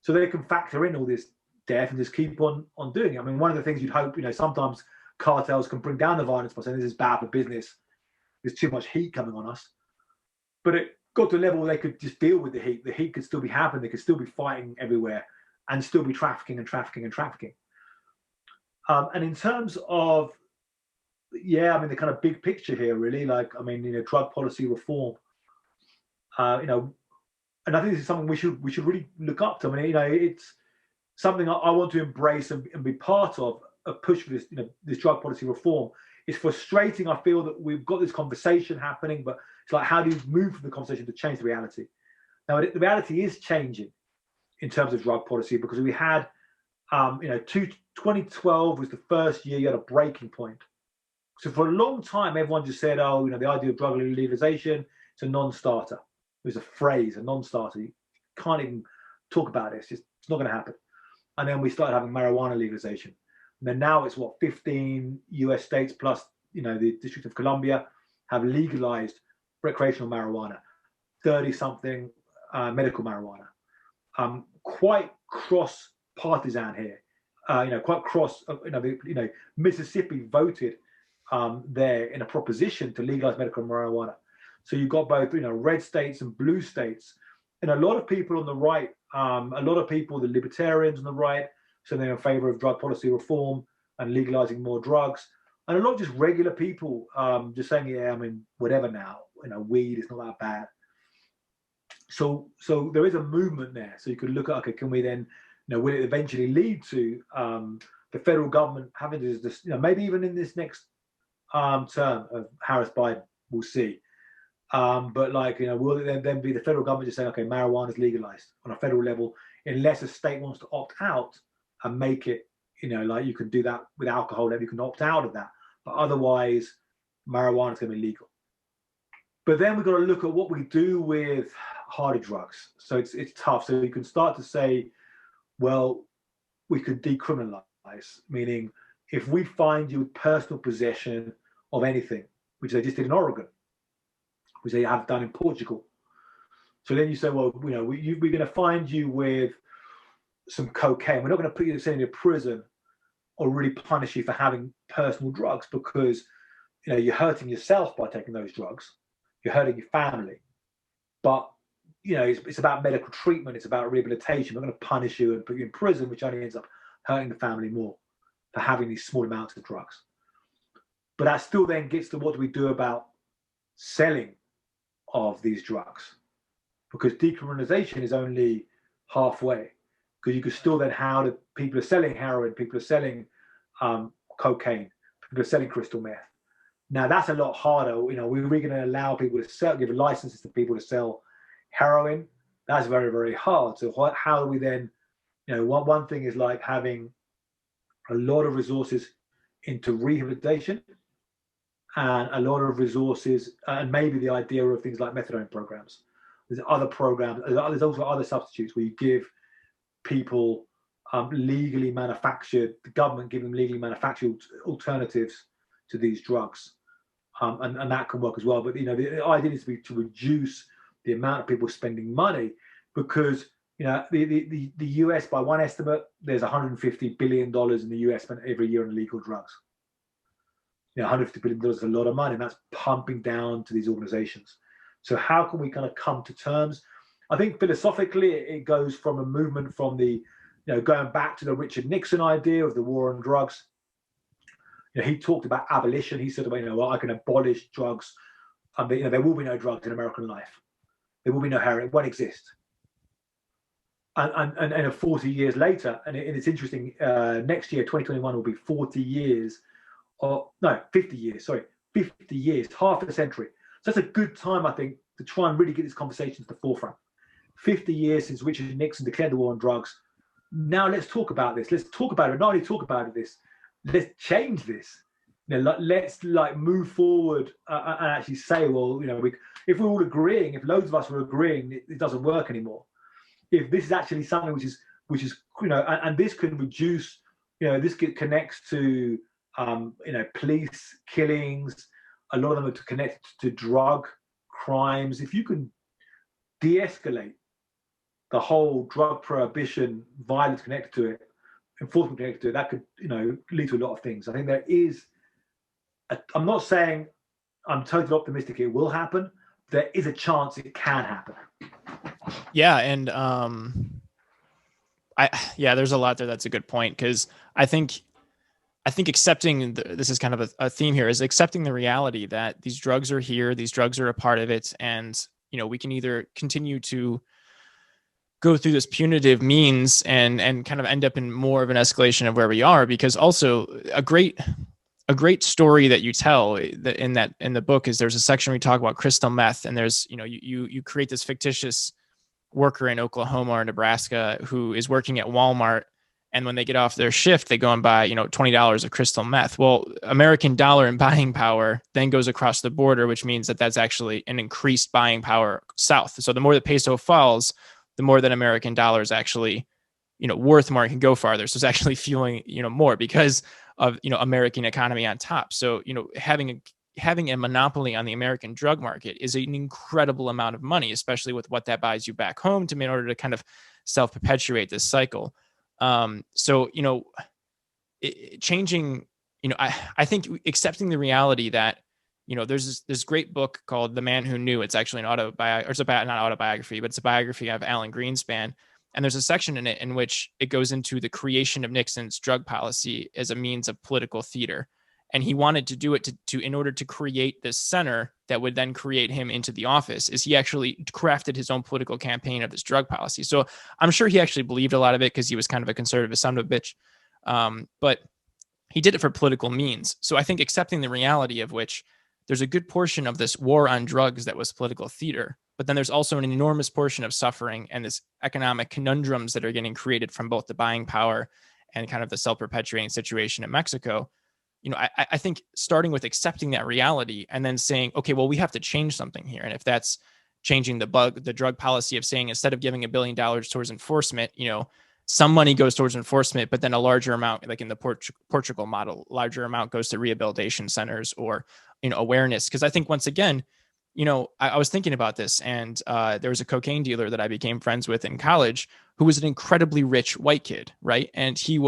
So they can factor in all this death and just keep on doing it. I mean, one of the things you'd hope, sometimes cartels can bring down the violence by saying this is bad for business, there's too much heat coming on us. But it got to a level where they could just deal with the heat. The heat could still be happening. They could still be fighting everywhere and still be trafficking and trafficking and trafficking. And in terms of the kind of big picture here, really, drug policy reform, and I think this is something we should really look up to. I mean, it's something I want to embrace and be part of a push for this, this drug policy reform. It's frustrating. I feel that we've got this conversation happening, but it's like, how do you move from the conversation to change the reality? Now, the reality is changing in terms of drug policy because we had, 2012 was the first year you had a breaking point. So for a long time, everyone just said, the idea of drug legalization, it's a non-starter. It was a phrase, a non-starter. You can't even talk about it. It's not going to happen. And then we started having marijuana legalization. And then now it's 15 US states plus, the District of Columbia have legalized recreational marijuana, 30-something medical marijuana. Quite cross-partisan here. Quite cross, Mississippi voted there in a proposition to legalize medical marijuana. So you've got both, red states and blue states. And a lot of people on the right, the libertarians on the right, so they're in favor of drug policy reform and legalizing more drugs. And a lot of just regular people just saying, whatever now, weed is not that bad. So there is a movement there. So you could look at, okay, can we then, will it eventually lead to the federal government having this, maybe even in this next term of Harris-Biden, we'll see. But will it then be the federal government just saying, okay, marijuana is legalized on a federal level, unless a state wants to opt out and make it, you can do that with alcohol, then you can opt out of that. But otherwise, marijuana is going to be legal. But then we've got to look at what we do with harder drugs. So it's tough. So you can start to say, well, we could decriminalize, meaning if we find you with personal possession of anything, which they just did in Oregon, which they have done in Portugal. So then you say, well, we're going to find you with some cocaine. We're not going to put you in prison or really punish you for having personal drugs because, you're hurting yourself by taking those drugs. You're hurting your family. But, it's about medical treatment. It's about rehabilitation. We're going to punish you and put you in prison, which only ends up hurting the family more for having these small amounts of drugs. But that still then gets to what do we do about selling of these drugs? Because decriminalization is only halfway. Because you could still then, how do people are selling heroin, people are selling cocaine, people are selling crystal meth. Now that's a lot harder. We're going to allow people to sell, give licenses to people to sell heroin. That's very, very hard. So how do we then, one thing is like having a lot of resources into rehabilitation and a lot of resources, and maybe the idea of things like methadone programs. There's other programs. There's also other substitutes where you give people legally manufactured, the government giving them legally manufactured alternatives to these drugs. And that can work as well. But, the idea is to reduce the amount of people spending money, because, the US, by one estimate, there's $150 billion in the US spent every year on illegal drugs. $150 billion is a lot of money, and that's pumping down to these organizations. So how can we kind of come to terms? I think philosophically, it goes from a movement from the, going back to the Richard Nixon idea of the war on drugs. He talked about abolition. He said, I can abolish drugs. There will be no drugs in American life. There will be no heroin. It won't exist. And 40 years later, and it's interesting, next year, 2021, will be 40 years, 50 years, 50 years, half a century. So that's a good time, I think, to try and really get this conversation to the forefront. 50 years since Richard Nixon declared the war on drugs. Now let's talk about this. Let's talk about it. Not only talk about this, let's change this. Let's move forward and actually say, well, if we're all agreeing, if loads of us are agreeing, it doesn't work anymore. If this is actually something which is and this can reduce, this connects to police killings. A lot of them are connected to drug crimes. If you can de-escalate the whole drug prohibition, violence connected to it, enforcement connected to it, that could lead to a lot of things. I think there is. I'm not saying I'm totally optimistic it will happen. There is a chance it can happen. Yeah, and there's a lot there. That's a good point, because I think accepting this is kind of a theme here, is accepting the reality that these drugs are here, these drugs are a part of it, and we can either continue to go through this punitive means and kind of end up in more of an escalation of where we are. Because also a great story that you tell in the book is there's a section where you talk about crystal meth, and there's you create this fictitious worker in Oklahoma or Nebraska who is working at Walmart, and when they get off their shift, they go and buy $20 of crystal meth. Well, American dollar and buying power then goes across the border, which means that that's actually an increased buying power south. So the more the peso falls, the more that American dollar is actually worth more, and can go farther. So it's actually fueling more because of American economy on top. So having a monopoly on the American drug market is an incredible amount of money, especially with what that buys you back home in order to kind of self-perpetuate this cycle. Changing, I think accepting the reality that, there's this great book called The Man Who Knew. It's actually not autobiography, but it's a biography of Alan Greenspan. And there's a section in it in which it goes into the creation of Nixon's drug policy as a means of political theater. And he wanted to do it in order to create this center that would then create him into the office, is he actually crafted his own political campaign of this drug policy. So I'm sure he actually believed a lot of it because he was kind of a conservative son of a bitch. But he did it for political means. So I think accepting the reality of which there's a good portion of this war on drugs that was political theater, but then there's also an enormous portion of suffering and this economic conundrums that are getting created from both the buying power and kind of the self-perpetuating situation in Mexico. I think starting with accepting that reality and then saying, okay, well, we have to change something here. And if that's changing the drug policy of saying, instead of giving $1 billion towards enforcement, some money goes towards enforcement, but then a larger amount, like in the Portugal model, larger amount goes to rehabilitation centers or, awareness. Because I think once again, I was thinking about this, and there was a cocaine dealer that I became friends with in college who was an incredibly rich white kid, right? And he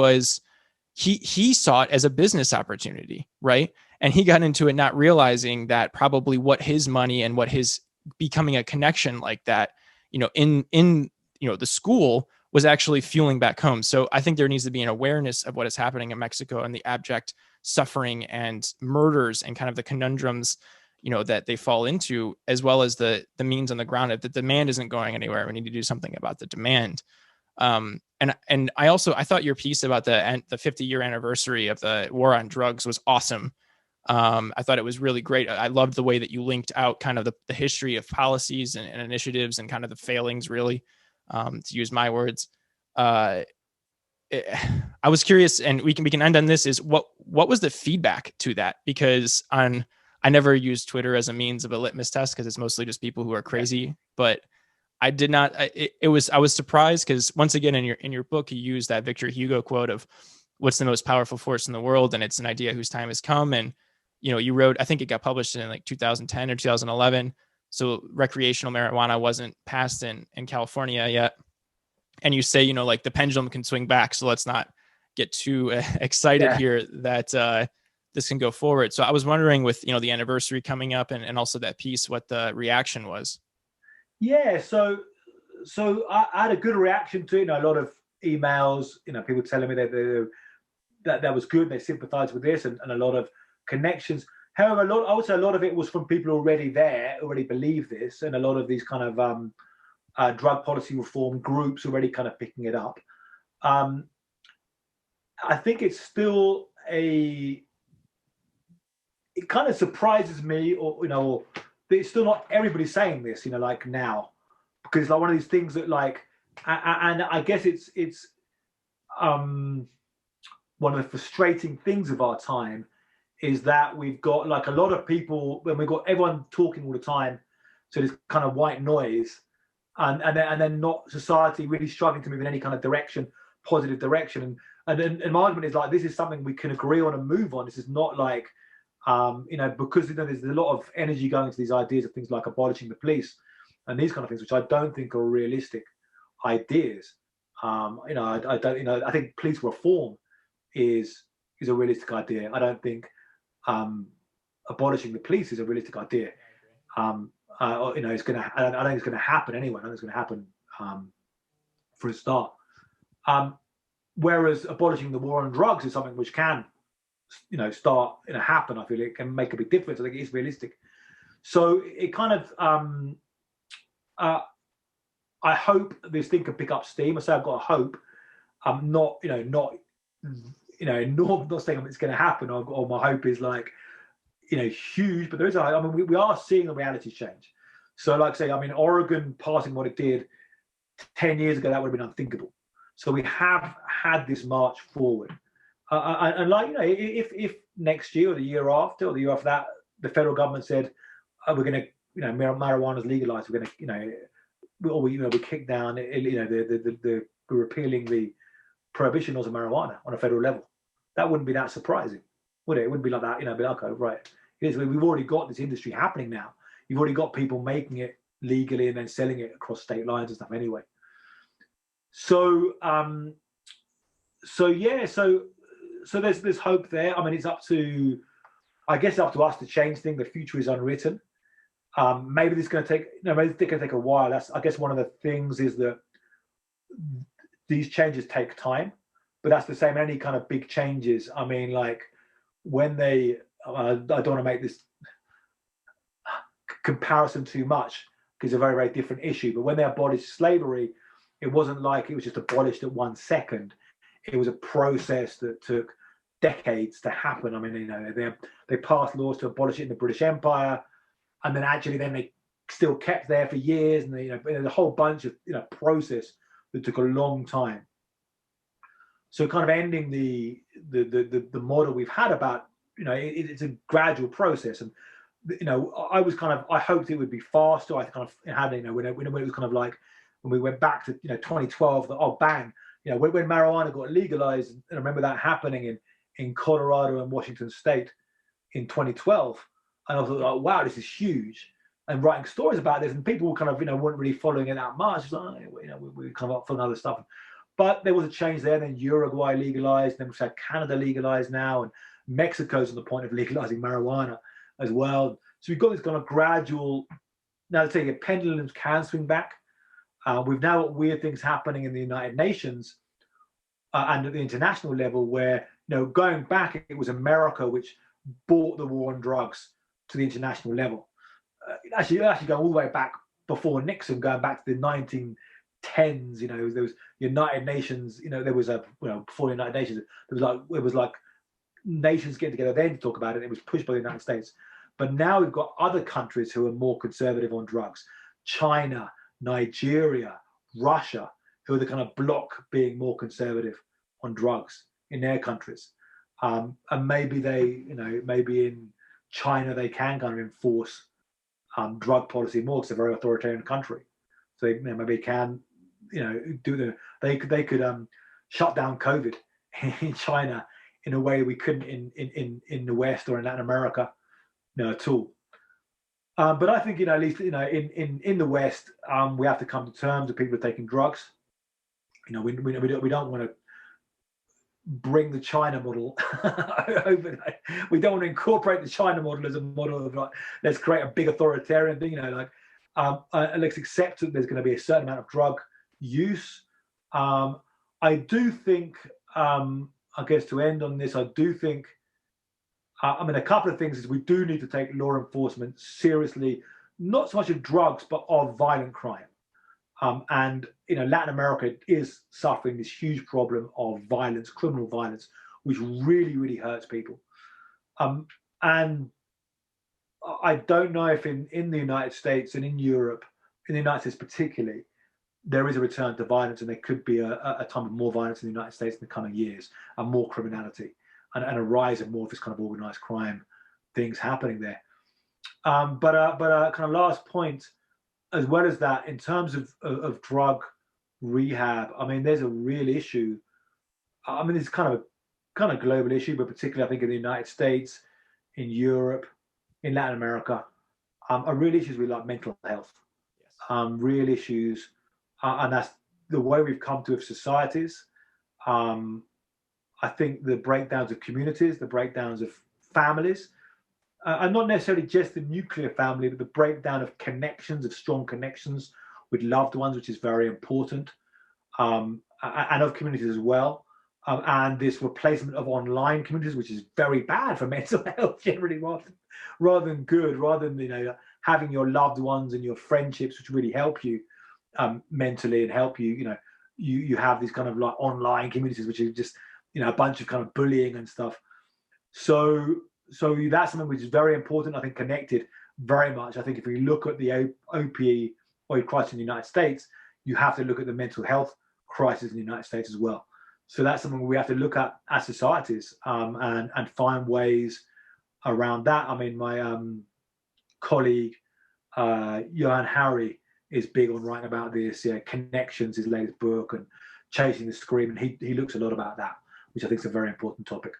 saw it as a business opportunity, right? And he got into it not realizing that probably what his money and what his becoming a connection like that, in the school was actually fueling back home. So I think there needs to be an awareness of what is happening in Mexico and the abject suffering and murders and kind of the conundrums, that they fall into, as well as the means on the ground. If the demand isn't going anywhere, we need to do something about the demand. And I thought your piece about the 50-year anniversary of the war on drugs was awesome. I thought it was really great. I loved the way that you linked out kind of the history of policies and initiatives and kind of the failings, really, to use my words. I was curious, and we can end on this, is what was the feedback to that? Because I never use Twitter as a means of a litmus test because it's mostly just people who are crazy. But I did not. I was surprised because once again in your book you use that Victor Hugo quote of what's the most powerful force in the world, and it's an idea whose time has come. And you wrote, I think it got published in like 2010 or 2011. So recreational marijuana wasn't passed in California yet. And you say, like the pendulum can swing back. So let's not get too excited here that this can go forward. So I was wondering with, the anniversary coming up and also that piece, what the reaction was. Yeah, so I had a good reaction to it. A lot of emails, people telling me that was good. They sympathized with this, and a lot of connections. However, I would say a lot of it was from people already there, already believe this, and a lot of these kind of drug policy reform groups already kind of picking it up. I think it's still it kind of surprises me, or it's still not everybody saying this, like now, because it's like one of these things that and I guess it's one of the frustrating things of our time is that we've got like a lot of people, when we've got everyone talking all the time, so this kind of white noise, and then not society really struggling to move in any kind of direction, positive direction. And my argument is like, this is something we can agree on and move on. This is not like, because there's a lot of energy going into these ideas of things like abolishing the police and these kind of things, which I don't think are realistic ideas. I don't, I think police reform is a realistic idea. I don't think abolishing the police is a realistic idea. It's gonna. I don't think it's gonna happen anyway. I don't think it's gonna happen for a start. Whereas abolishing the war on drugs is something which can, start happen. I feel it can make a big difference. I think it is realistic. So it kind of. I hope this thing can pick up steam. I say I've got a hope. I'm not saying it's going to happen, or my hope is like, huge. But there is we are seeing the reality change. So, like I say, Oregon passing what it did 10 years ago, that would have been unthinkable. So we have had this march forward, and if next year or the year after or the year after that, the federal government said we're going to, marijuana is legalized, we're going to, we kick down, we're repealing the prohibition laws of marijuana on a federal level. That wouldn't be that surprising, would it? It wouldn't be like that, be like, okay, right. It is. We've already got this industry happening now. You've already got people making it legally and then selling it across state lines and stuff anyway. So, so there's hope there. It's up to us to change things. The future is unwritten. Maybe this is going to take, maybe it's going to take a while. That's, I guess, one of the things is that these changes take time, but that's the same in any kind of big changes. Like when they, I don't want to make this comparison too much because it's a very, very different issue, but when they abolished slavery, it wasn't like it was just abolished at 1 second. It was a process that took decades to happen. They passed laws to abolish it in the British Empire, and then actually then they still kept there for years, and there's a whole bunch of process that took a long time. So kind of ending the model we've had about it's a gradual process, and I hoped it would be faster. I kind of had when it was kind of like when we went back to 2012, bang, when marijuana got legalized, and I remember that happening in Colorado and Washington State in 2012, and I thought, wow, this is huge, and writing stories about this, and people kind of weren't really following it that much. It's like, we're kind of up for other stuff, but there was a change there. Then Uruguay legalized, then we've had Canada legalized now, and Mexico's on the point of legalizing marijuana as well. So we've got this kind of gradual. Now, to say the pendulums can swing back. We've now got weird things happening in the United Nations and at the international level where, going back, it was America which brought the war on drugs to the international level. Actually going all the way back before Nixon, going back to the 1910s, there was United Nations, there was before the United Nations, it was like nations getting together then to talk about it. It was pushed by the United States. But now we've got other countries who are more conservative on drugs. China, Nigeria, Russia, who are the kind of bloc being more conservative on drugs in their countries. And maybe maybe in China they can kind of enforce drug policy more because it's a very authoritarian country. So maybe can, they could shut down COVID in China in a way we couldn't in the West or in Latin America, at all. But I think, at least, in the West, we have to come to terms with people taking drugs. We don't want to bring the China model over. We don't want to incorporate the China model as a model of let's create a big authoritarian thing. Let's accept that there's going to be a certain amount of drug use. I do think, I guess to end on this, I do think, a couple of things is we do need to take law enforcement seriously, not so much of drugs, but of violent crime. And Latin America is suffering this huge problem of violence, criminal violence, which really, really hurts people. And I don't know if in the United States and in Europe, in the United States particularly, there is a return to violence, and there could be a time of more violence in the United States in the coming years, and more criminality, and a rise of more of this kind of organized crime things happening there. But kind of last point, as well as that, in terms of drug rehab, there's a real issue. It's kind of global issue, but particularly I think in the United States, in Europe, in Latin America, are real issues with mental health. Yes. Real issues, and that's the way we've come to as societies. I think the breakdowns of communities, the breakdowns of families, and not necessarily just the nuclear family, but the breakdown of connections, of strong connections with loved ones, which is very important, and of communities as well. And this replacement of online communities, which is very bad for mental health generally, rather than good, rather than having your loved ones and your friendships, which really help you mentally and help you. You have these kind of online communities, which is just a bunch of kind of bullying and stuff. So that's something which is very important. I think connected very much. I think if we look at the opioid crisis in the United States, you have to look at the mental health crisis in the United States as well. So that's something we have to look at as societies, and find ways around that. My colleague Ioan Grillo is big on writing about this. Connections, his latest book, and Chasing the Scream, and he looks a lot about that, which I think is a very important topic.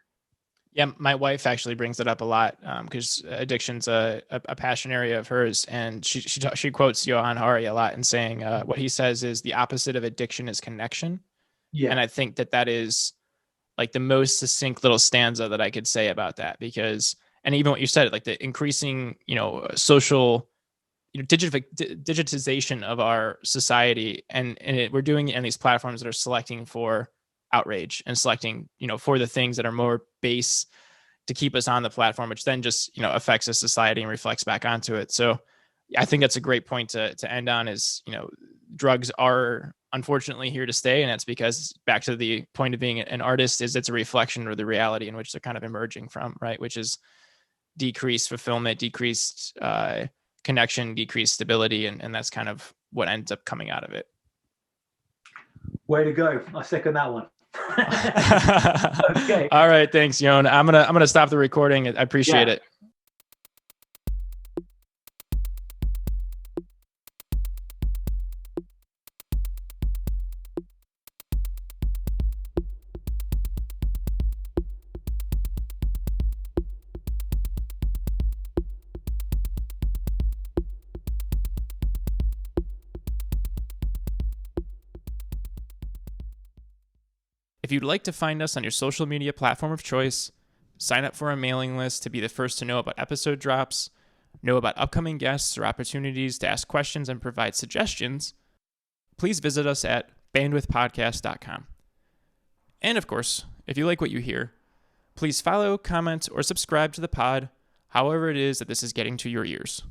Yeah, my wife actually brings it up a lot because addiction's a passion area of hers, and she quotes Ioan Grillo a lot and saying what he says is the opposite of addiction is connection. Yeah, and I think that is the most succinct little stanza that I could say about that, because, and even what you said, the increasing social digitization of our society, and we're doing it in these platforms that are selecting for outrage and selecting for the things that are more base to keep us on the platform, which then just affects a society and reflects back onto it. So I think that's a great point to end on, is drugs are unfortunately here to stay, and that's because, back to the point of being an artist, is it's a reflection of the reality in which they're kind of emerging from, right? Which is decreased fulfillment, decreased connection, decreased stability, and that's kind of what ends up coming out of it. Way to go! I second that one. Okay. All right, thanks, Ioan. I'm gonna stop the recording. I appreciate it. If you'd like to find us on your social media platform of choice, sign up for our mailing list to be the first to know about episode drops, know about upcoming guests or opportunities to ask questions and provide suggestions, please visit us at bandwidthpodcast.com. And of course, if you like what you hear, please follow, comment, or subscribe to the pod, however it is that this is getting to your ears.